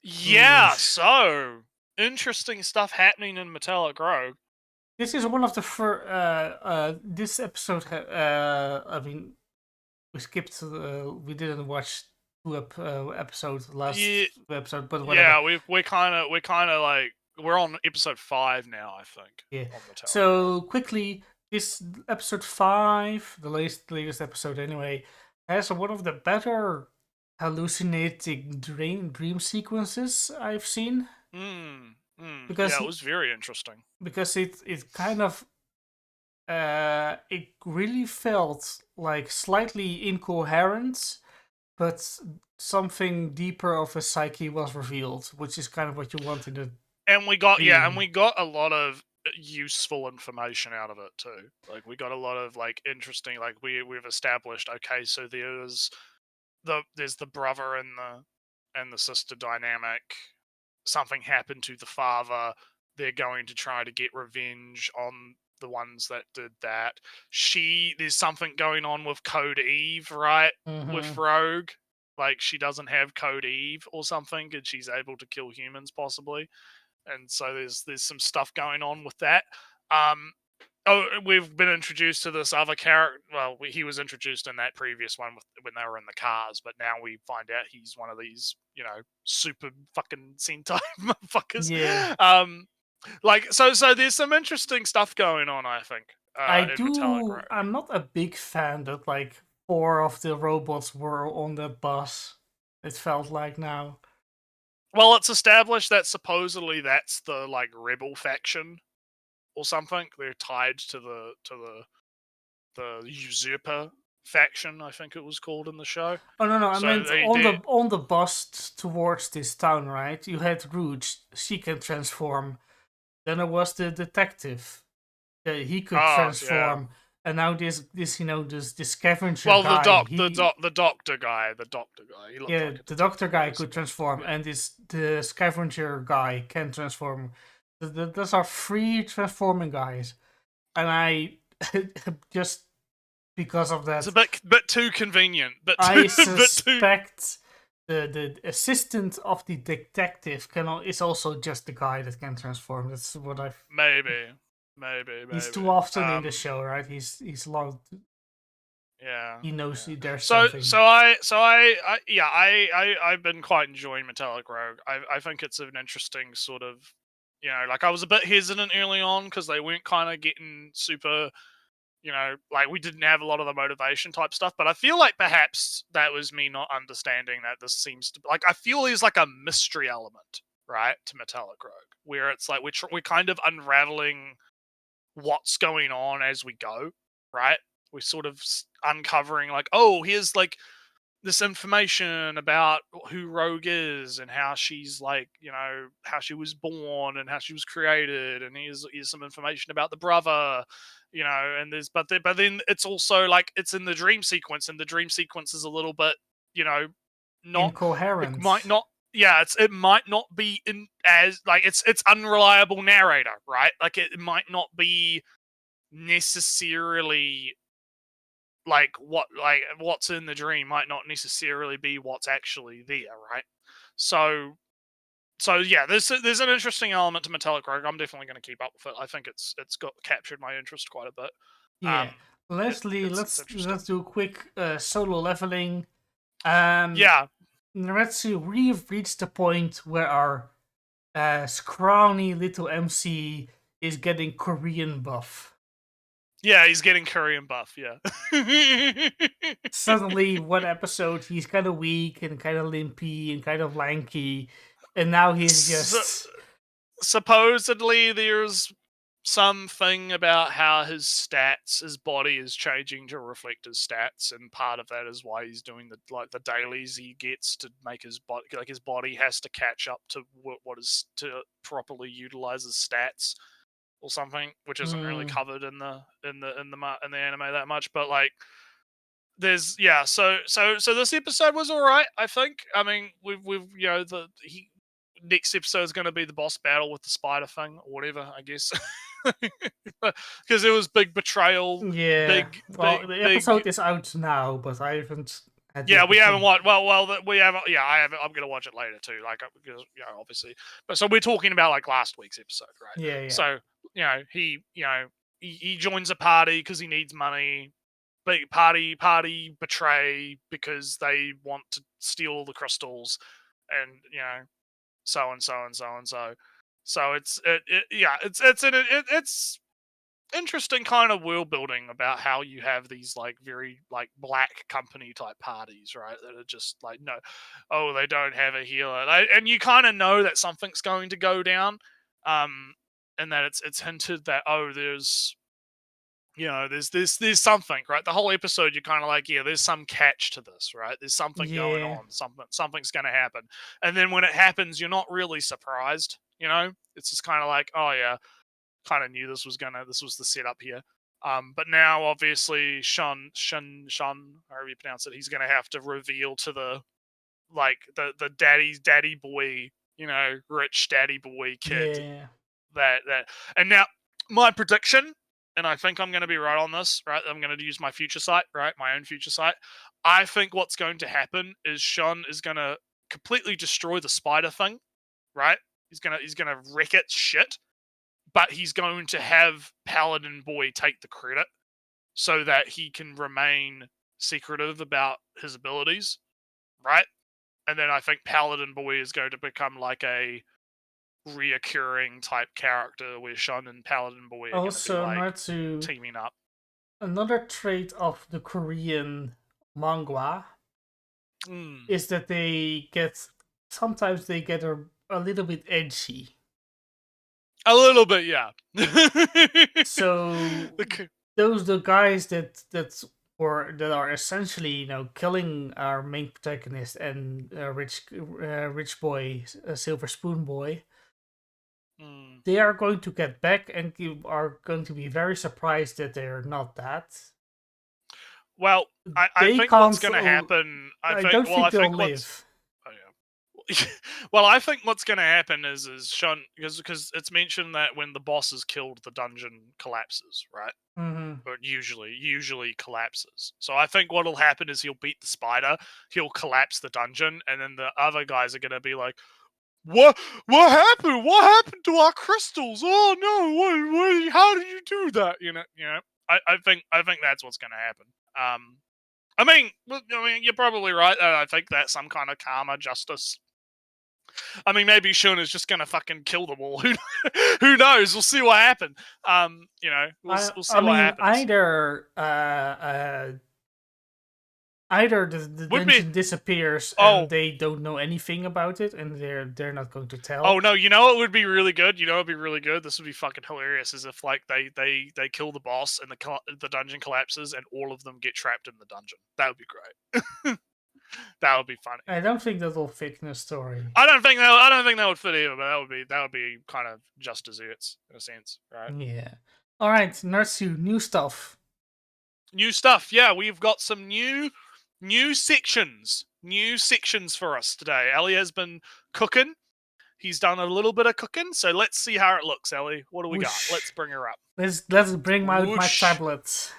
S1: Yeah. So interesting stuff happening in Metallic Rogue.
S2: This is one of the this episode. I mean, we skipped. We didn't watch episode last episode, but whatever.
S1: Yeah, we're kind of like we're on episode 5 now, I think.
S2: Yeah. So quickly, this episode 5, the latest episode anyway, has one of the better hallucinating dream sequences I've seen.
S1: Because it was very interesting.
S2: Because it kind of it really felt like slightly incoherent, but something deeper of a psyche was revealed, which is kind of what you want in the.
S1: And we got a lot of useful information out of it too. Like we got a lot of like interesting, like we've established. Okay, so there's the brother and the sister dynamic. Something happened to the father. They're going to try to get revenge on the ones that did that. There's something going on with Code Eve, right?
S2: Mm-hmm.
S1: With Rogue. Like she doesn't have Code Eve or something, and she's able to kill humans possibly. And so there's some stuff going on with that. We've been introduced to this other character. Well, he was introduced in that previous one when they were in the cars, but now we find out he's one of these, super fucking Sentai motherfuckers.
S2: Yeah.
S1: So there's some interesting stuff going on, I think.
S2: I'm not a big fan that like 4 of the robots were on the bus. It felt like now.
S1: Well, it's established that supposedly that's the like rebel faction or something. They're tied to the usurper faction, I think it was called in the show.
S2: Oh no, I
S1: So
S2: meant
S1: they
S2: on the bus towards this town, right? You had Rouge, she can transform. Then there was the detective, he could transform, and now this this scavenger
S1: well,
S2: guy.
S1: the doctor guy. He looked
S2: Yeah,
S1: like
S2: the doctor guy could
S1: basically.
S2: transform,
S1: Yeah.
S2: and the scavenger guy can transform. Those are 3 transforming guys, and I just because of that,
S1: It's a bit too convenient. But
S2: I
S1: bit too.
S2: suspect the assistant of the detective is also just the guy that can transform. That's what I've.
S1: Maybe.
S2: He's too often in the show, right? He's long.
S1: Yeah.
S2: He knows there's
S1: So
S2: something.
S1: I've been quite enjoying Metallic Rogue. I think it's an interesting sort of, like I was a bit hesitant early on because they weren't kind of getting super, like we didn't have a lot of the motivation type stuff. But I feel like perhaps that was me not understanding that this seems to like I feel there's like a mystery element, right, to Metallic Rogue where it's like we're kind of unraveling what's going on as we go, right? We're sort of uncovering like, oh, here's like this information about who Rogue is and how she's like, how she was born and how she was created, and here's some information about the brother, and there's but then it's also like it's in the dream sequence, and the dream sequence is a little bit, not
S2: Incoherent.
S1: It might not. Yeah, it might not be in as like it's unreliable narrator, right? Like it might not be necessarily like what's in the dream might not necessarily be what's actually there, right? So yeah, there's an interesting element to Metallic Rogue. I'm definitely going to keep up with it. I think it's got captured my interest quite a bit.
S2: Yeah, Leslie, let's do a quick solo leveling.
S1: Yeah,
S2: Nretsew, we've reached the point where our scrawny little MC is getting Korean buff.
S1: Yeah, he's getting Korean buff, yeah.
S2: Suddenly, one episode, he's kind of weak and kind of limpy and kind of lanky, and now he's just...
S1: Supposedly, there's something about how his body is changing to reflect his stats, and part of that is why he's doing the dailies he gets to make his body, like his body has to catch up to what is to properly utilize his stats or something, which isn't really covered in the anime that much. But like, there's so this episode was all right. I think. I mean, we've next episode is going to be the boss battle with the spider thing or whatever, I guess, because it was big betrayal.
S2: Yeah. The episode is out now, but I haven't.
S1: We haven't watched. We haven't. Yeah, I haven't. I'm gonna watch it later too. Like, because obviously. But so we're talking about like last week's episode, right?
S2: Yeah.
S1: So he joins a party because he needs money. Big party betray because they want to steal all the crystals, and so and so and so and so. So it's interesting kind of world building about how you have these like very like black company type parties, right? That are just like, no, oh, they don't have a healer, and you kind of know that something's going to go down, and that it's hinted that there's there's something, right? The whole episode you're kind of like, yeah, there's some catch to this, right? There's something going on, something's going to happen, and then when it happens, you're not really surprised, it's just kind of like, oh yeah, kind of knew this was the setup here. But now obviously Shun, however you pronounce it, he's gonna have to reveal to the daddy boy, rich daddy boy kid that and now my prediction, and I think I'm gonna be right on this, right? I'm gonna use my future sight, right? My own future sight. I think what's going to happen is Shun is gonna completely destroy the spider thing, right? He's gonna wreck its shit. But he's going to have Paladin Boy take the credit so that he can remain secretive about his abilities, right? And then I think Paladin Boy is going to become like a reoccurring type character where Shun and Paladin Boy are
S2: also
S1: going to be like teaming up.
S2: Another trait of the Korean manga is that sometimes they get a little bit edgy.
S1: A little bit, yeah.
S2: So those the guys that or that are essentially, killing our main protagonist and rich boy, Silver Spoon Boy. They are going to get back, and you are going to be very surprised that they're not that.
S1: Well, I think what's going to happen.
S2: I don't think they'll live.
S1: Well, I think what's going to happen is Sean, because it's mentioned that when the boss is killed, the dungeon collapses, right?
S2: Mm-hmm.
S1: Or usually collapses. So I think what'll happen is he'll beat the spider, he'll collapse the dungeon, and then the other guys are going to be like, What happened? What happened to our crystals? Oh no! What? How did you do that? I think that's what's going to happen. I mean, you're probably right. I think that's some kind of karma justice. I mean, maybe Shun is just gonna fucking kill them all. Who knows? We'll see what happens. We'll see what happens.
S2: Either the dungeon disappears and they don't know anything about it, and they're not going to tell.
S1: Oh no! You know what would be really good? This would be fucking hilarious. Is if like they kill the boss and the dungeon collapses and all of them get trapped in the dungeon. That would be great. That would be funny.
S2: I don't think that will fit in the story.
S1: I don't think that would fit either. But that would be kind of just desserts in a sense, right?
S2: Yeah. All right, Nretsew, new stuff.
S1: New stuff. Yeah, we've got some new sections for us today. Ellie has been cooking. He's done a little bit of cooking, so let's see how it looks, Ellie. What do we got? Let's bring her up.
S2: Let's bring out my tablet.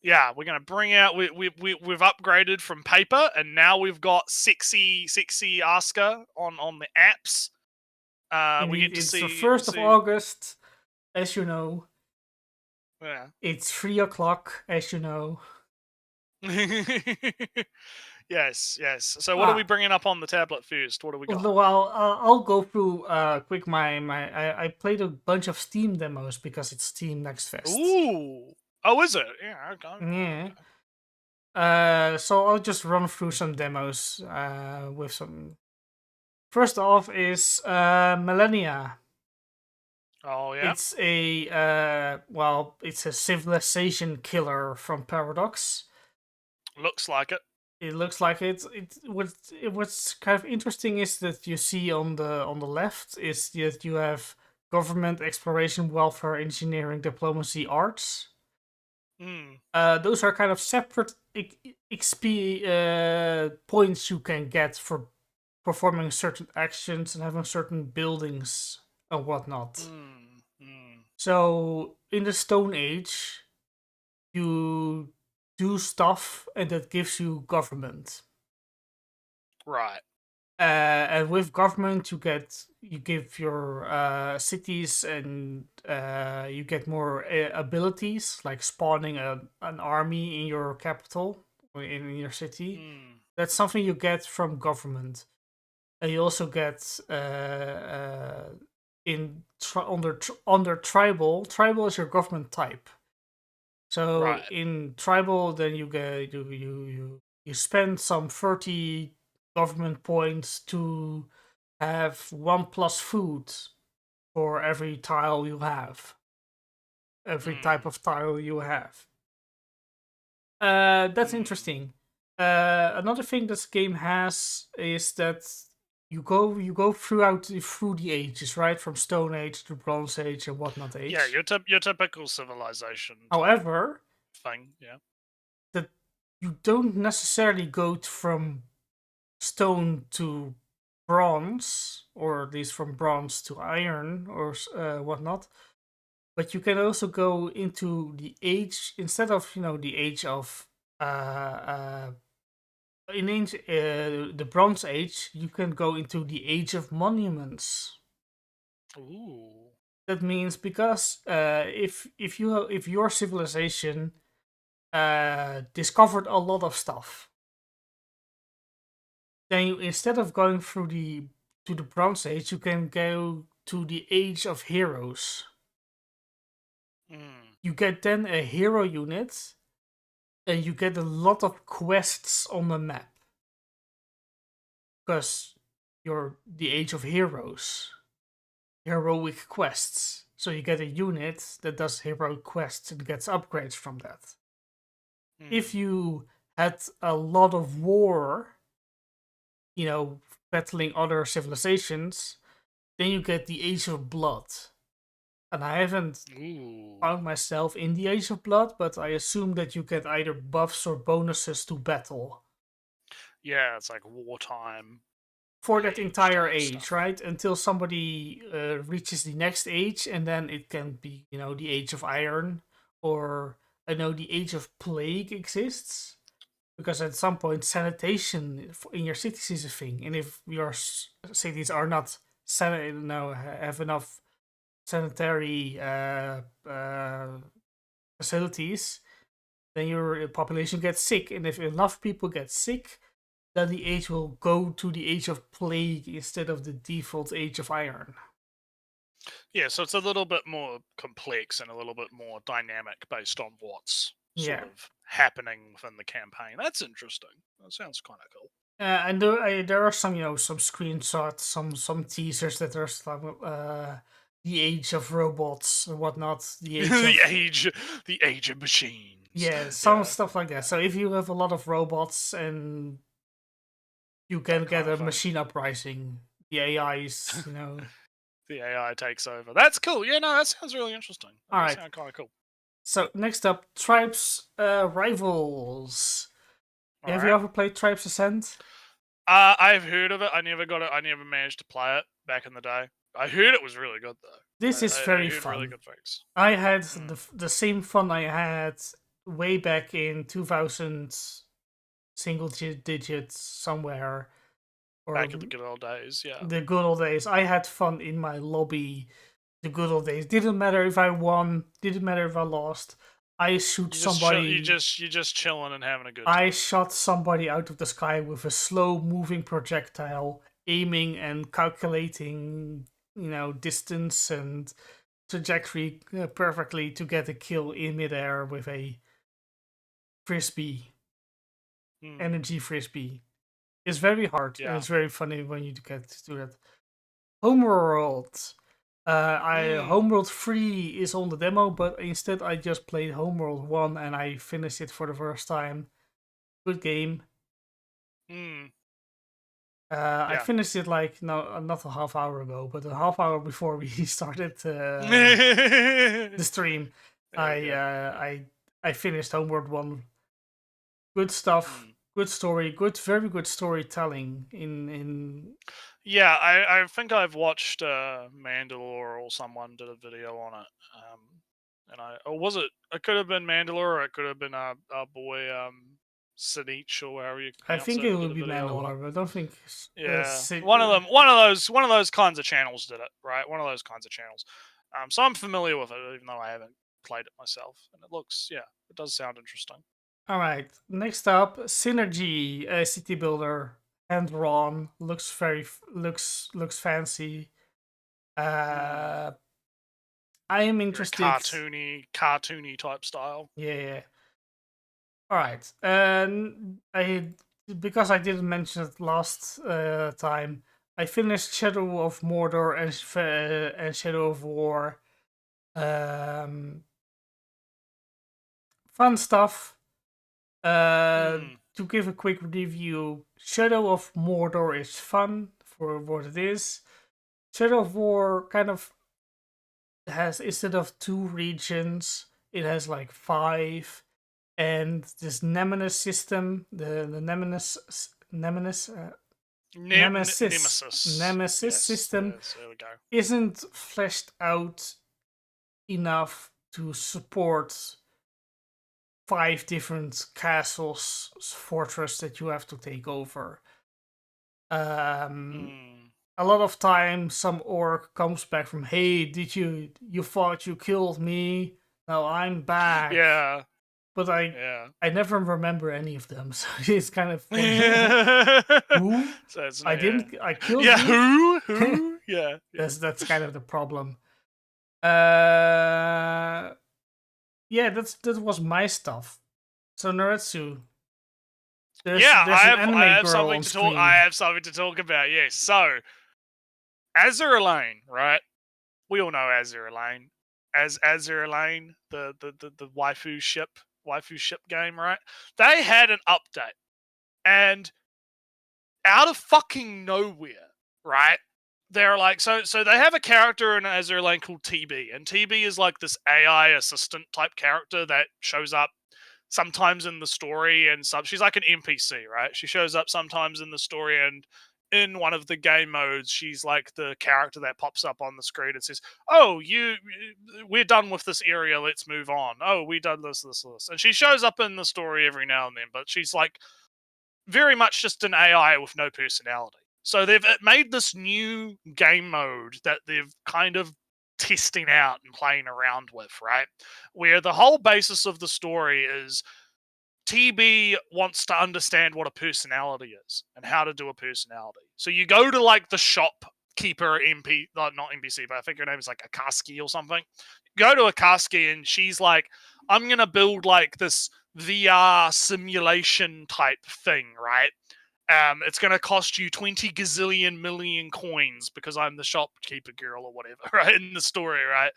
S1: Yeah, we're gonna bring out. We've upgraded from paper, and now we've got sexy Asuka on the apps. We get to see.
S2: It's the 1st of August, as you know.
S1: Yeah.
S2: It's 3:00, as you know.
S1: Yes. So what are we bringing up on the tablet first? What do we got?
S2: Well, I'll go through quick I played a bunch of Steam demos because it's Steam Next Fest.
S1: Ooh. Oh, is it? Yeah. Okay.
S2: Yeah. So I'll just run through some demos with some. First off is Millennia.
S1: Oh yeah.
S2: It's it's a civilization killer from Paradox.
S1: Looks like it.
S2: It looks like it. What's kind of interesting is that you see on the left is that you have government, exploration, welfare, engineering, diplomacy, arts. Those are kind of separate XP points you can get for performing certain actions and having certain buildings and whatnot. So in the Stone Age, you do stuff and that gives you government.
S1: Right.
S2: And with government, you give your cities and you get more abilities, like spawning an army in your capital or in your city. That's something you get from government. And you also get under tribal. Tribal is your government type. So in tribal, then you get you spend some 30 government points to have 1+ food for every tile you have. Every type of tile you have. That's interesting. Another thing this game has is that you go through the ages, right? From Stone Age to Bronze Age and whatnot age.
S1: Yeah, your typical civilization.
S2: However,
S1: thing, yeah,
S2: that you don't necessarily go from stone to bronze, or at least from bronze to iron or whatnot. But you can also go into the age instead of the age of the Bronze Age. You can go into the Age of Monuments.
S1: Ooh.
S2: That means because if your civilization discovered a lot of stuff, then instead of going through to the Bronze Age, you can go to the Age of Heroes. You get then a hero unit, and you get a lot of quests on the map. Because you're the Age of Heroes. Heroic quests. So you get a unit that does heroic quests and gets upgrades from that. if you had a lot of war, battling other civilizations, then you get the Age of Blood. And I haven't found myself in the Age of Blood, but I assume that you get either buffs or bonuses to battle.
S1: Yeah, it's like wartime.
S2: For that entire age, right? Until somebody reaches the next age, and then it can be, the Age of Iron, or I know the Age of Plague exists. Because at some point, sanitation in your cities is a thing, and if your cities are not have enough sanitary facilities, then your population gets sick, and if enough people get sick, then the age will go to the Age of Plague instead of the default Age of Iron.
S1: Yeah, so it's a little bit more complex and a little bit more dynamic based on what's sort of happening within the campaign. That's interesting. That sounds kind of cool.
S2: And there are some, some screenshots, some teasers that are some, the age of robots and whatnot. The
S1: age of machines.
S2: Yeah, some stuff like that. So if you have a lot of robots and you can get a machine uprising, the AIs,
S1: the AI takes over. That's cool. Yeah, no, that sounds really interesting. That does sound kind of cool.
S2: So next up, Tribes Rivals. Have you ever played Tribes Ascent?
S1: I've heard of it. I never got it. I never managed to play it back in the day. I heard it was really good though.
S2: This is very fun. Really good things. I had the same fun I had way back in 2000, single digits somewhere.
S1: Or back in the good old days, yeah.
S2: The good old days. I had fun in my lobby. The good old days. Didn't matter if I won. Didn't matter if I lost. I shoot somebody.
S1: You're just chilling and having a good time.
S2: I shot somebody out of the sky with a slow moving projectile, aiming and calculating, distance and trajectory perfectly to get a kill in midair with a frisbee, energy frisbee. It's very hard. And it's very funny when you get to do that. Homeworld. Homeworld 3 is on the demo, but instead I just played Homeworld 1 and I finished it for the first time. Good game. I finished it not a half hour ago, but a half hour before we started the stream. I finished Homeworld 1. Good stuff. Good story. Very good storytelling in.
S1: Yeah, I think I've watched Mandalore or someone did a video on it. It could have been Mandalore or it could have been our boy Sinich or wherever you
S2: I think it would be Mandalore, but I don't think
S1: one of those kinds of channels did it, right? One of those kinds of channels. So I'm familiar with it, even though I haven't played it myself. And it does sound interesting.
S2: All right, next up, Synergy, a city builder, hand drawn, looks fancy. I am interested.
S1: Cartoony type style.
S2: Yeah. All right, because I didn't mention it last time, I finished Shadow of Mordor and Shadow of War. Fun stuff. To give a quick review, Shadow of Mordor is fun for what it is. Shadow of War kind of has, instead of 2 regions, it has 5, and this Nemesis system, the Nemesis system isn't fleshed out enough to support 5 different castles, fortress that you have to take over. A lot of time, some orc comes back from, hey, you thought you killed me? Now I'm back.
S1: Yeah.
S2: But I never remember any of them, so it's kind of funny. Who? I killed you?
S1: Who? Yeah.
S2: That's kind of the problem. That was my stuff. So Nretsew,
S1: I have something to talk about. Yes. So Azur Lane, right? We all know Azur Lane. Azur Lane, the waifu ship waifu ship game, right? They had an update, and out of fucking nowhere, right? They're like, so they have a character in Azur Lane called TB, and TB is like this AI assistant type character that shows up sometimes in the story, and she's like an NPC, right? She shows up sometimes in the story, and in one of the game modes, she's like the character that pops up on the screen and says, "Oh, we're done with this area. Let's move on. Oh, we done this." And she shows up in the story every now and then, but she's like very much just an AI with no personality. So they've made this new game mode that they've kind of testing out and playing around with, right? Where the whole basis of the story is TB wants to understand what a personality is and how to do a personality. So you go to like the shopkeeper not NPC, but I think her name is like Akaski or something. Go to Akaski and she's like, I'm going to build like this VR simulation type thing, right? It's going to cost you 20 gazillion million coins because I'm the shopkeeper girl or whatever, right? In the story, right?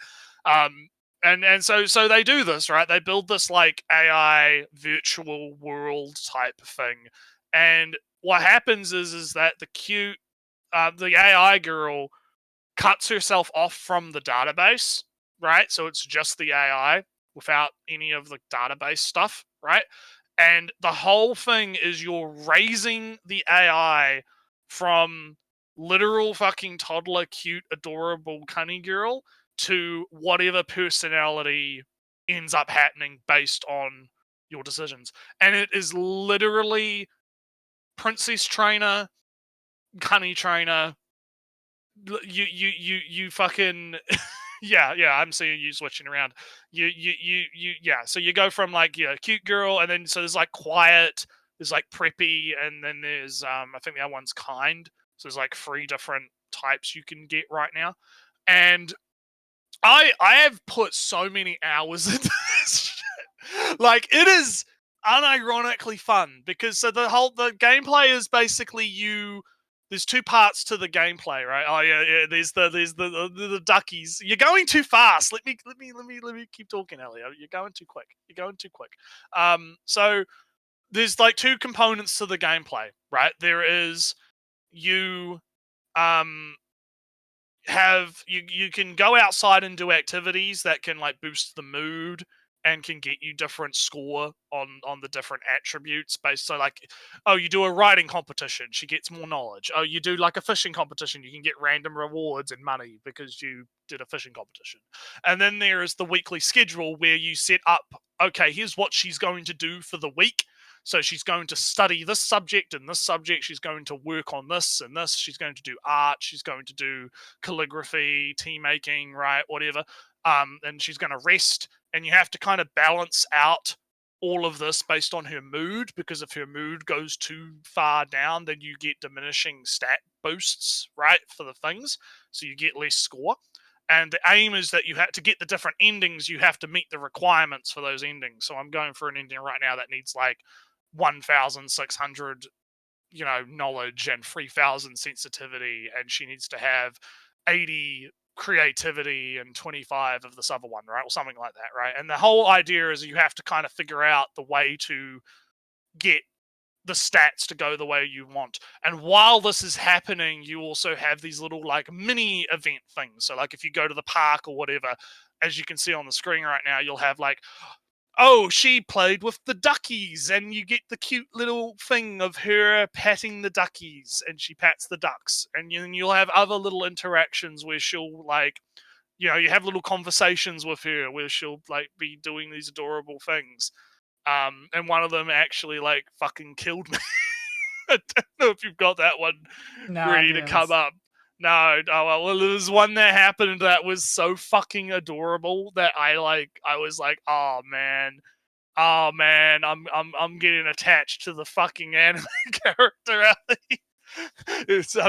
S1: And so they do this, right? They build this like AI virtual world type thing. And what happens is that the AI girl cuts herself off from the database, right? So it's just the AI without any of the database stuff, right? And the whole thing is you're raising the AI from literal fucking toddler, cute, adorable, cunny girl to whatever personality ends up happening based on your decisions. And it is literally princess trainer, cunny trainer. You fucking yeah, I'm seeing you switching around. Yeah. So you go from like cute girl, and then so there's like quiet, there's like preppy, and then there's I think the other one's kind. So there's like 3 different types you can get right now, and I have put so many hours into this shit. Like it is unironically fun because so the gameplay is basically there's 2 parts to the gameplay, right? Oh yeah. There's the duckies. You're going too fast. Let me keep talking, Elio. You're going too quick. So there's like 2 components to the gameplay, right? There is you you can go outside and do activities that can like boost the mood and can get you different score on the different attributes based. So like, oh, you do a writing competition, she gets more knowledge. Oh, you do like a fishing competition, you can get random rewards and money because you did a fishing competition. And then there is the weekly schedule where you set up, okay, here's what she's going to do for the week. So she's going to study this subject and this subject. She's going to work on this and this. She's going to do art. She's going to do calligraphy, tea making, right? Whatever. And she's going to rest. And you have to kind of balance out all of this based on her mood, because if her mood goes too far down, then you get diminishing stat boosts, right, for the things. So you get less score. And the aim is that you have to get the different endings, you have to meet the requirements for those endings. So I'm going for an ending right now that needs like 1,600, knowledge and 3,000 sensitivity, and she needs to have 80 creativity and 25 of this other one, right? Or something like that, right? And the whole idea is you have to kind of figure out the way to get the stats to go the way you want. And while this is happening, you also have these little like mini event things. So like if you go to the park or whatever, as you can see on the screen right now, you'll have like, oh, she played with the duckies, and you get the cute little thing of her patting the duckies, and she pats the ducks. And then you'll have other little interactions where she'll like, you have little conversations with her where she'll like be doing these adorable things. And one of them actually like fucking killed me. I don't know if you've got that one ready to come up. No, well, there was one that happened that was so fucking adorable that I was like, oh man, I'm getting attached to the fucking anime character.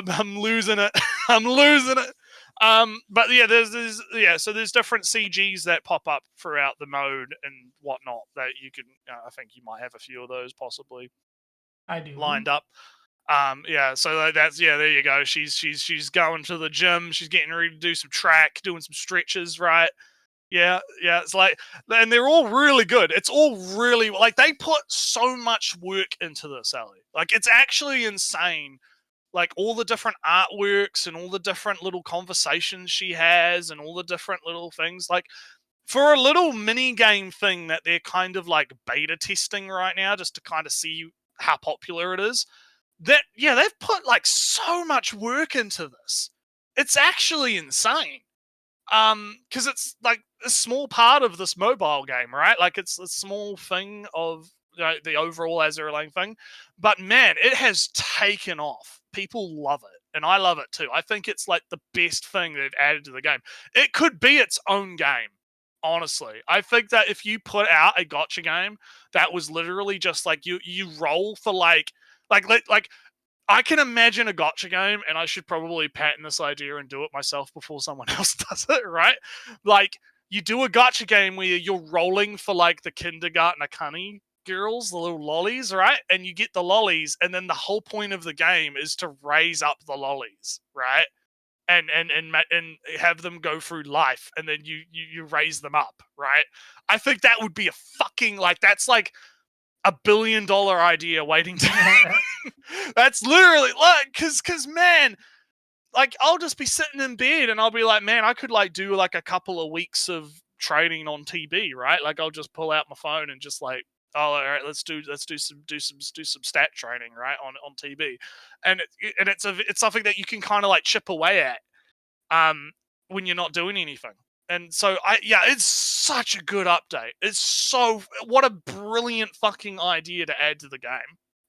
S1: I'm losing it. I'm losing it. But yeah, so there's different CGs that pop up throughout the mode and whatnot that you can. I think you might have a few of those possibly.
S2: I do.
S1: Lined up. So that's there you go. She's going to the gym. She's getting ready to do some track, doing some stretches, right? Yeah, it's like, and they're all really good. It's all really, like, they put so much work into this, Ellie. Like, it's actually insane. Like, all the different artworks and all the different little conversations she has and all the different little things. Like, for a little mini game thing that they're kind of like beta testing right now, just to kind of see how popular it is, that, yeah, they've put like so much work into this. It's actually insane. Because it's like a small part of this mobile game, right? Like, it's a small thing of, you know, the overall Azur thing, but man, it has taken off. People love it, and I love it too. I think it's like the best thing they've added to the game. It could be its own game, honestly. I think that if you put out a gotcha game that was literally just like you roll for like I can imagine a gotcha game, and I should probably patent this idea and do it myself before someone else does it, right? Like, you do a gotcha game where you're rolling for, like, the kindergarten Akani girls, the little lollies, right? And you get the lollies, and then the whole point of the game is to raise up the lollies, right? And have them go through life, and then you raise them up, right? I think that would be a fucking, like, that's like $1 billion idea waiting to That's literally like, cause man, like, I'll just be sitting in bed and I'll be like, man, I could like do like a couple of weeks of training on TB, right? Like, I'll just pull out my phone and just like, oh, all right, let's do some stat training, right, on TB, and it's something that you can kind of like chip away at, when you're not doing anything. And so it's such a good update. It's so, what a brilliant fucking idea to add to the game,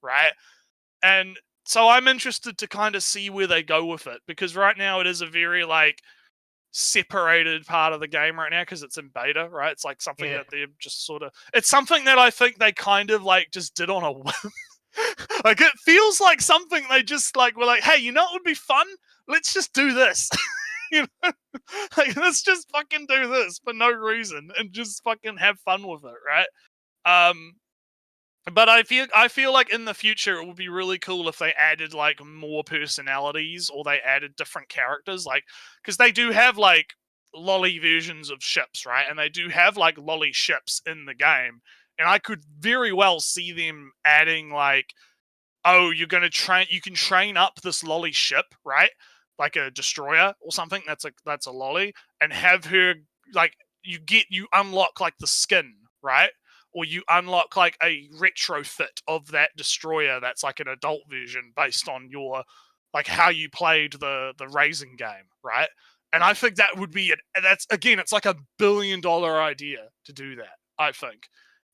S1: right? And so I'm interested to kind of see where they go with it, because right now it is a very like separated part of the game right now because it's in beta, right? It's like something that they're just sort of, it's something that I think they kind of like just did on a whim. Like, it feels like something they just like were like, hey, you know what would be fun? Let's just do this. You know, like, let's just fucking do this for no reason and just fucking have fun with it, right? But I feel like in the future it would be really cool if they added like more personalities, or they added different characters, like, because they do have like lolly versions of ships, right? And they do have like lolly ships in the game, and I could very well see them adding like, oh, you can train up this lolly ship, right? Like a destroyer or something that's a lolly, and have her like, you unlock like the skin, right? Or you unlock like a retrofit of that destroyer that's like an adult version based on your, like, how you played the raising game, right? And I think that would be that's, again, it's like $1 billion idea to do that, I think.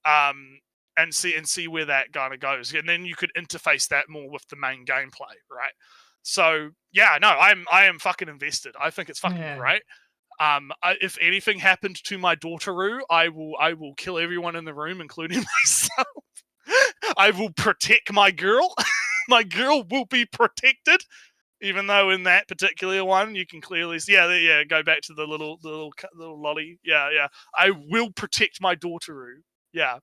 S1: And see where that kind of goes, and then you could interface that more with the main gameplay, right? So yeah, no, I am fucking invested. I think it's fucking great. If anything happened to my daughteru, I will kill everyone in the room, including myself. I will protect my girl. My girl will be protected, even though in that particular one you can clearly see. Yeah. Go back to the little lolly. Yeah. I will protect my daughteru. Yeah.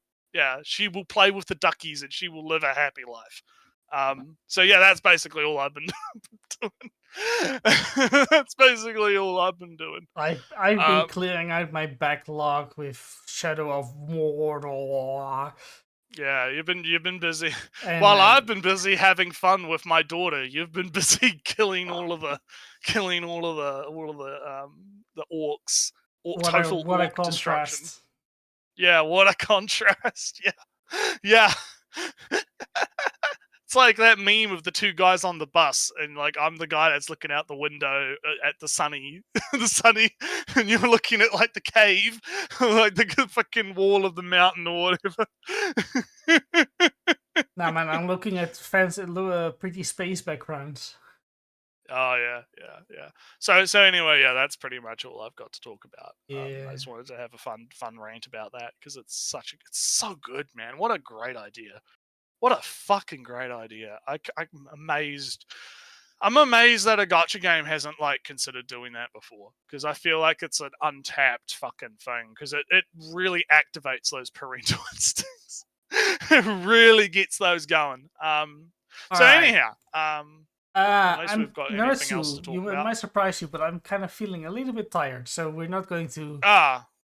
S1: She will play with the duckies and she will live a happy life. So yeah, that's basically all I've been doing. That's basically all I've been doing.
S2: I've been clearing out my backlog with Shadow of Mordor.
S1: Yeah, you've been busy. While I've been busy having fun with my daughter, you've been busy killing all of the orcs. Total orc destruction. Yeah, what a contrast. Yeah. It's like that meme of the two guys on the bus, and like, I'm the guy that's looking out the window at the sunny, and you're looking at like the cave, like the fucking wall of the mountain or whatever.
S2: Nah, man, I'm looking at fancy, pretty space backgrounds.
S1: Oh yeah. So anyway, yeah, that's pretty much all I've got to talk about.
S2: Yeah.
S1: I just wanted to have a fun rant about that, because it's so good, man. What a great idea. What a fucking great idea. I'm amazed. I'm amazed that a gacha game hasn't like considered doing that before, because I feel like it's an untapped fucking thing, because it really activates those parental instincts. It really gets those going. Anyhow, unless we've got anything else to talk about.
S2: It might surprise you, but I'm kind of feeling a little bit tired, so we're not going to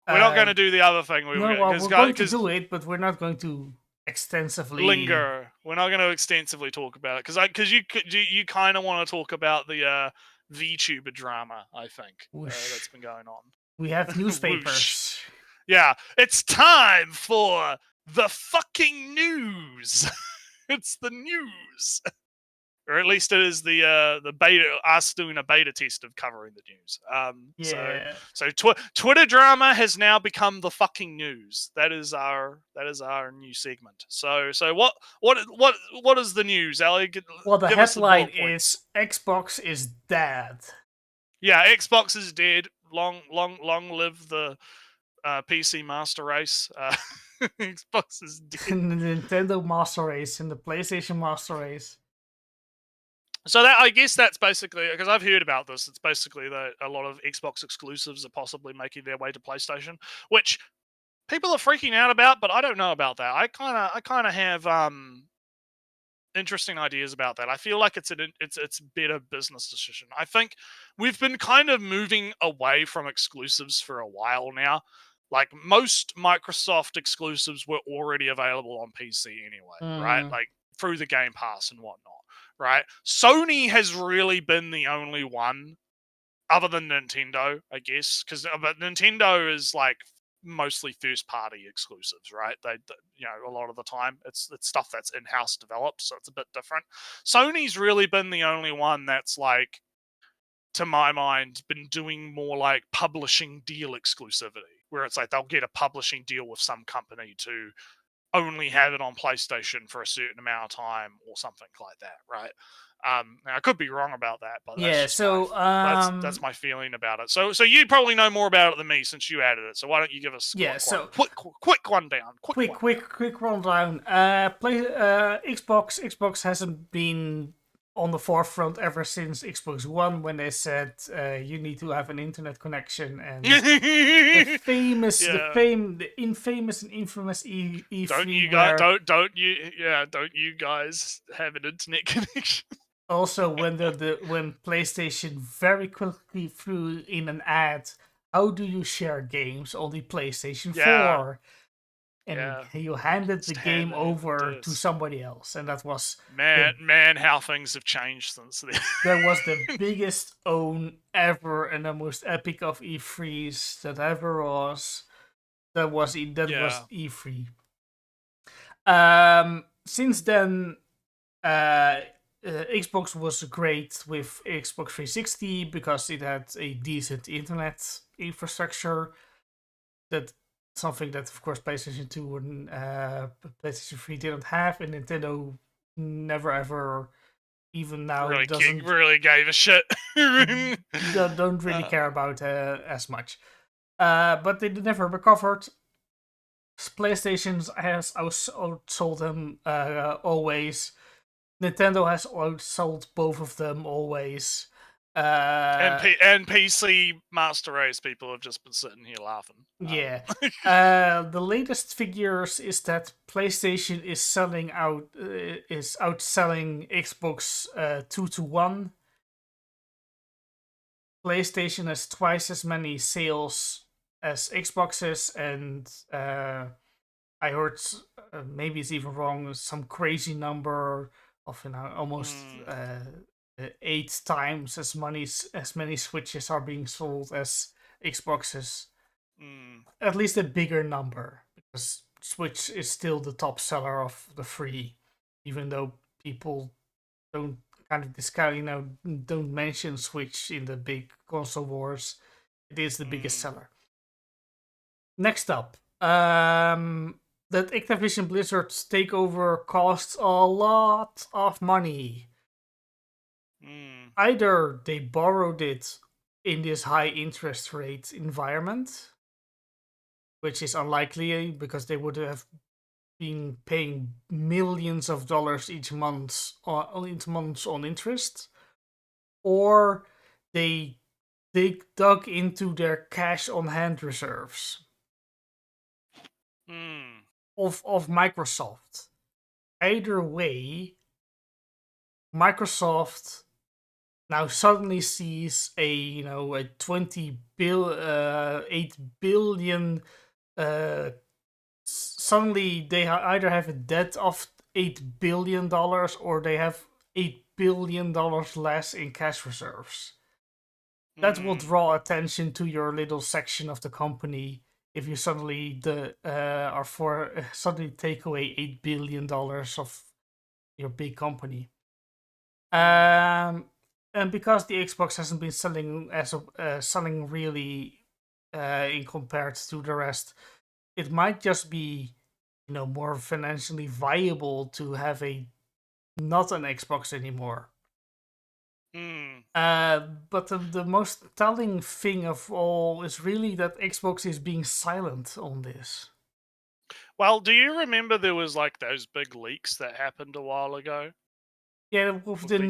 S1: We're not going to do the other thing.
S2: We're going to do it, but we're not going to extensively
S1: linger. We're not going to extensively talk about it because you kind of want to talk about the VTuber drama. I think that's been going on.
S2: We have newspapers.
S1: Yeah, it's time for the fucking news. It's the news. Or at least it is the beta, us doing a beta test of covering the news. So Twitter drama has now become the fucking news. That is our new segment. So what is the news, Ali?
S2: Well, the headline is Xbox is dead.
S1: Yeah, Xbox is dead. Long live the PC Master Race. Xbox is dead.
S2: The Nintendo Master Race and the PlayStation Master Race.
S1: So that, I guess that's basically, because I've heard about this, it's basically that a lot of Xbox exclusives are possibly making their way to PlayStation, which people are freaking out about, but I don't know about that. I kind of have interesting ideas about that. I feel like it's a better business decision. I think we've been kind of moving away from exclusives for a while now. Like, most Microsoft exclusives were already available on PC anyway, right? Like, through the Game Pass and whatnot. Right, Sony has really been the only one, other than Nintendo, I guess, but Nintendo is like mostly first-party exclusives, right? They, a lot of the time it's stuff that's in-house developed, so it's a bit different. Sony's really been the only one that's, like, to my mind, been doing more like publishing deal exclusivity, where it's like they'll get a publishing deal with some company to only have it on PlayStation for a certain amount of time or something like that, right? Now I could be wrong about that, but that's my feeling about it. So you probably know more about it than me since you added it. So why don't you give us quick rundown?
S2: Quick rundown. Xbox hasn't been on the forefront ever since Xbox One, when they said you need to have an internet connection, and the infamous and infamous E3.
S1: Don't you guys have an internet connection?
S2: Also, when when PlayStation very quickly threw in an ad, how do you share games on the PlayStation 4? And you handed the game over to somebody else, and that was
S1: man, how things have changed since then.
S2: That was the biggest own ever, and the most epic of E3s that ever was. That was E3. Since then, Xbox was great with Xbox 360 because it had a decent internet infrastructure. Something that, of course, PlayStation 2 and PlayStation 3 didn't have, and Nintendo never ever, even now,
S1: really gave a shit.
S2: don't really care about as much. But they never recovered. PlayStation has outsold them always. Nintendo has outsold both of them always.
S1: And PC Master Race people have just been sitting here laughing.
S2: Yeah. The latest figures is that PlayStation is outselling Xbox 2-1. PlayStation has twice as many sales as Xboxes, and I heard, maybe it's even wrong, some crazy number of almost 8 times as many Switches are being sold as Xboxes. At least a bigger number, because Switch is still the top seller of the three, even though people don't don't mention Switch in the big console wars. It is the biggest seller. Next up, that Activision Blizzard's takeover costs a lot of money. Either they borrowed it in this high interest rate environment, which is unlikely because they would have been paying millions of dollars each month on interest, or they dug into their cash on hand reserves of Microsoft. Either way, Microsoft now suddenly sees a a 8 billion. Suddenly they either have a debt of $8 billion or they have $8 billion less in cash reserves. That will draw attention to your little section of the company if you suddenly suddenly take away $8 billion of your big company. And because the Xbox hasn't been selling selling really in compared to the rest, it might just be more financially viable to have not an Xbox anymore. But the most telling thing of all is really that Xbox is being silent on this.
S1: Well, do you remember there was like those big leaks that happened a while ago?
S2: Yeah,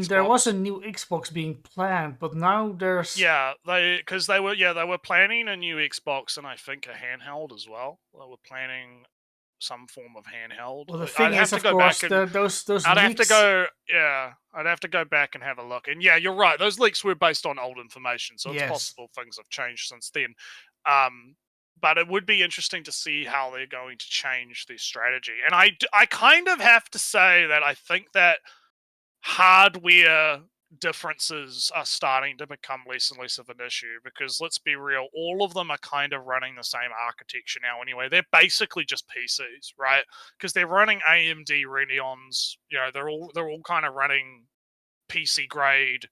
S2: there was a new Xbox being planned, but now there's
S1: they were planning a new Xbox and I think a handheld as well. They were planning some form of handheld.
S2: Well, the thing is, of course, those
S1: I'd
S2: leaks...
S1: I'd have to go back and have a look. And yeah, you're right. Those leaks were based on old information, so it's possible things have changed since then. But it would be interesting to see how they're going to change their strategy. And I kind of have to say that I think that hardware differences are starting to become less and less of an issue, because let's be real, all of them are kind of running the same architecture now anyway. They're basically just PCs, right? Because they're running AMD Radeons. They're all kind of running PC grade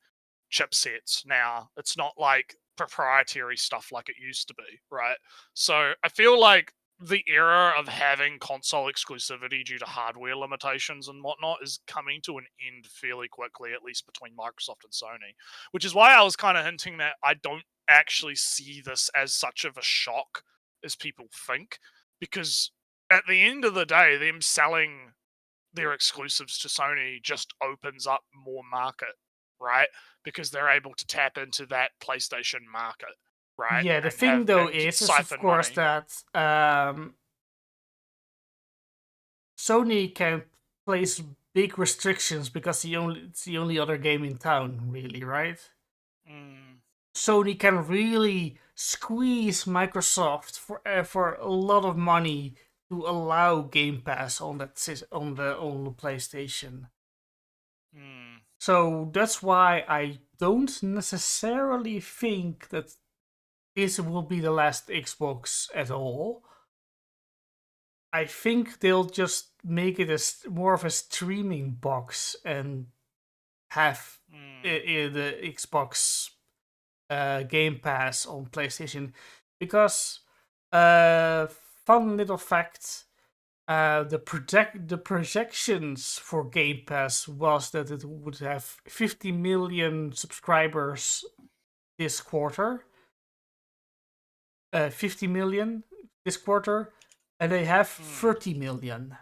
S1: chipsets now. It's not like proprietary stuff like it used to be, right? So I feel like the era of having console exclusivity due to hardware limitations and whatnot is coming to an end fairly quickly, at least between Microsoft and Sony, which is why I was kind of hinting that I don't actually see this as such of a shock as people think, because at the end of the day, them selling their exclusives to Sony just opens up more market, right? Because they're able to tap into that PlayStation market. Right?
S2: Yeah, the thing though is of course that Sony can place big restrictions because it's the only other game in town, really, right? Sony can really squeeze Microsoft for a lot of money to allow Game Pass on the PlayStation. So that's why I don't necessarily think that this will be the last Xbox at all. I think they'll just make it more of a streaming box and have the Xbox Game Pass on PlayStation. Because, fun little fact, the projections for Game Pass was that it would have 50 million subscribers this quarter. 50 million this quarter, and they have 30 million.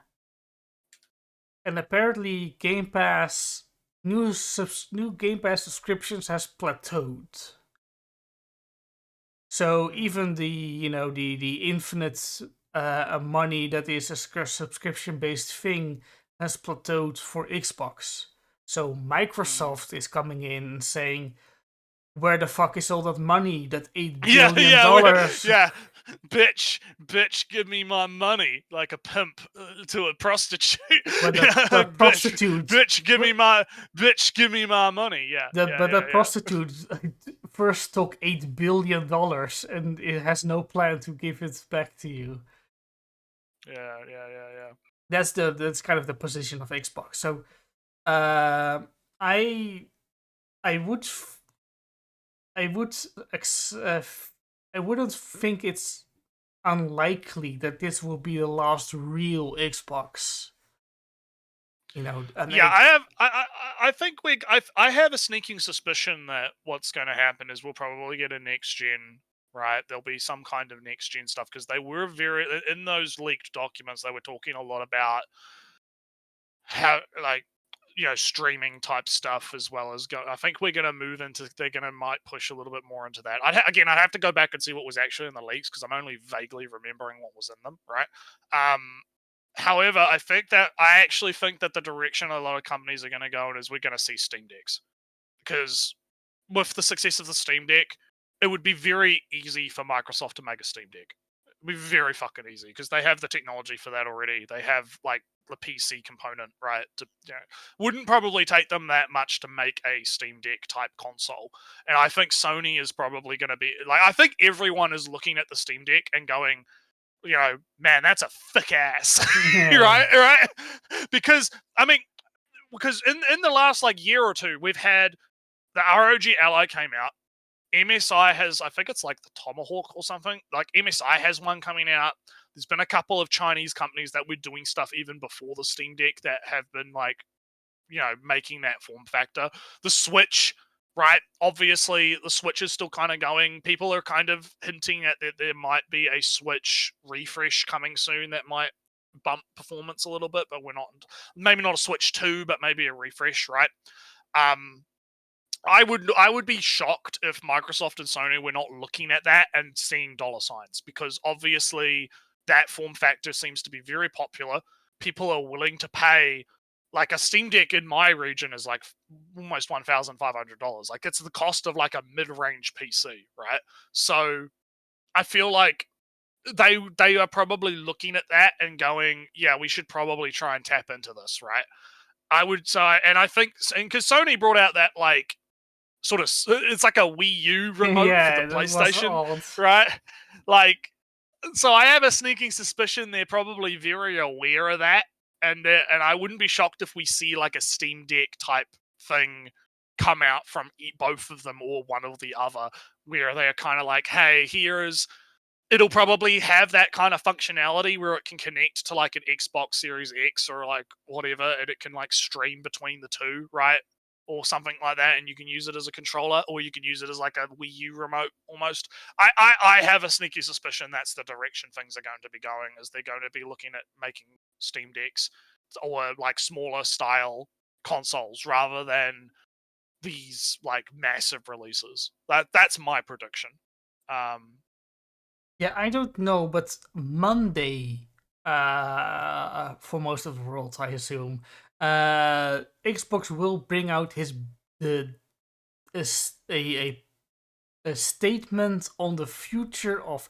S2: And apparently Game Pass, new Game Pass subscriptions has plateaued. So even the infinite money that is a subscription-based thing has plateaued for Xbox. So Microsoft is coming in and saying, where the fuck is all that money? That $8 billion?
S1: Yeah, bitch, give me my money, like a pimp to a prostitute.
S2: But the prostitute,
S1: bitch, give me my money. Yeah.
S2: But the prostitute first took $8 billion and it has no plan to give it back to you.
S1: Yeah.
S2: That's kind of the position of Xbox. So, I wouldn't think it's unlikely that this will be the last real Xbox.
S1: I think I have a sneaking suspicion that what's going to happen is we'll probably get a next gen. Right, there'll be some kind of next gen stuff, because they were in those leaked documents. They were talking a lot about how, like, streaming type stuff, as well as I think we're going to move into. Might push a little bit more into that. I'd have to go back and see what was actually in the leaks, because I'm only vaguely remembering what was in them. Right. However, I actually think that the direction a lot of companies are going to go in is we're going to see Steam Decks, because with the success of the Steam Deck, it would be very easy for Microsoft to make a Steam Deck. It'd be very fucking easy because they have the technology for that already. They have like the PC component, right? Wouldn't probably take them that much to make a Steam Deck type console. And I think Sony is probably going to be like, I think everyone is looking at the Steam Deck and going, man, that's a thick ass, right? Because in the last like year or two, we've had the ROG Ally came out. MSI has, I think it's like the Tomahawk or something. Like MSI has one coming out. There's been a couple of Chinese companies that were doing stuff even before the Steam Deck that have been like, making that form factor. The Switch, right? Obviously, the Switch is still kind of going. People are kind of hinting at that there might be a Switch refresh coming soon that might bump performance a little bit, but we're not. Maybe not a Switch 2, but maybe a refresh, right? I would be shocked if Microsoft and Sony were not looking at that and seeing dollar signs, because obviously that form factor seems to be very popular. People are willing to pay, like a Steam Deck in my region is like almost $1,500. Like it's the cost of like a mid-range PC, right? So I feel like they are probably looking at that and going, yeah, we should probably try and tap into this, right? I would say, and I think, and because Sony brought out that like sort of, it's like a Wii U remote for the PlayStation, right? Like, so I have a sneaking suspicion they're probably very aware of that, and I wouldn't be shocked if we see like a Steam Deck type thing come out from both of them or one or the other, where they're kind of like, hey, it'll probably have that kind of functionality where it can connect to like an Xbox Series X or like whatever, and it can like stream between the two, right? Or something like that, and you can use it as a controller, or you can use it as like a Wii U remote almost. I have a sneaky suspicion that's the direction things are going to be going, is they're going to be looking at making Steam Decks or like smaller style consoles rather than these like massive releases. That's my prediction.
S2: Yeah, I don't know, but Monday, for most of the world, I assume, Xbox will bring out a statement on the future of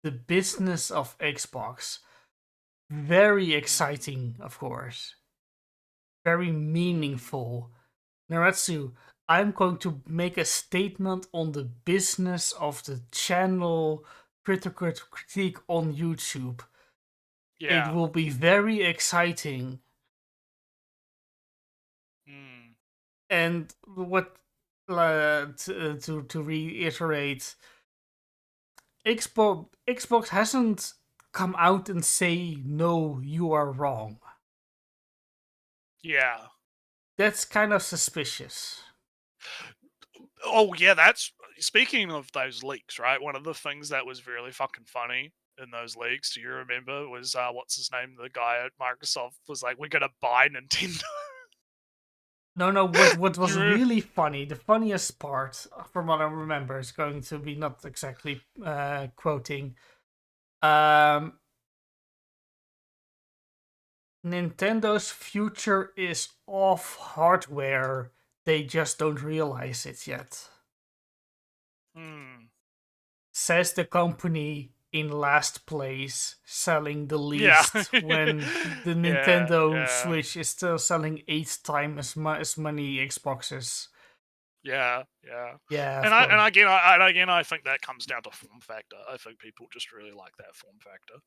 S2: the business of Xbox. Very exciting, of course. Very meaningful. Nretsew, I'm going to make a statement on the business of the channel Critical Critique on YouTube.
S1: Yeah.
S2: It will be very exciting. And what to reiterate, Xbox hasn't come out and say, no, you are wrong.
S1: Yeah.
S2: That's kind of suspicious.
S1: Oh yeah, that's, speaking of those leaks, right? One of the things that was really fucking funny in those leaks, do you remember, was what's his name? The guy at Microsoft was like, we're gonna buy Nintendo.
S2: No, what was really funny, the funniest part, from what I remember, is going to be not exactly quoting. Nintendo's future is off hardware. They just don't realize it yet. Says the company in last place, selling the least, when the Nintendo Switch is still selling 8 times as many Xboxes.
S1: Yeah.
S2: And
S1: again, I think that comes down to form factor. I think people just really like that form factor.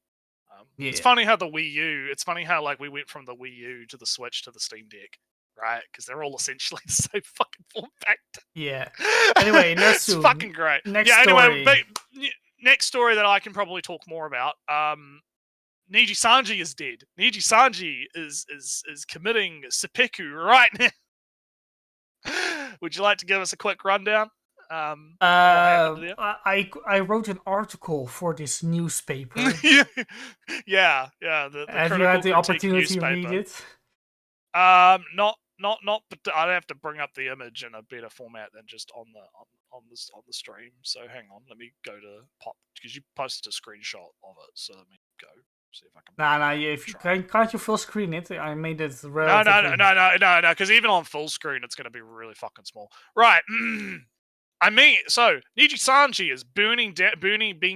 S1: It's funny how the Wii U, it's funny how like we went from the Wii U to the Switch to the Steam Deck, right? Because they're all essentially the same fucking form factor.
S2: Yeah. Anyway,
S1: it's fucking great.
S2: Story.
S1: Next story that I can probably talk more about. Niji Sanji is dead. Niji Sanji is committing seppuku right now. Would you like to give us a quick rundown?
S2: I wrote an article for this newspaper.
S1: yeah.
S2: Have you had the opportunity to read it?
S1: Not. But I'd have to bring up the image in a better format than just on the stream. So hang on, let me go to pop, because you posted a screenshot of it. So let me go see if I can.
S2: Nah. If you can't you full screen it? I made it relatively...
S1: No. Because even on full screen, it's going to be really fucking small. Right. I mean, so Niji Sanji is being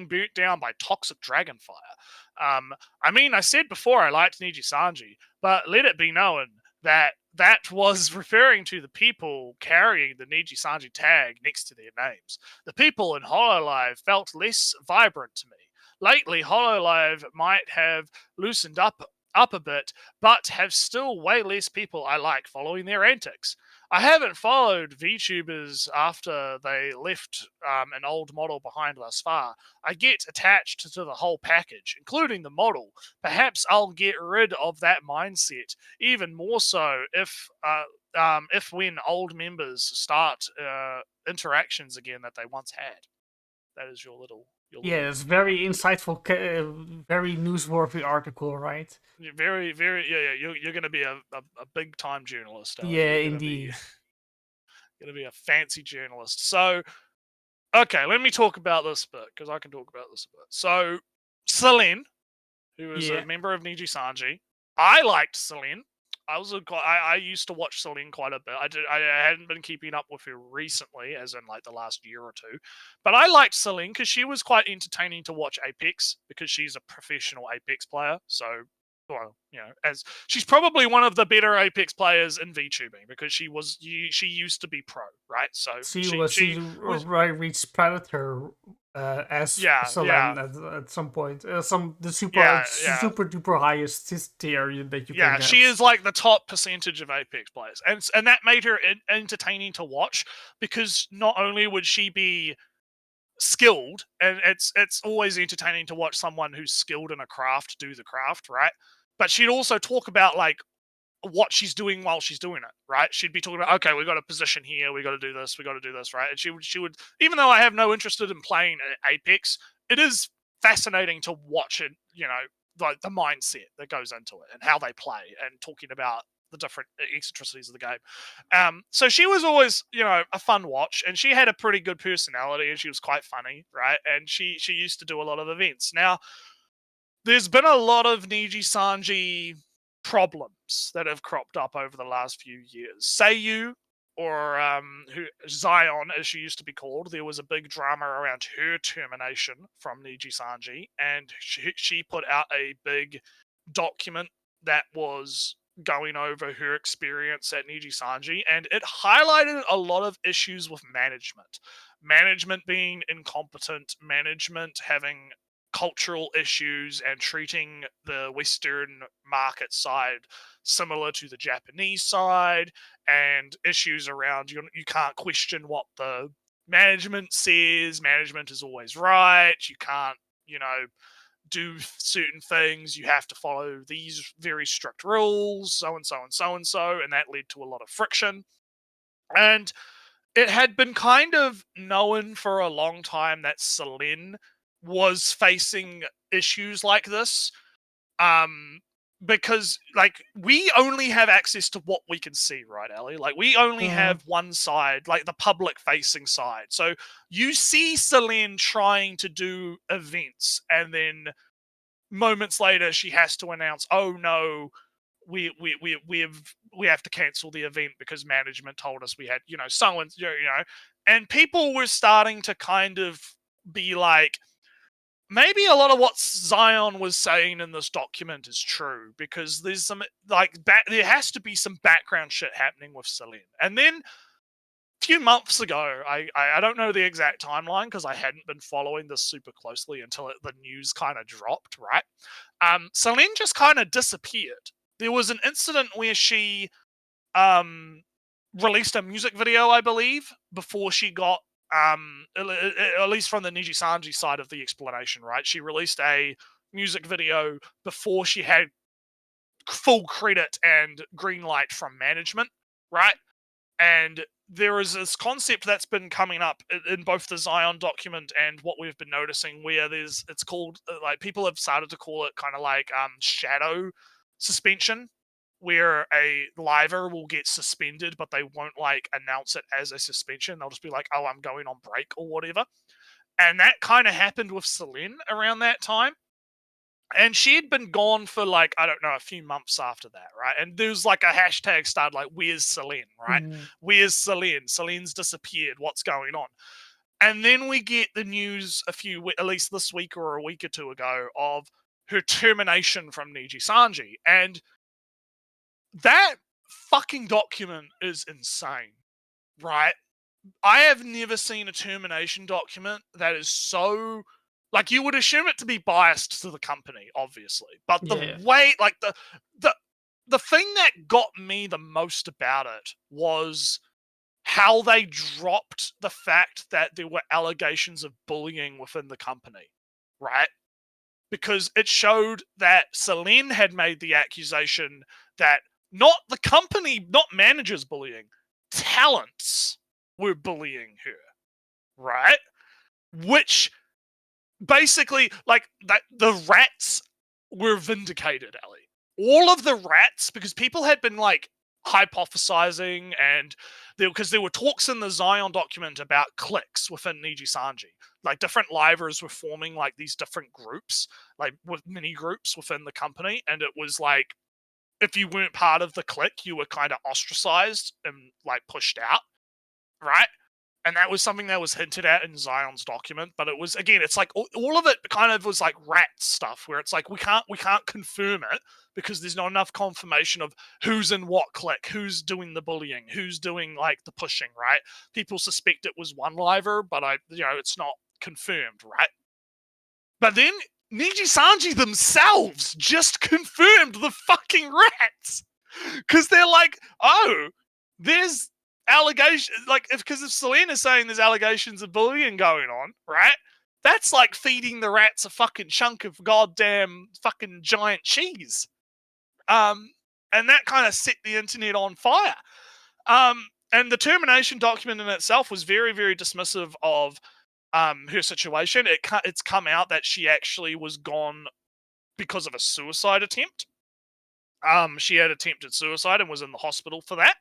S1: burnt down by toxic dragon fire. I mean, I said before I liked Niji Sanji, but let it be known that that was referring to the people carrying the Niji Sanji tag next to their names. The people in Hololive felt less vibrant to me. Lately, Hololive might have loosened up a bit, but have still way less people I like following their antics. I haven't followed VTubers after they left an old model behind thus far. I get attached to the whole package, including the model. Perhaps I'll get rid of that mindset, even more so if when old members start interactions again that they once had. That is your little.
S2: Yeah, it's very insightful, very newsworthy article, right?
S1: Very, very, yeah. You're going to be a big time journalist.
S2: Yeah, indeed.
S1: Going to be a fancy journalist. So, okay, let me talk about this bit because I can talk about this a bit. So, Selene, who is a member of Niji Sanji, I liked Selene. I used to watch Selene quite a bit. I hadn't been keeping up with her recently, as in like the last year or two. But I liked Selene because she was quite entertaining to watch Apex because she's a professional Apex player. So, well, as she's probably one of the better Apex players in VTubing because she used to be pro, right? So
S2: she reached Predator as Selene at some point. The super duper highest tier that you can get.
S1: She is like the top percentage of Apex players, and that made her entertaining to watch because not only would she be skilled, and it's always entertaining to watch someone who's skilled in a craft do the craft, right? But she'd also talk about like what she's doing while she's doing it, right? She'd be talking about, okay, we got a position here, we got to do this, right? And she would, even though I have no interest in playing Apex, it is fascinating to watch it, like the mindset that goes into it and how they play and talking about the different eccentricities of the game. So she was always, a fun watch, and she had a pretty good personality, and she was quite funny, right? And she used to do a lot of events. Now, there's been a lot of Niji Sanji problems that have cropped up over the last few years. Seiyu, or Zion, as she used to be called, there was a big drama around her termination from Niji Sanji, and she put out a big document that was going over her experience at Niji Sanji, and it highlighted a lot of issues with management. Management being incompetent, management having cultural issues and treating the Western market side similar to the Japanese side, and issues around you can't question what the management says. Management is always right. You can't, do certain things. You have to follow these very strict rules, so and so and so and so, and that led to a lot of friction. And it had been kind of known for a long time that Selene was facing issues like this, because like we only have access to what we can see, right, Ellie? Like we only have one side, like the public facing side. So you see Selene trying to do events, and then moments later she has to announce, oh no, we have to cancel the event because management told us we had, and people were starting to kind of be like, maybe a lot of what Zion was saying in this document is true, because there's some there has to be some background shit happening with Selene. And then a few months ago, I don't know the exact timeline because I hadn't been following this super closely until the news kind of dropped, right? Selene just kind of disappeared. There was an incident where she released a music video, I believe, before she got at least from the Niji Sanji side of the explanation, right? She released a music video before she had full credit and green light from management, right? And there is this concept that's been coming up in both the Zion document and what we've been noticing, where it's called, like, people have started to call it kind of like shadow suspension, where a liver will get suspended, but they won't like announce it as a suspension. They'll just be like, oh, I'm going on break or whatever. And that kind of happened with Selene around that time. And she had been gone for like, I don't know, a few months after that, right? And there was like a hashtag started like, where's Selene, right? Where's Selene? Selene's disappeared. What's going on? And then we get the news at least this week or a week or two ago, of her termination from Niji Sanji. And that fucking document is insane, right? I have never seen a termination document that is so... Like, you would assume it to be biased to the company, obviously. But the way, like, the thing that got me the most about it was how they dropped the fact that there were allegations of bullying within the company, right? Because it showed that Selene had made the accusation that not the company, not managers bullying, talents were bullying her, right? Which basically, like, that the rats were vindicated, Ellie. All of the rats, because people had been, like, hypothesizing, and because there were talks in the Zion document about cliques within Niji Sanji. Like, different livers were forming, like, these different groups, like, with mini groups within the company, and it was like, if you weren't part of the clique, you were kind of ostracized and, like, pushed out, right? And that was something that was hinted at in Zion's document, but it was, again, it's like all of it kind of was like rat stuff, where it's like we can't confirm it because there's not enough confirmation of who's in what clique, who's doing the bullying, who's doing like the pushing, right? People suspect it was one liver, but it's not confirmed, right? But then Niji Sanji themselves just confirmed the fucking rats, because they're like, oh, there's allegations, like, because if Selene is saying there's allegations of bullying going on, right? That's like feeding the rats a fucking chunk of goddamn fucking giant cheese. And that kind of set the internet on fire. And the termination document in itself was very, very dismissive of her situation. It's come out that she actually was gone because of a suicide attempt. She had attempted suicide and was in the hospital for that,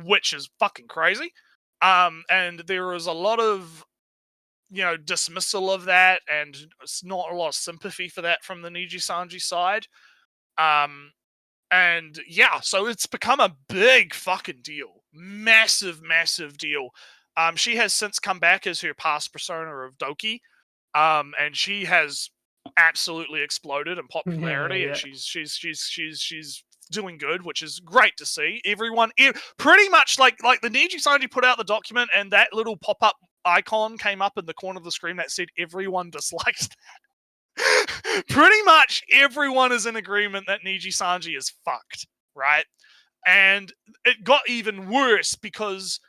S1: which is fucking crazy. And there was a lot of, dismissal of that, and it's not a lot of sympathy for that from the Niji Sanji side. And yeah, so it's become a big fucking deal. Massive, massive deal. She has since come back as her past persona of Doki. And she has absolutely exploded in popularity, and she's doing good, which is great to see. Everyone, pretty much like the Niji Sanji put out the document, and that little pop-up icon came up in the corner of the screen that said everyone dislikes that. Pretty much everyone is in agreement that Niji Sanji is fucked, right? And it got even worse because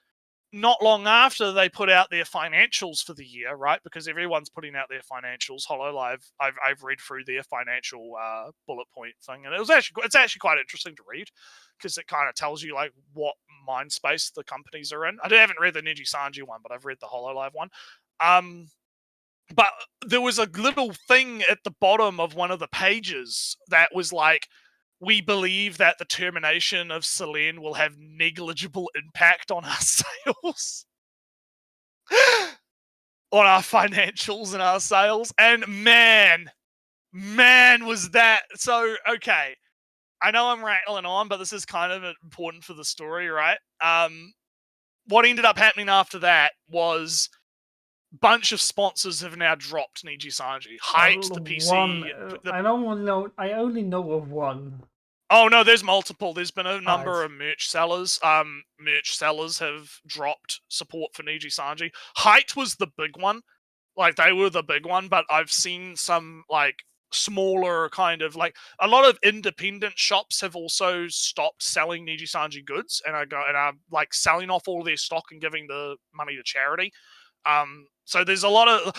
S1: not long after they put out their financials for the year, right? Because everyone's putting out their financials. HoloLive, I've read through their financial bullet point thing, and it's actually quite interesting to read, because it kind of tells you like what mind space the companies are in. I haven't read the Niji Sanji one, but I've read the HoloLive one. But there was a little thing at the bottom of one of the pages that was like, we believe that the termination of Selene will have negligible impact on our sales. On our financials and our sales. And man, was that... So, okay. I know I'm rattling on, but this is kind of important for the story, right? What ended up happening after that was... bunch of sponsors have now dropped Niji Sanji. Height, the PC...
S2: I only know of one.
S1: Oh, no, there's multiple. There's been a number of merch sellers. Merch sellers have dropped support for Niji Sanji. Height was the big one. Like, they were the big one, but I've seen some, like, smaller kind of, like, a lot of independent shops have also stopped selling Niji Sanji goods, and are like selling off all their stock and giving the money to charity. So there's a lot of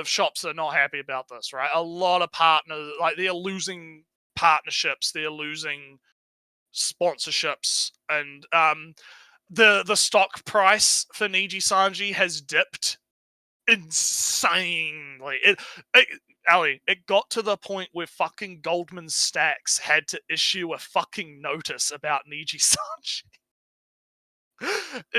S1: shops that are not happy about this, right? A lot of partners, like, they're losing partnerships, they're losing sponsorships, and the stock price for Niji Sanji has dipped insanely. It got to the point where fucking Goldman Sachs had to issue a fucking notice about Niji Sanji.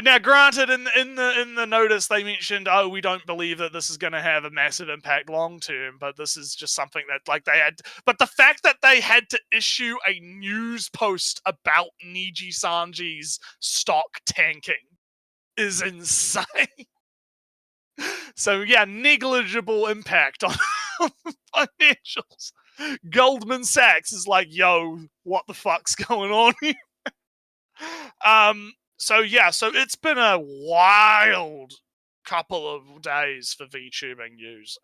S1: Now, granted, in the notice they mentioned, oh, we don't believe that this is going to have a massive impact long term, but this is just something that like they had. But the fact that they had to issue a news post about Niji Sanji's stock tanking is insane. So yeah, negligible impact on financials. Goldman Sachs is like, yo, what the fuck's going on here? So yeah, so it's been a wild couple of days for VTubing news.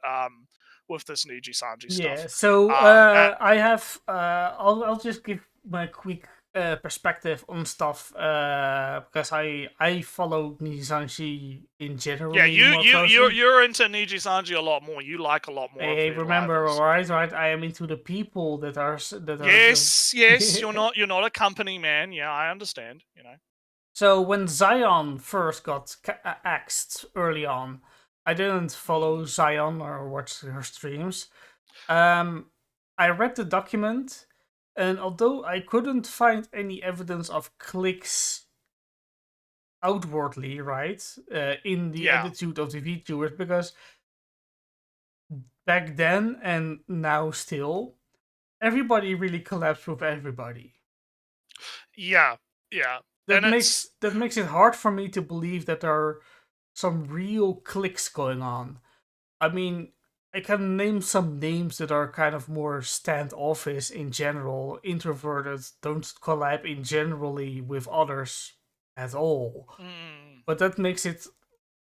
S1: With this Niji Sanji stuff.
S2: Yeah. So I have. I'll just give my quick perspective on stuff because I follow Niji Sanji in general.
S1: Yeah, you're into Niji Sanji a lot more. You like a lot more.
S2: Hey, remember, right? I am into the people that are.
S1: Yes. You're not a company man. Yeah, I understand. You know.
S2: So when Zion first got axed early on, I didn't follow Zion or watch her streams. I read the document, and although I couldn't find any evidence of clicks outwardly, right, in the attitude of the VTubers, because back then and now still, everybody really collabs with everybody.
S1: Yeah.
S2: That makes it hard for me to believe that there are some real cliques going on. I mean, I can name some names that are kind of more standoffish in general, introverted, don't collab in generally with others at all. But that makes it,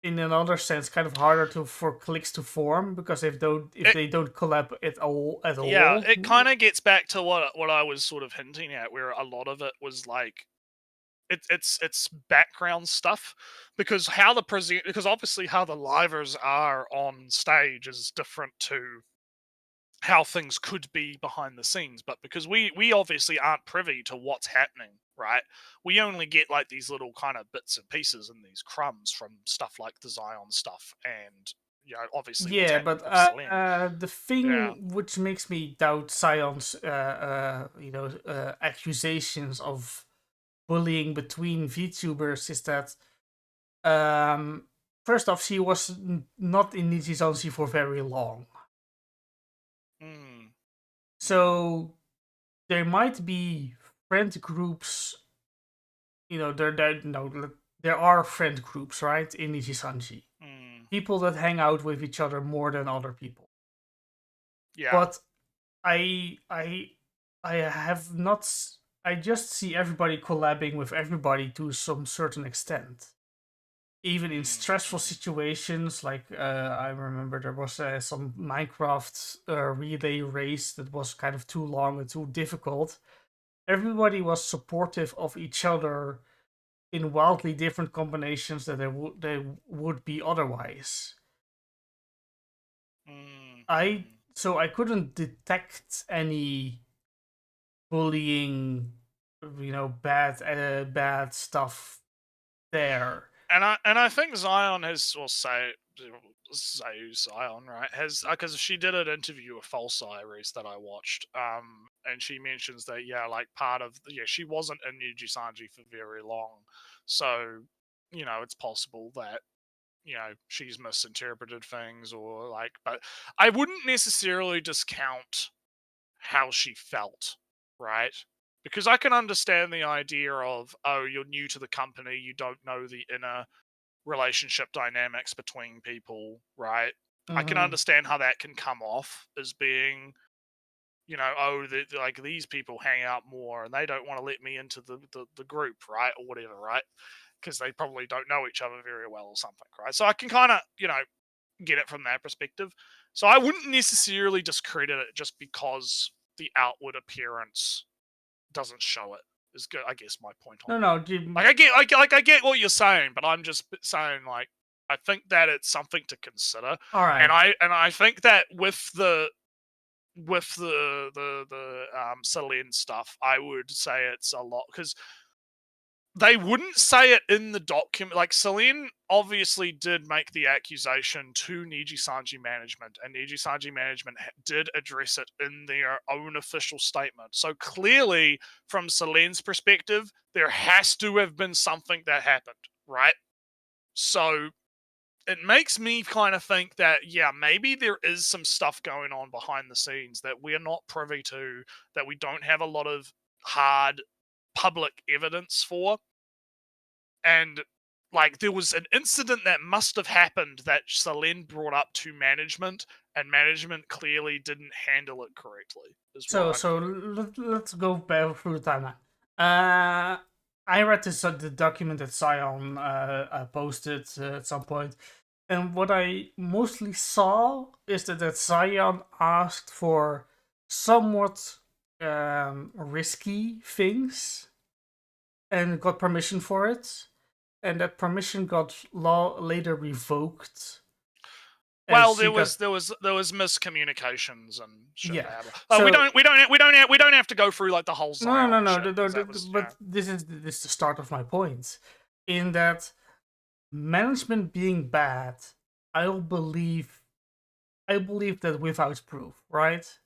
S2: in another sense, kind of harder for cliques to form, because if they don't collab at all.
S1: Yeah, it kind of gets back to what I was sort of hinting at, where a lot of it was like it's background stuff, because because obviously how the livers are on stage is different to how things could be behind the scenes. But because we obviously aren't privy to what's happening, right? We only get like these little kind of bits and pieces and these crumbs from stuff like the Zion stuff, and obviously.
S2: Yeah, but the thing which makes me doubt Zion's accusations of bullying between VTubers is that first off, she was not in Niji Sanji for very long. So there might be friend groups, there are friend groups, right, in Niji Sanji. People that hang out with each other more than other people.
S1: Yeah.
S2: But I have not. I just see everybody collabing with everybody to some certain extent. Even in stressful situations, like I remember there was some Minecraft relay race that was kind of too long and too difficult. Everybody was supportive of each other in wildly different combinations that they would be otherwise. So I couldn't detect any bullying, bad stuff there.
S1: And I think Zion has, or Zion, right, has, because she did an interview with Tserires that I watched, and she mentions that part of she wasn't in Niji Sanji for very long, so it's possible that she's misinterpreted things, or but I wouldn't necessarily discount how she felt, right? Because I can understand the idea of, oh, you're new to the company, you don't know the inner relationship dynamics between people, right? I can understand how that can come off as being, these people hang out more and they don't want to let me into the group, right? Or whatever, right? Because they probably don't know each other very well or something, right? So I can kind of, get it from that perspective. So I wouldn't necessarily discredit it just because the outward appearance doesn't show it. Is good, I guess, my point on I get what you're saying, but I'm just saying, I think that it's something to consider.
S2: All right.
S1: And I think that with the Selene stuff, I would say it's a lot, because they wouldn't say it in the document. Like, Selene obviously did make the accusation to Niji Sanji management, and Niji Sanji management did address it in their own official statement. So clearly, from Selene's perspective, there has to have been something that happened, right? So it makes me kind of think that, yeah, maybe there is some stuff going on behind the scenes that we're not privy to, that we don't have a lot of hard public evidence for. And like there was an incident that must have happened that Selene brought up to management, and management clearly didn't handle it correctly.
S2: So let's go back through the timeline. I read the document that Sion posted at some point, and what I mostly saw is that Sion asked for somewhat risky things and got permission for it, and that permission got later revoked.
S1: Well, there was miscommunications and shit.
S2: Yeah.
S1: So, we don't have to go through like the whole Zion
S2: No.
S1: shit,
S2: But this is the start of my point, in that management being bad, I believe that without proof, right?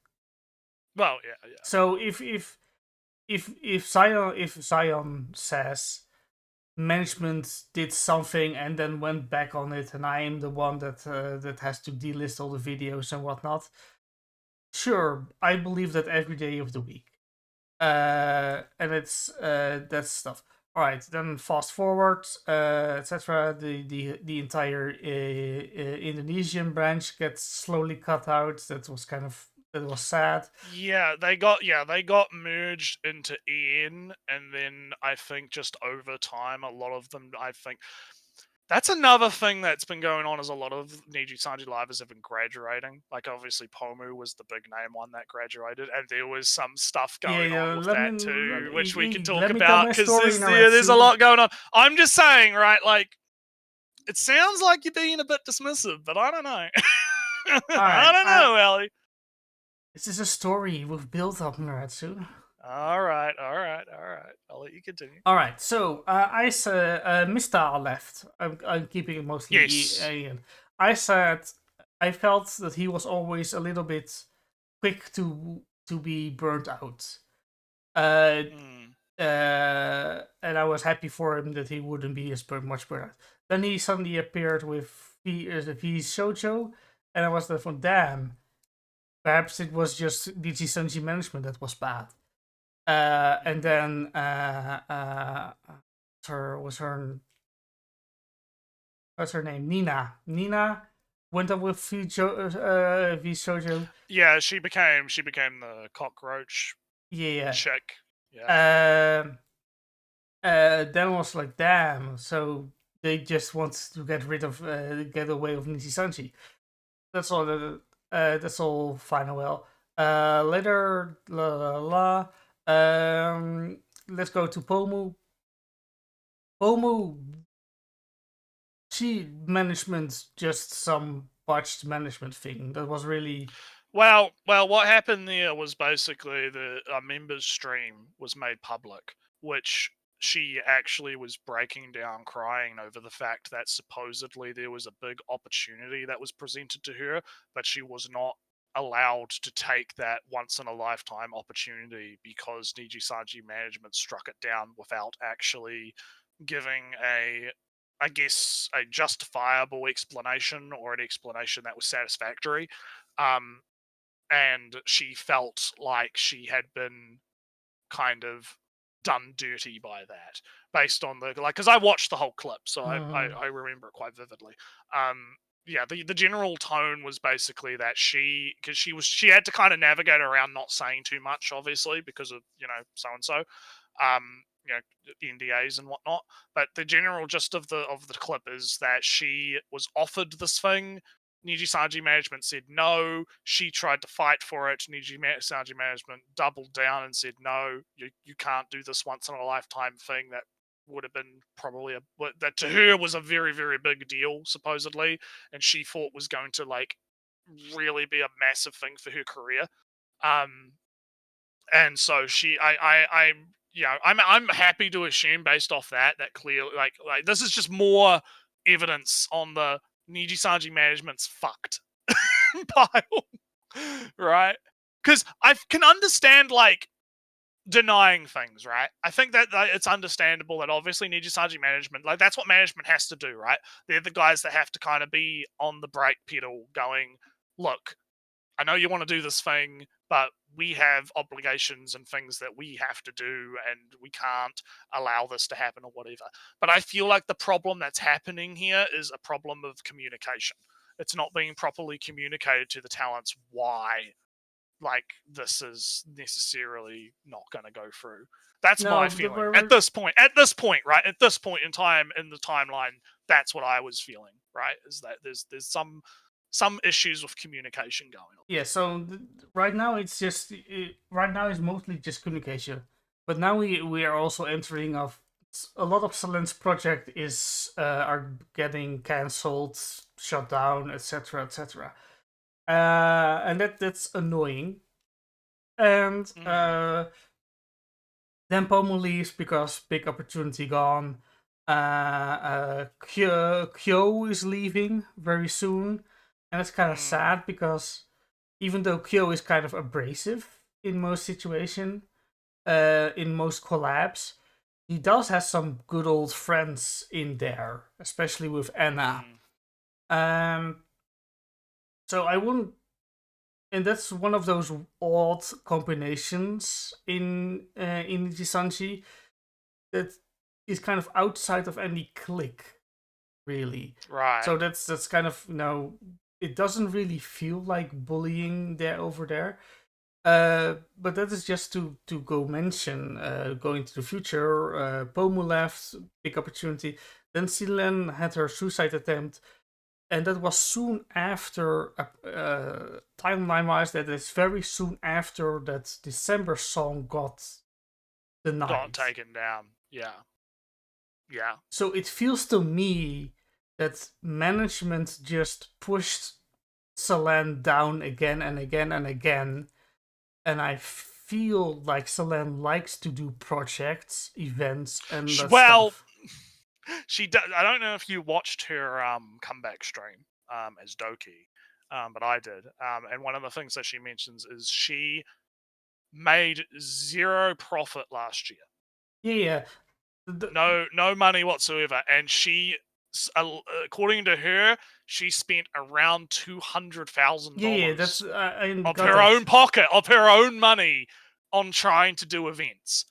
S1: Well, yeah.
S2: So if Zion says management did something and then went back on it, and I am the one that has to delist all the videos and whatnot, sure, I believe that every day of the week. And it's that stuff. All right, then fast forward, etc. The entire Indonesian branch gets slowly cut out. That was sad.
S1: Yeah, they got merged into EN, and then I think just over time, a lot of them, I think. That's another thing that's been going on, is a lot of Niji Sanji livers have been graduating. Like, obviously, Pomu was the big name one that graduated, and there was some stuff going on with that too, which we can talk about, because there's a lot going on. I'm just saying, right, like, it sounds like you're being a bit dismissive, but I don't know. I don't know, Ellie.
S2: This is a story we've built up, Nretsew.
S1: All right. I'll let you continue.
S2: All right. So I said Mr. left. I'm keeping it mostly Ian. I said I felt that he was always a little bit quick to be burnt out. And I was happy for him that he wouldn't be as much burnt out. Then he suddenly appeared with the Shoujo, and I was like, damn. Perhaps it was just Niji Sanji management that was bad. And then what's her name? Nina went up with V Shoujo.
S1: Yeah, she became the cockroach.
S2: Yeah.
S1: Chick. Yeah.
S2: Then was like, damn. So they just want to get away with Niji Sanji. That's all. That's all fine and well. Later, let's go to Pomu. She management just some botched management thing that was really.
S1: Well, what happened there was basically a member's stream was made public, which she actually was breaking down, crying over the fact that supposedly there was a big opportunity that was presented to her, but she was not allowed to take that once-in-a-lifetime opportunity because Niji Sanji management struck it down without actually giving a justifiable explanation, or an explanation that was satisfactory. And she felt like she had been kind of done dirty by that, based on because I watched the whole clip, so I remember it quite vividly. The general tone was basically that she had to kind of navigate around not saying too much, obviously, because of so and so, the NDAs and whatnot. But the general gist of the clip is that she was offered this thing. Niji Sanji management said no. She tried to fight for it. Niji Sanji management doubled down and said no. You can't do this once in a lifetime thing that would have been probably that to her was a very, very big deal, supposedly, and she thought was going to like really be a massive thing for her career. And so I'm happy to assume, based off that clearly like this is just more evidence on the Niji Sanji management's fucked pile, right? Because I can understand, like, denying things, right? I think that it's understandable that obviously Niji management, like that's what management has to do, right? They're the guys that have to kind of be on the brake pedal going, look, I know you want to do this thing, but we have obligations and things that we have to do, and we can't allow this to happen or whatever. But I feel like the problem that's happening here is a problem of communication. It's not being properly communicated to the talents why, like, this is necessarily not going to go through. That's my feeling. At this point, right? At this point in time in the timeline, that's what I was feeling, right? Is that there's some issues with communication going on.
S2: Yeah, so right now it's just right now it's mostly just communication, but now we are also entering of a lot of Salen's project is are getting cancelled, shut down, etc., etc. And that's annoying. And then Pomu leaves because big opportunity gone. Kyo is leaving very soon, and it's kind of sad because even though Kyo is kind of abrasive in most situations, in most collabs, he does have some good old friends in there, especially with Anna. So I wouldn't, and that's one of those odd combinations in Nijisanji that is kind of outside of any clique, really.
S1: Right.
S2: So that's kind of, it doesn't really feel like bullying there over there. But that is just to go mention, going to the future, Pomu left, big opportunity. Then Silen had her suicide attempt, and that was soon after, timeline-wise, that is very soon after that December song got denied.
S1: Got taken down, yeah. Yeah.
S2: So it feels to me that management just pushed Selen down again and again and again. And I feel like Selen likes to do projects, events, and stuff.
S1: She does. I don't know if you watched her comeback stream as Doki, but I did. And one of the things that she mentions is she made zero profit last year.
S2: Yeah.
S1: No money whatsoever, and she, according to her, she spent around $200,000.
S2: Yeah, that's
S1: of her own pocket, of her own money, on trying to do events.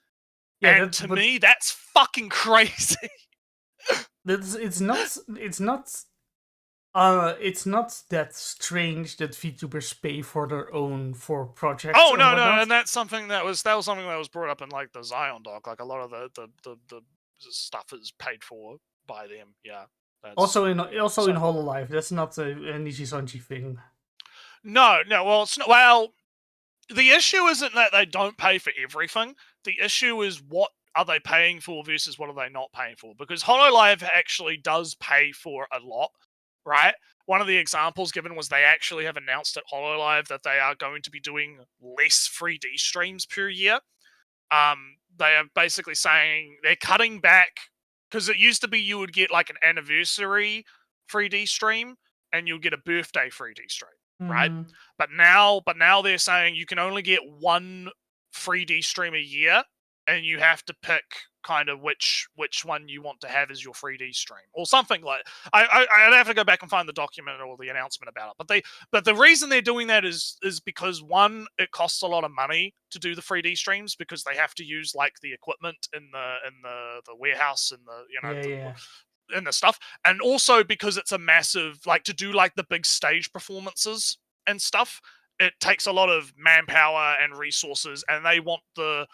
S1: Yeah, and to me, that's fucking crazy.
S2: It's not that strange that VTubers pay for their own projects.
S1: Oh no, and that's something that was something that was brought up in like the Zion doc. Like a lot of the stuff is paid for by them. Yeah.
S2: Also in Hololive, that's not a Nijisanji thing.
S1: No. Well, it's not. Well, the issue isn't that they don't pay for everything. The issue is what are they paying for versus what are they not paying for? Because Hololive actually does pay for a lot, right? One of the examples given was they actually have announced at Hololive that they are going to be doing less 3D streams per year. They are basically saying they're cutting back, because it used to be you would get like an anniversary 3D stream and you'll get a birthday 3D stream, right? But now they're saying you can only get one 3D stream a year, and you have to pick kind of which one you want to have as your 3D stream or something like. I'd have to go back and find the document or the announcement about it. But the reason they're doing that is because, one, it costs a lot of money to do the 3D streams because they have to use like the equipment in the warehouse and the and the stuff, and also because it's a massive, like, to do like the big stage performances and stuff, it takes a lot of manpower and resources, and they want the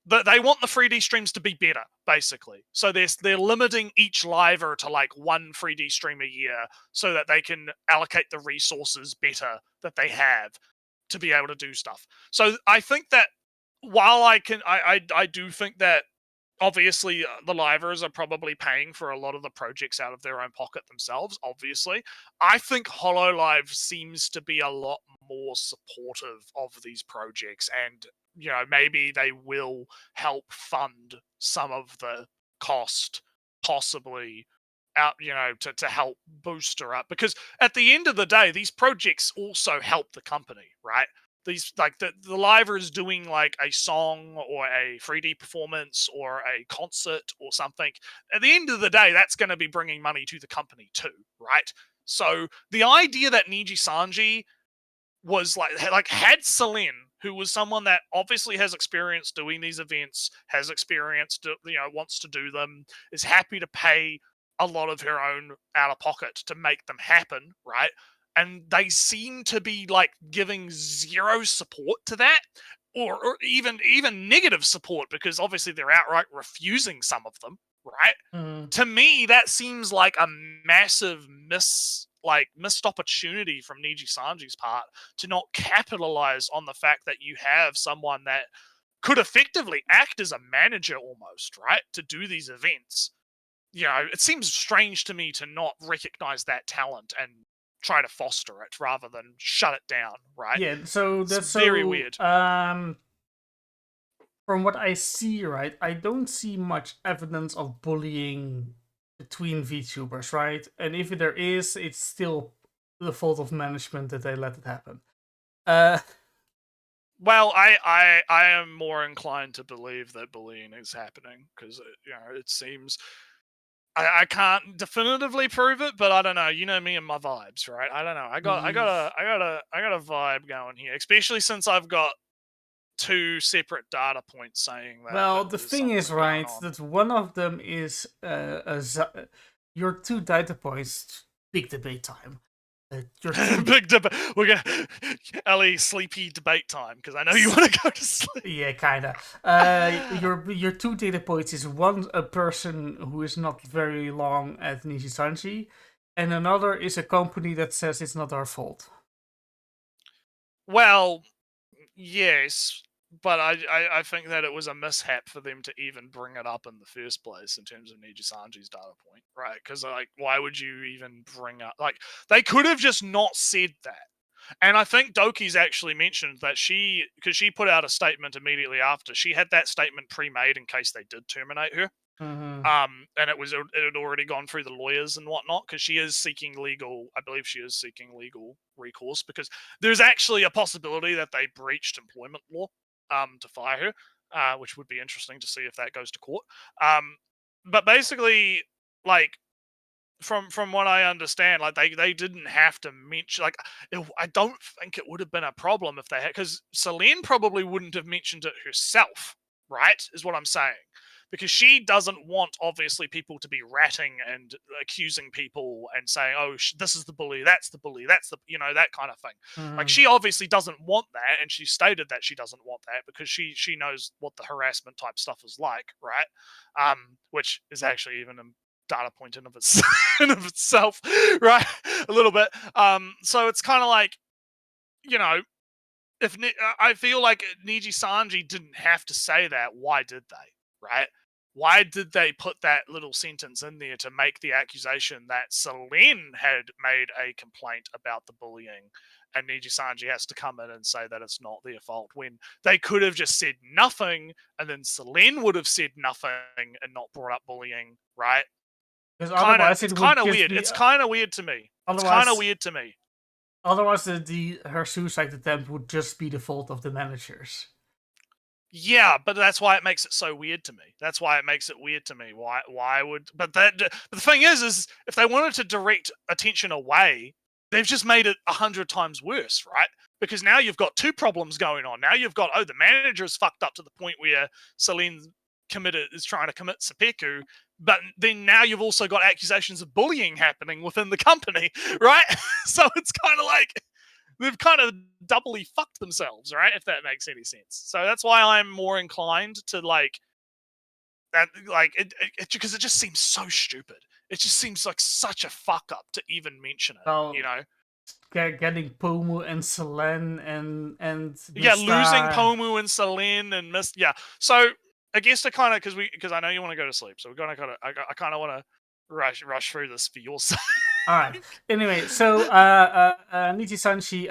S1: 3D streams to be better, basically. So they're limiting each liver to like one 3D stream a year so that they can allocate the resources better that they have to be able to do stuff. So I think that while I do think that obviously the livers are probably paying for a lot of the projects out of their own pocket themselves, obviously, I think Hololive seems to be a lot more supportive of these projects, and maybe they will help fund some of the cost, possibly out, to help boost her up. Because at the end of the day, these projects also help the company, right? these like the liver is doing like a song or a 3D performance or a concert or something, at the end of the day, that's going to be bringing money to the company too, right? So the idea that Niji Sanji was like had Selene, who was someone that obviously has experience doing these events, has experience, wants to do them, is happy to pay a lot of her own out of pocket to make them happen, right? And they seem to be like giving zero support to that, or even negative support, because obviously they're outright refusing some of them, right? To me, that seems like a massive missed opportunity from Niji Sanji's part to not capitalize on the fact that you have someone that could effectively act as a manager almost, right? To do these events. It seems strange to me to not recognize that talent and try to foster it rather than shut it down, right?
S2: Yeah, so that's
S1: very weird.
S2: From what I see, right, I don't see much evidence of bullying between VTubers, right? And if there is, it's still the fault of management that they let it happen.
S1: Well, I am more inclined to believe that bullying is happening because it seems. I can't definitively prove it, but I don't know. You know me and my vibes, right? I don't know. I got a vibe going here, especially since I've got 2 separate data points saying that.
S2: Well, the thing is, right, that one of them is your 2 data points. Big debate time.
S1: Big debate. We're gonna Ellie sleepy debate time because I know you want to go to sleep.
S2: Yeah, kinda. Your 2 data points is one, a person who is not very long at Niji Sanji, and another is a company that says it's not our fault.
S1: Well, yes, but I think that it was a mishap for them to even bring it up in the first place in terms of Niji Sanji's data point, right? Because why would you even bring up they could have just not said that. And I think Doki's actually mentioned that because she put out a statement immediately after, she had that statement pre-made in case they did terminate her. And it had already gone through the lawyers and whatnot, because she is seeking legal. I believe she is seeking legal recourse because there's actually a possibility that they breached employment law to fire her, which would be interesting to see if that goes to court. But basically, from what I understand, they didn't have to mention. I don't think it would have been a problem if they had, because Selene probably wouldn't have mentioned it herself, right? Is what I'm saying. Because she doesn't want, obviously, people to be ratting and accusing people and saying, oh, this is the bully, that's the bully, that's the, that kind of thing. She obviously doesn't want that, and she stated that she doesn't want that because she knows what the harassment type stuff is like, right? Which is actually even a data point in of itself, right? A little bit. So it's kind of like, if I feel like Niji Sanji didn't have to say that, why did they? Right? Why did they put that little sentence in there to make the accusation that Selene had made a complaint about the bullying, and Niji Sanji has to come in and say that it's not their fault, when they could have just said nothing, and then Selene would have said nothing and not brought up bullying, right? It's kind of weird. It's kind of weird to me. It's kind of weird to me.
S2: Otherwise, her suicide attempt would just be the fault of the managers.
S1: Yeah, but that's why it makes it so weird to me. That's why it makes it weird to me. Why would? But the thing is if they wanted to direct attention away, they've just made it 100 times worse, right? Because now you've got 2 problems going on. Now you've got, the manager's fucked up to the point where Selene is trying to commit seppuku, but then now you've also got accusations of bullying happening within the company, right? So it's kind of like they've kind of doubly fucked themselves, right? If that makes any sense. So that's why I'm more inclined to that, because it just seems so stupid. It just seems like such a fuck up to even mention it.
S2: Getting Pomu and Selene and
S1: losing Pomu and Selene and So I guess to kind of because I know you want to go to sleep, so we're gonna I kind of want to rush through this for your sake.
S2: All right. Anyway, so Niji Sanji,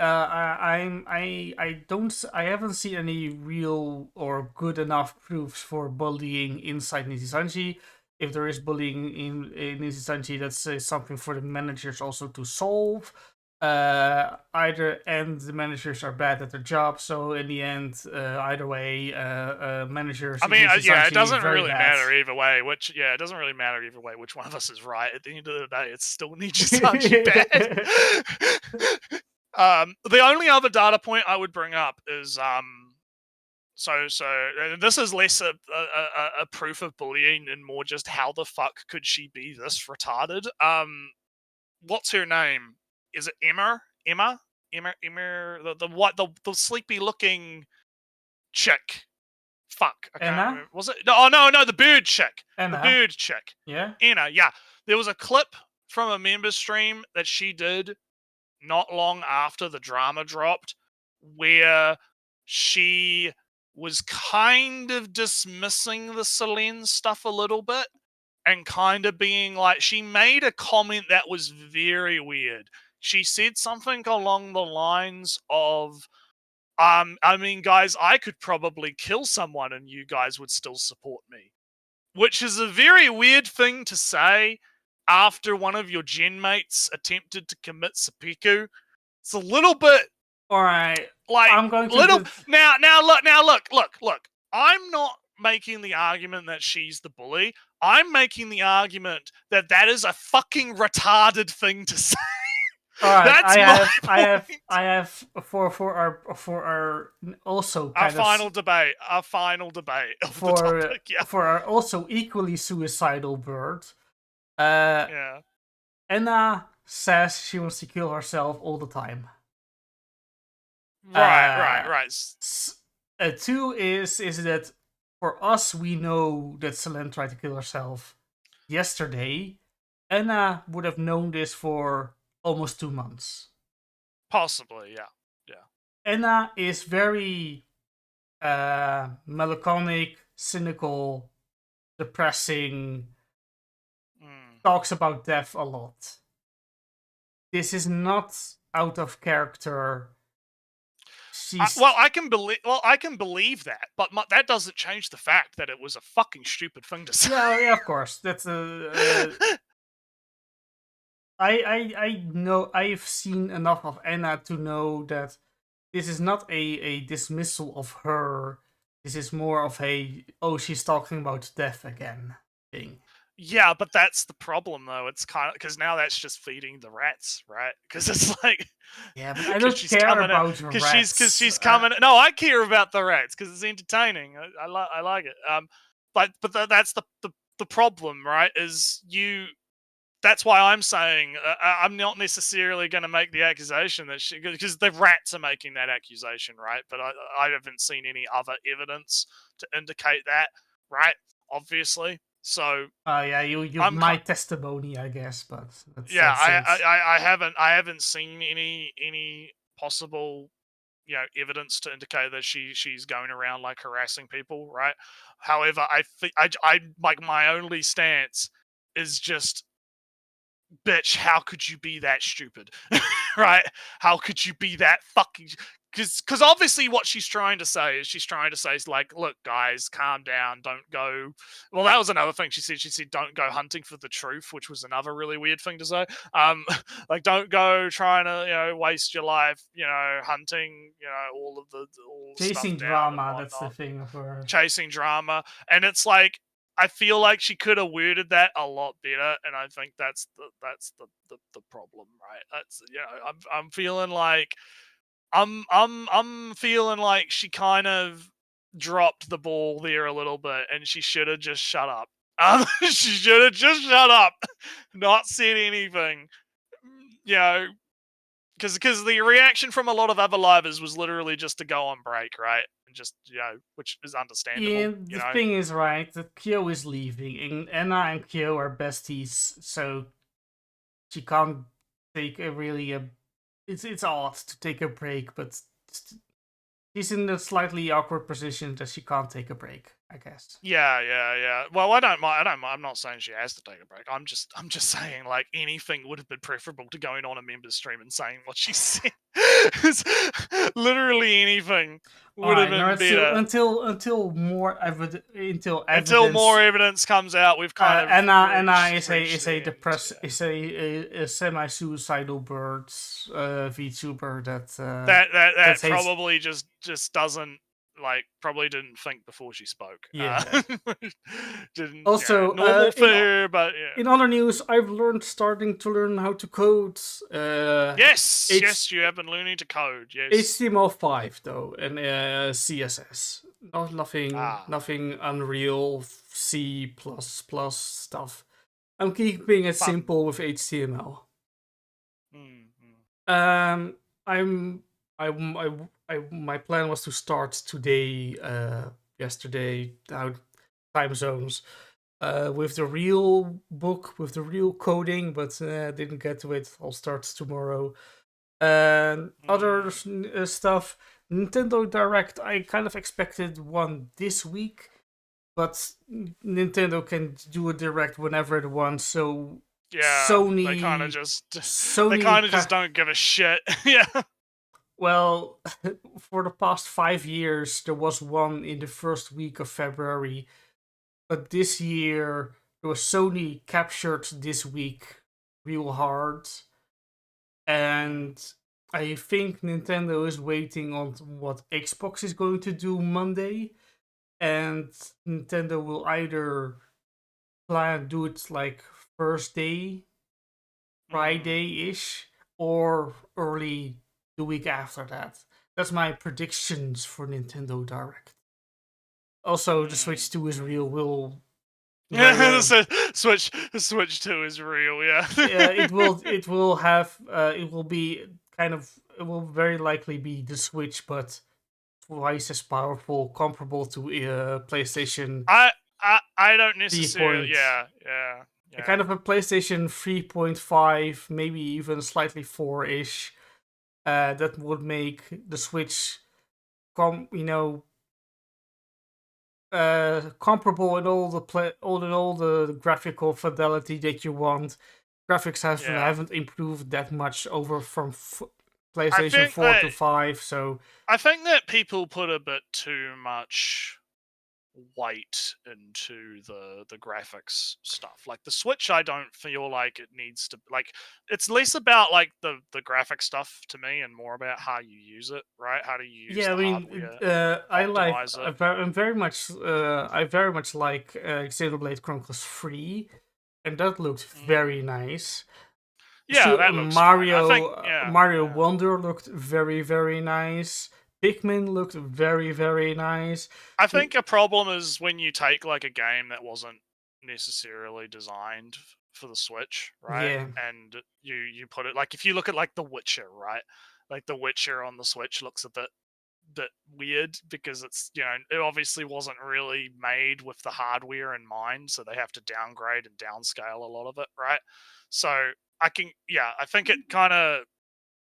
S2: I haven't seen any real or good enough proofs for bullying inside Niji Sanji. If there is bullying in Niji Sanji, that's something for the managers also to solve. either and the managers are bad at their job, so in the end, either way, managers.
S1: I mean, it doesn't really
S2: bad.
S1: matter either way. It doesn't really matter either way which one of us is right. At the end of the day, it's still Niji bad. The only other data point I would bring up is so this is less a proof of bullying and more just how the fuck could she be this retarded? What's her name? Is it Emma? The sleepy looking chick. Fuck. I can't remember. Was it? No, the bird chick.
S2: Anna.
S1: The bird chick.
S2: Yeah.
S1: Anna, yeah. There was a clip from a member stream that she did not long after the drama dropped where she was kind of dismissing the Selene stuff a little bit and kind of being like, she made a comment that was very weird. She said something along the lines of, I mean, guys, I could probably kill someone and you guys would still support me. Which is a very weird thing to say after one of your gen mates attempted to commit seppuku. It's a little bit...
S2: Alright.
S1: Like,
S2: I'm going to
S1: little... Now, look. I'm not making the argument that she's the bully. I'm making the argument that that is a fucking retarded thing to say.
S2: All right, I have for our also
S1: our final debate of the topic, yeah.
S2: For our also equally suicidal bird.
S1: Yeah.
S2: Anna says she wants to kill herself all the time.
S1: Right.
S2: Two is that for us we know that Selene tried to kill herself yesterday. Anna would have known this for almost 2 months.
S1: Possibly, yeah.
S2: Anna is very melancholic, cynical, depressing, talks about death a lot. This is not out of character.
S1: I can believe that, but that doesn't change the fact that it was a fucking stupid thing to say.
S2: Yeah, of course. That's I know I've seen enough of Anna to know that this is not a dismissal of her. This is more of she's talking about death again thing.
S1: Yeah, but that's the problem though. It's kind of because now that's just feeding the rats, right? Because it's like,
S2: yeah, but I don't care about the rats.
S1: Because she's coming. No, I care about the rats because it's entertaining. I like it. But that's the problem, right? Is you. That's why I'm saying I'm not necessarily going to make the accusation that because the rats are making that accusation, right? But I haven't seen any other evidence to indicate that, right? Obviously, so.
S2: Yeah, you my testimony, I guess, but
S1: yeah, I haven't seen any possible evidence to indicate that she's going around like harassing people, right? However, I like my only stance is just. Bitch, how could you be that stupid? Right? How could you be that fucking... Because obviously what she's trying to say is like, look, guys, calm down, don't go... Well, that was another thing she said, don't go hunting for the truth, which was another really weird thing to say. Like, don't go trying to, waste your life, hunting, all of the...
S2: Chasing drama, that's the thing of her.
S1: Chasing drama. And it's like, I feel like she could have worded that a lot better, and I think that's the problem, right? That's I'm feeling like I'm feeling like she kind of dropped the ball there a little bit, and she should have just shut up. She should have just shut up, not said anything, because the reaction from a lot of other livers was literally just to go on break, right? And just, which is understandable.
S2: Yeah, the thing is, right, that Kyo is leaving, and Anna and Kyo are besties, so she can't take it's odd to take a break, but she's in a slightly awkward position that she can't take a break. I guess.
S1: Yeah. Well, I don't mind. I'm not saying she has to take a break. I'm just saying like anything would have been preferable to going on a member's stream and saying what she said. Literally anything would have been better.
S2: Until more until
S1: more evidence comes out, we've kind of
S2: Anna is
S1: a
S2: a semi-suicidal bird VTuber
S1: that probably just doesn't probably didn't think before she spoke.
S2: Yeah.
S1: Didn't
S2: also
S1: normal for her, but yeah.
S2: In other news, I've starting to learn how to code.
S1: Yes, you have been learning to code. Yes,
S2: HTML5 though, and CSS. Nothing Unreal C++ stuff. I'm keeping it simple with HTML. My plan was to start today, yesterday, time zones, with the real book, with the real coding, but didn't get to it. I'll start tomorrow. And other stuff, Nintendo Direct, I kind of expected one this week, but Nintendo can do a Direct whenever it wants, so
S1: yeah,
S2: Sony...
S1: They kind of just don't give a shit. Yeah.
S2: Well, for the past 5 years, there was one in the first week of February. But this year, there was Sony captured this week real hard. And I think Nintendo is waiting on what Xbox is going to do Monday. And Nintendo will either do it like first day, Friday-ish, or early the week after that. That's my predictions for Nintendo Direct. Also, the Switch 2 is real.
S1: Switch 2 is real. Yeah.
S2: It will very likely be the Switch, but twice as powerful, comparable to PlayStation.
S1: I don't necessarily. Yeah.
S2: Kind of a PlayStation 3.5, maybe even slightly 4-ish. That would make the Switch, comparable in all the graphical fidelity that you want. Graphics haven't improved that much over from PlayStation 4 to 5, so
S1: I think that people put a bit too much weight into the graphics stuff. Like the Switch, I don't feel like it needs to it's less about like the graphic stuff to me and more about how you use it, right? How do you use hardware?
S2: I very much like Xenoblade Chronicles 3, and that looked very nice.
S1: Yeah, that looks
S2: Mario Wonder looked very, very nice. Pikmin looked very, very nice.
S1: I think a problem is when you take like a game that wasn't necessarily designed for the Switch, right?
S2: Yeah.
S1: And you put it, like, if you look at like The Witcher, right? Like The Witcher on the Switch looks a bit weird because it's, it obviously wasn't really made with the hardware in mind, so they have to downgrade and downscale a lot of it, right? So I think it kind of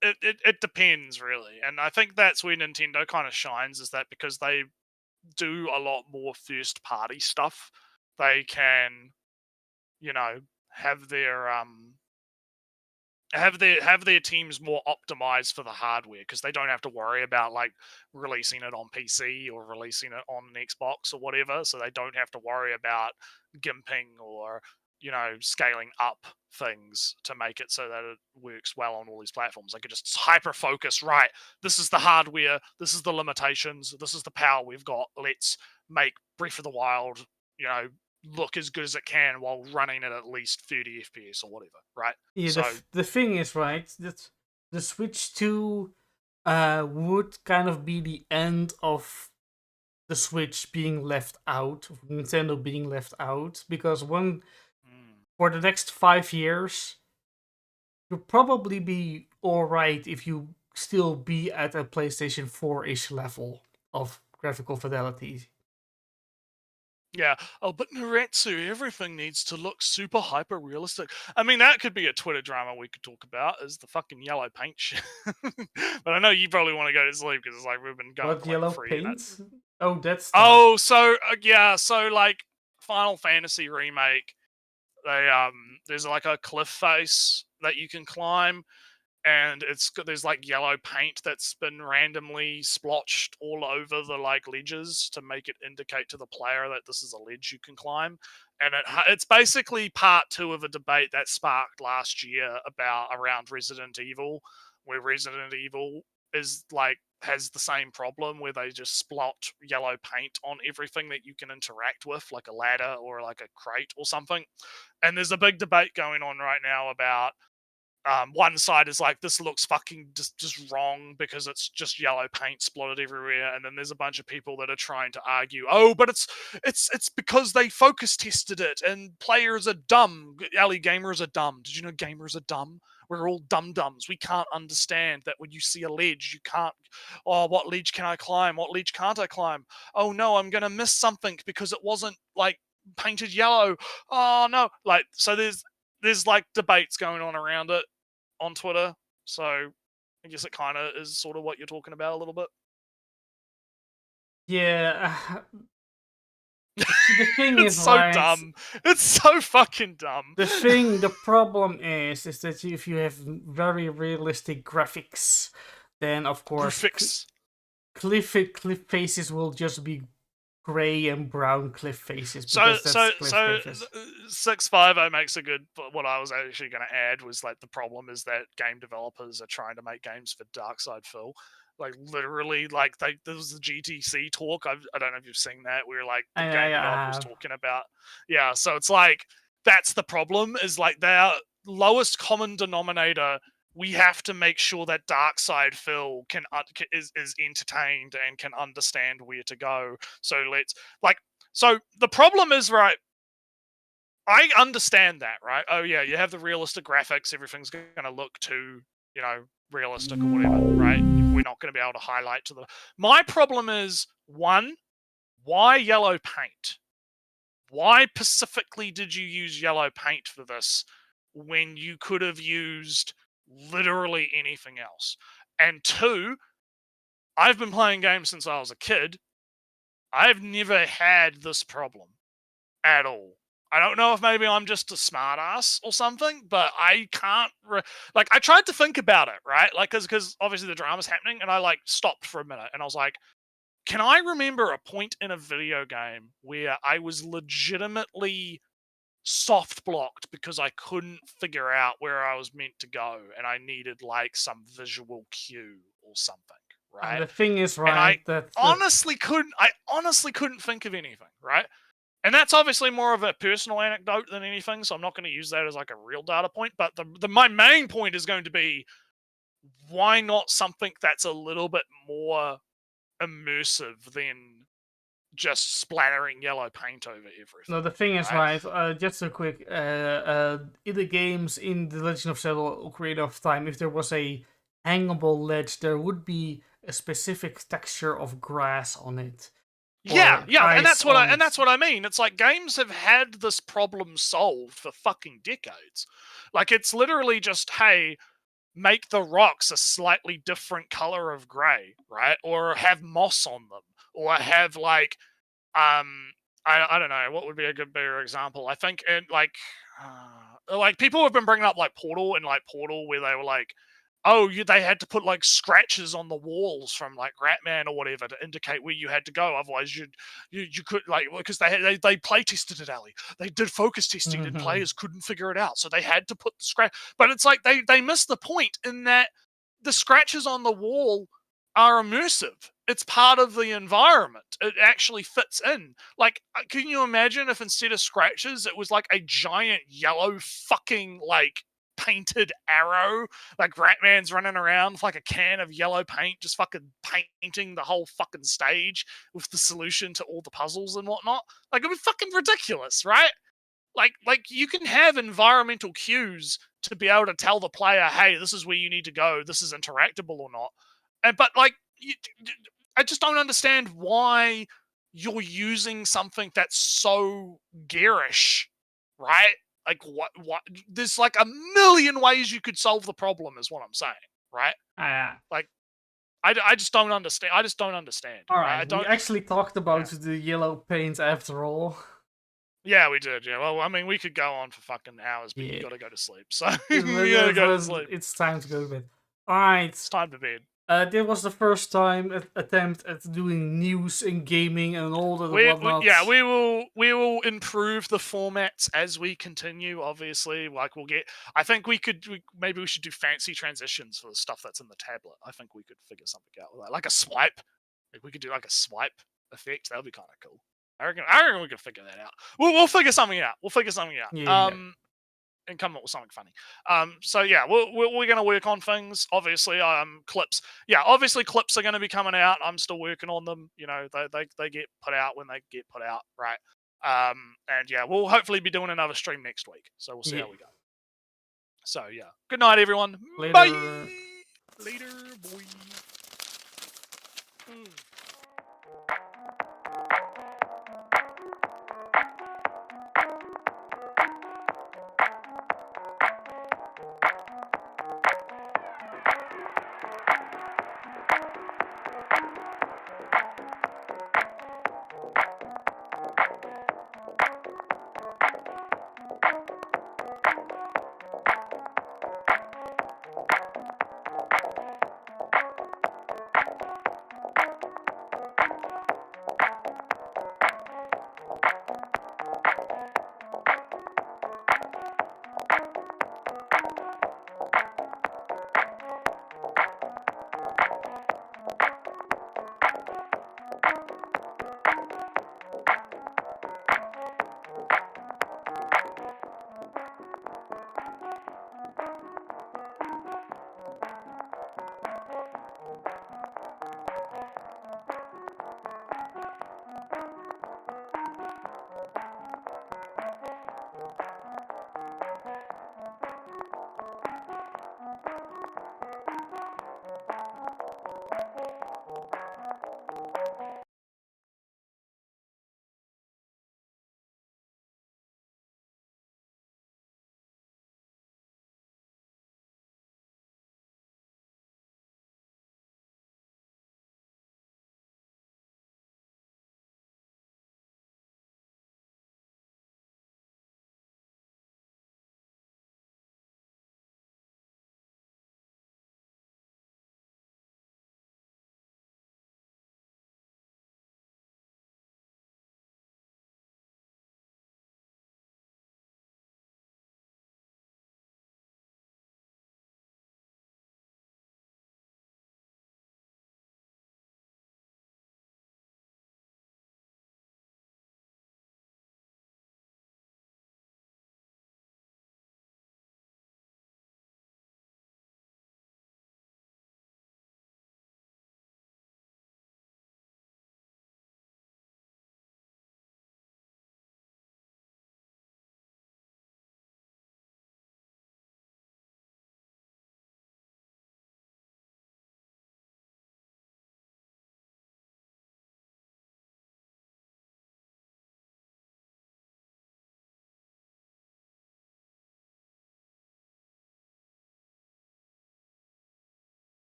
S1: it depends really, and I think that's where Nintendo kind of shines, is that because they do a lot more first party stuff, they can have their teams more optimized for the hardware, because they don't have to worry about like releasing it on PC or releasing it on an Xbox or whatever, so they don't have to worry about gimping or scaling up things to make it so that it works well on all these platforms. They could just hyper focus, right? This is the hardware, this is the limitations, this is the power we've got. Let's make Breath of the Wild, look as good as it can while running at least 30 FPS or whatever, right?
S2: Yeah, so the thing is, right, that the Switch 2 would kind of be the end of the Switch being left out, of Nintendo being left out, because for the next 5 years, you'll probably be alright if you still be at a PlayStation 4-ish level of graphical fidelity.
S1: Yeah. Oh, but Nretsew, everything needs to look super hyper realistic. I mean, that could be a Twitter drama we could talk about, is the fucking yellow paint shit. But I know you probably want to go to sleep because it's like we've been going.
S2: What yellow paint? Oh, that's
S1: so yeah, so like Final Fantasy Remake, they there's like a cliff face that you can climb, and there's like yellow paint that's been randomly splotched all over the like ledges to make it indicate to the player that this is a ledge you can climb. And it's basically part 2 of a debate that sparked last year around Resident Evil, where Resident Evil is like has the same problem where they just splot yellow paint on everything that you can interact with, like a ladder or like a crate or something. And there's a big debate going on right now about one side is like, this looks fucking just wrong because it's just yellow paint splotted everywhere, and then there's a bunch of people that are trying to argue, oh, but it's because they focus tested it and players are dumb. Ali, gamers are dumb. Did you know gamers are dumb? We're all dum-dums. We can't understand that when you see a ledge, you can't, oh, what ledge can I climb? What ledge can't I climb? Oh no, I'm gonna miss something because it wasn't like painted yellow. Oh no. Like, so there's like debates going on around it on Twitter, so I guess it kind of is sort of what you're talking about a little bit.
S2: Yeah. The thing
S1: it's
S2: is,
S1: so
S2: right,
S1: dumb. It's so fucking dumb.
S2: The problem is that if you have very realistic graphics, then of course cliff faces will just be gray and brown cliff faces.
S1: So 650 makes a good. What I was actually going to add was like the problem is that game developers are trying to make games for Dark Side Phil. Like literally, like there was the GTC talk. I don't know if you've seen that, where like the game developer was talking about. Yeah, so it's like that's the problem. Is like their lowest common denominator. We have to make sure that Dark Side Phil is entertained and can understand where to go. So So the problem is, right, I understand that, right? Oh yeah, you have the realistic graphics, everything's going to look too, realistic or whatever, right? We're not going to be able to highlight to the... My problem is, one, why yellow paint? Why specifically did you use yellow paint for this when you could have used literally anything else? And two, I've been playing games since I was a kid. I've never had this problem at all. I don't know if maybe I'm just a smartass or something, but I can't... I tried to think about it, right? Like, because obviously the drama's happening, and I, like, stopped for a minute, and I was like, can I remember a point in a video game where I was legitimately soft blocked because I couldn't figure out where I was meant to go, and I needed, like, some visual cue or something, right?
S2: And the thing is, right,
S1: I honestly couldn't think of anything, right? And that's obviously more of a personal anecdote than anything, so I'm not going to use that as like a real data point. But my main point is going to be, why not something that's a little bit more immersive than just splattering yellow paint over everything?
S2: No, the thing is, right, just a quick, in the games, in The Legend of Zelda Ocarina of Time, if there was a hangable ledge, there would be a specific texture of grass on it.
S1: Yeah, and that's what I mean. It's like games have had this problem solved for fucking decades. Like, it's literally just, hey, make the rocks a slightly different color of gray, right? Or have moss on them, or have like, I don't know, what would be a good better example? I think like people have been bringing up like Portal, where they were like, oh, they had to put like scratches on the walls from like Ratman or whatever to indicate where you had to go. Otherwise, you could, like, because they play tested it, Ali. They did focus testing and players couldn't figure it out, so they had to put the scratch. But it's like they missed the point in that the scratches on the wall are immersive. It's part of the environment. It actually fits in. Like, can you imagine if instead of scratches, it was like a giant yellow fucking like painted arrow, like Ratman's running around with like a can of yellow paint, just fucking painting the whole fucking stage with the solution to all the puzzles and whatnot? Like, it would be fucking ridiculous, right? Like you can have environmental cues to be able to tell the player, hey, this is where you need to go, this is interactable or not. But like, I just don't understand why you're using something that's so garish, right? Like, what? There's like a million ways you could solve the problem, is what I'm saying, right? Like, I just don't understand. I just don't understand.
S2: All
S1: I
S2: right,
S1: don't.
S2: we actually talked about the yellow paint after all.
S1: Yeah, we did. Yeah. Well, I mean, we could go on for fucking hours, but you got to go to sleep. So you
S2: But,
S1: got to go to sleep.
S2: It's time to go to bed. All right.
S1: It's time to bed.
S2: This was the first time attempt at doing news in gaming and all the whatnot.
S1: We will improve the formats as we continue. Obviously, like we'll get. I think maybe we should do fancy transitions for the stuff that's in the tablet. I think we could figure something out with that, like a swipe. Like we could do like a swipe effect. That would be kind of cool. I reckon we can figure that out. We'll figure something out. We'll figure something out.
S2: Yeah.
S1: And come up with something funny. So yeah, we're gonna work on things. Obviously, clips. Yeah, obviously clips are gonna be coming out. I'm still working on them. You know, they get put out when they get put out, right? And yeah, we'll hopefully be doing another stream next week. So we'll see how we go. So yeah, good night, everyone.
S2: Later.
S1: Bye. Later, boy.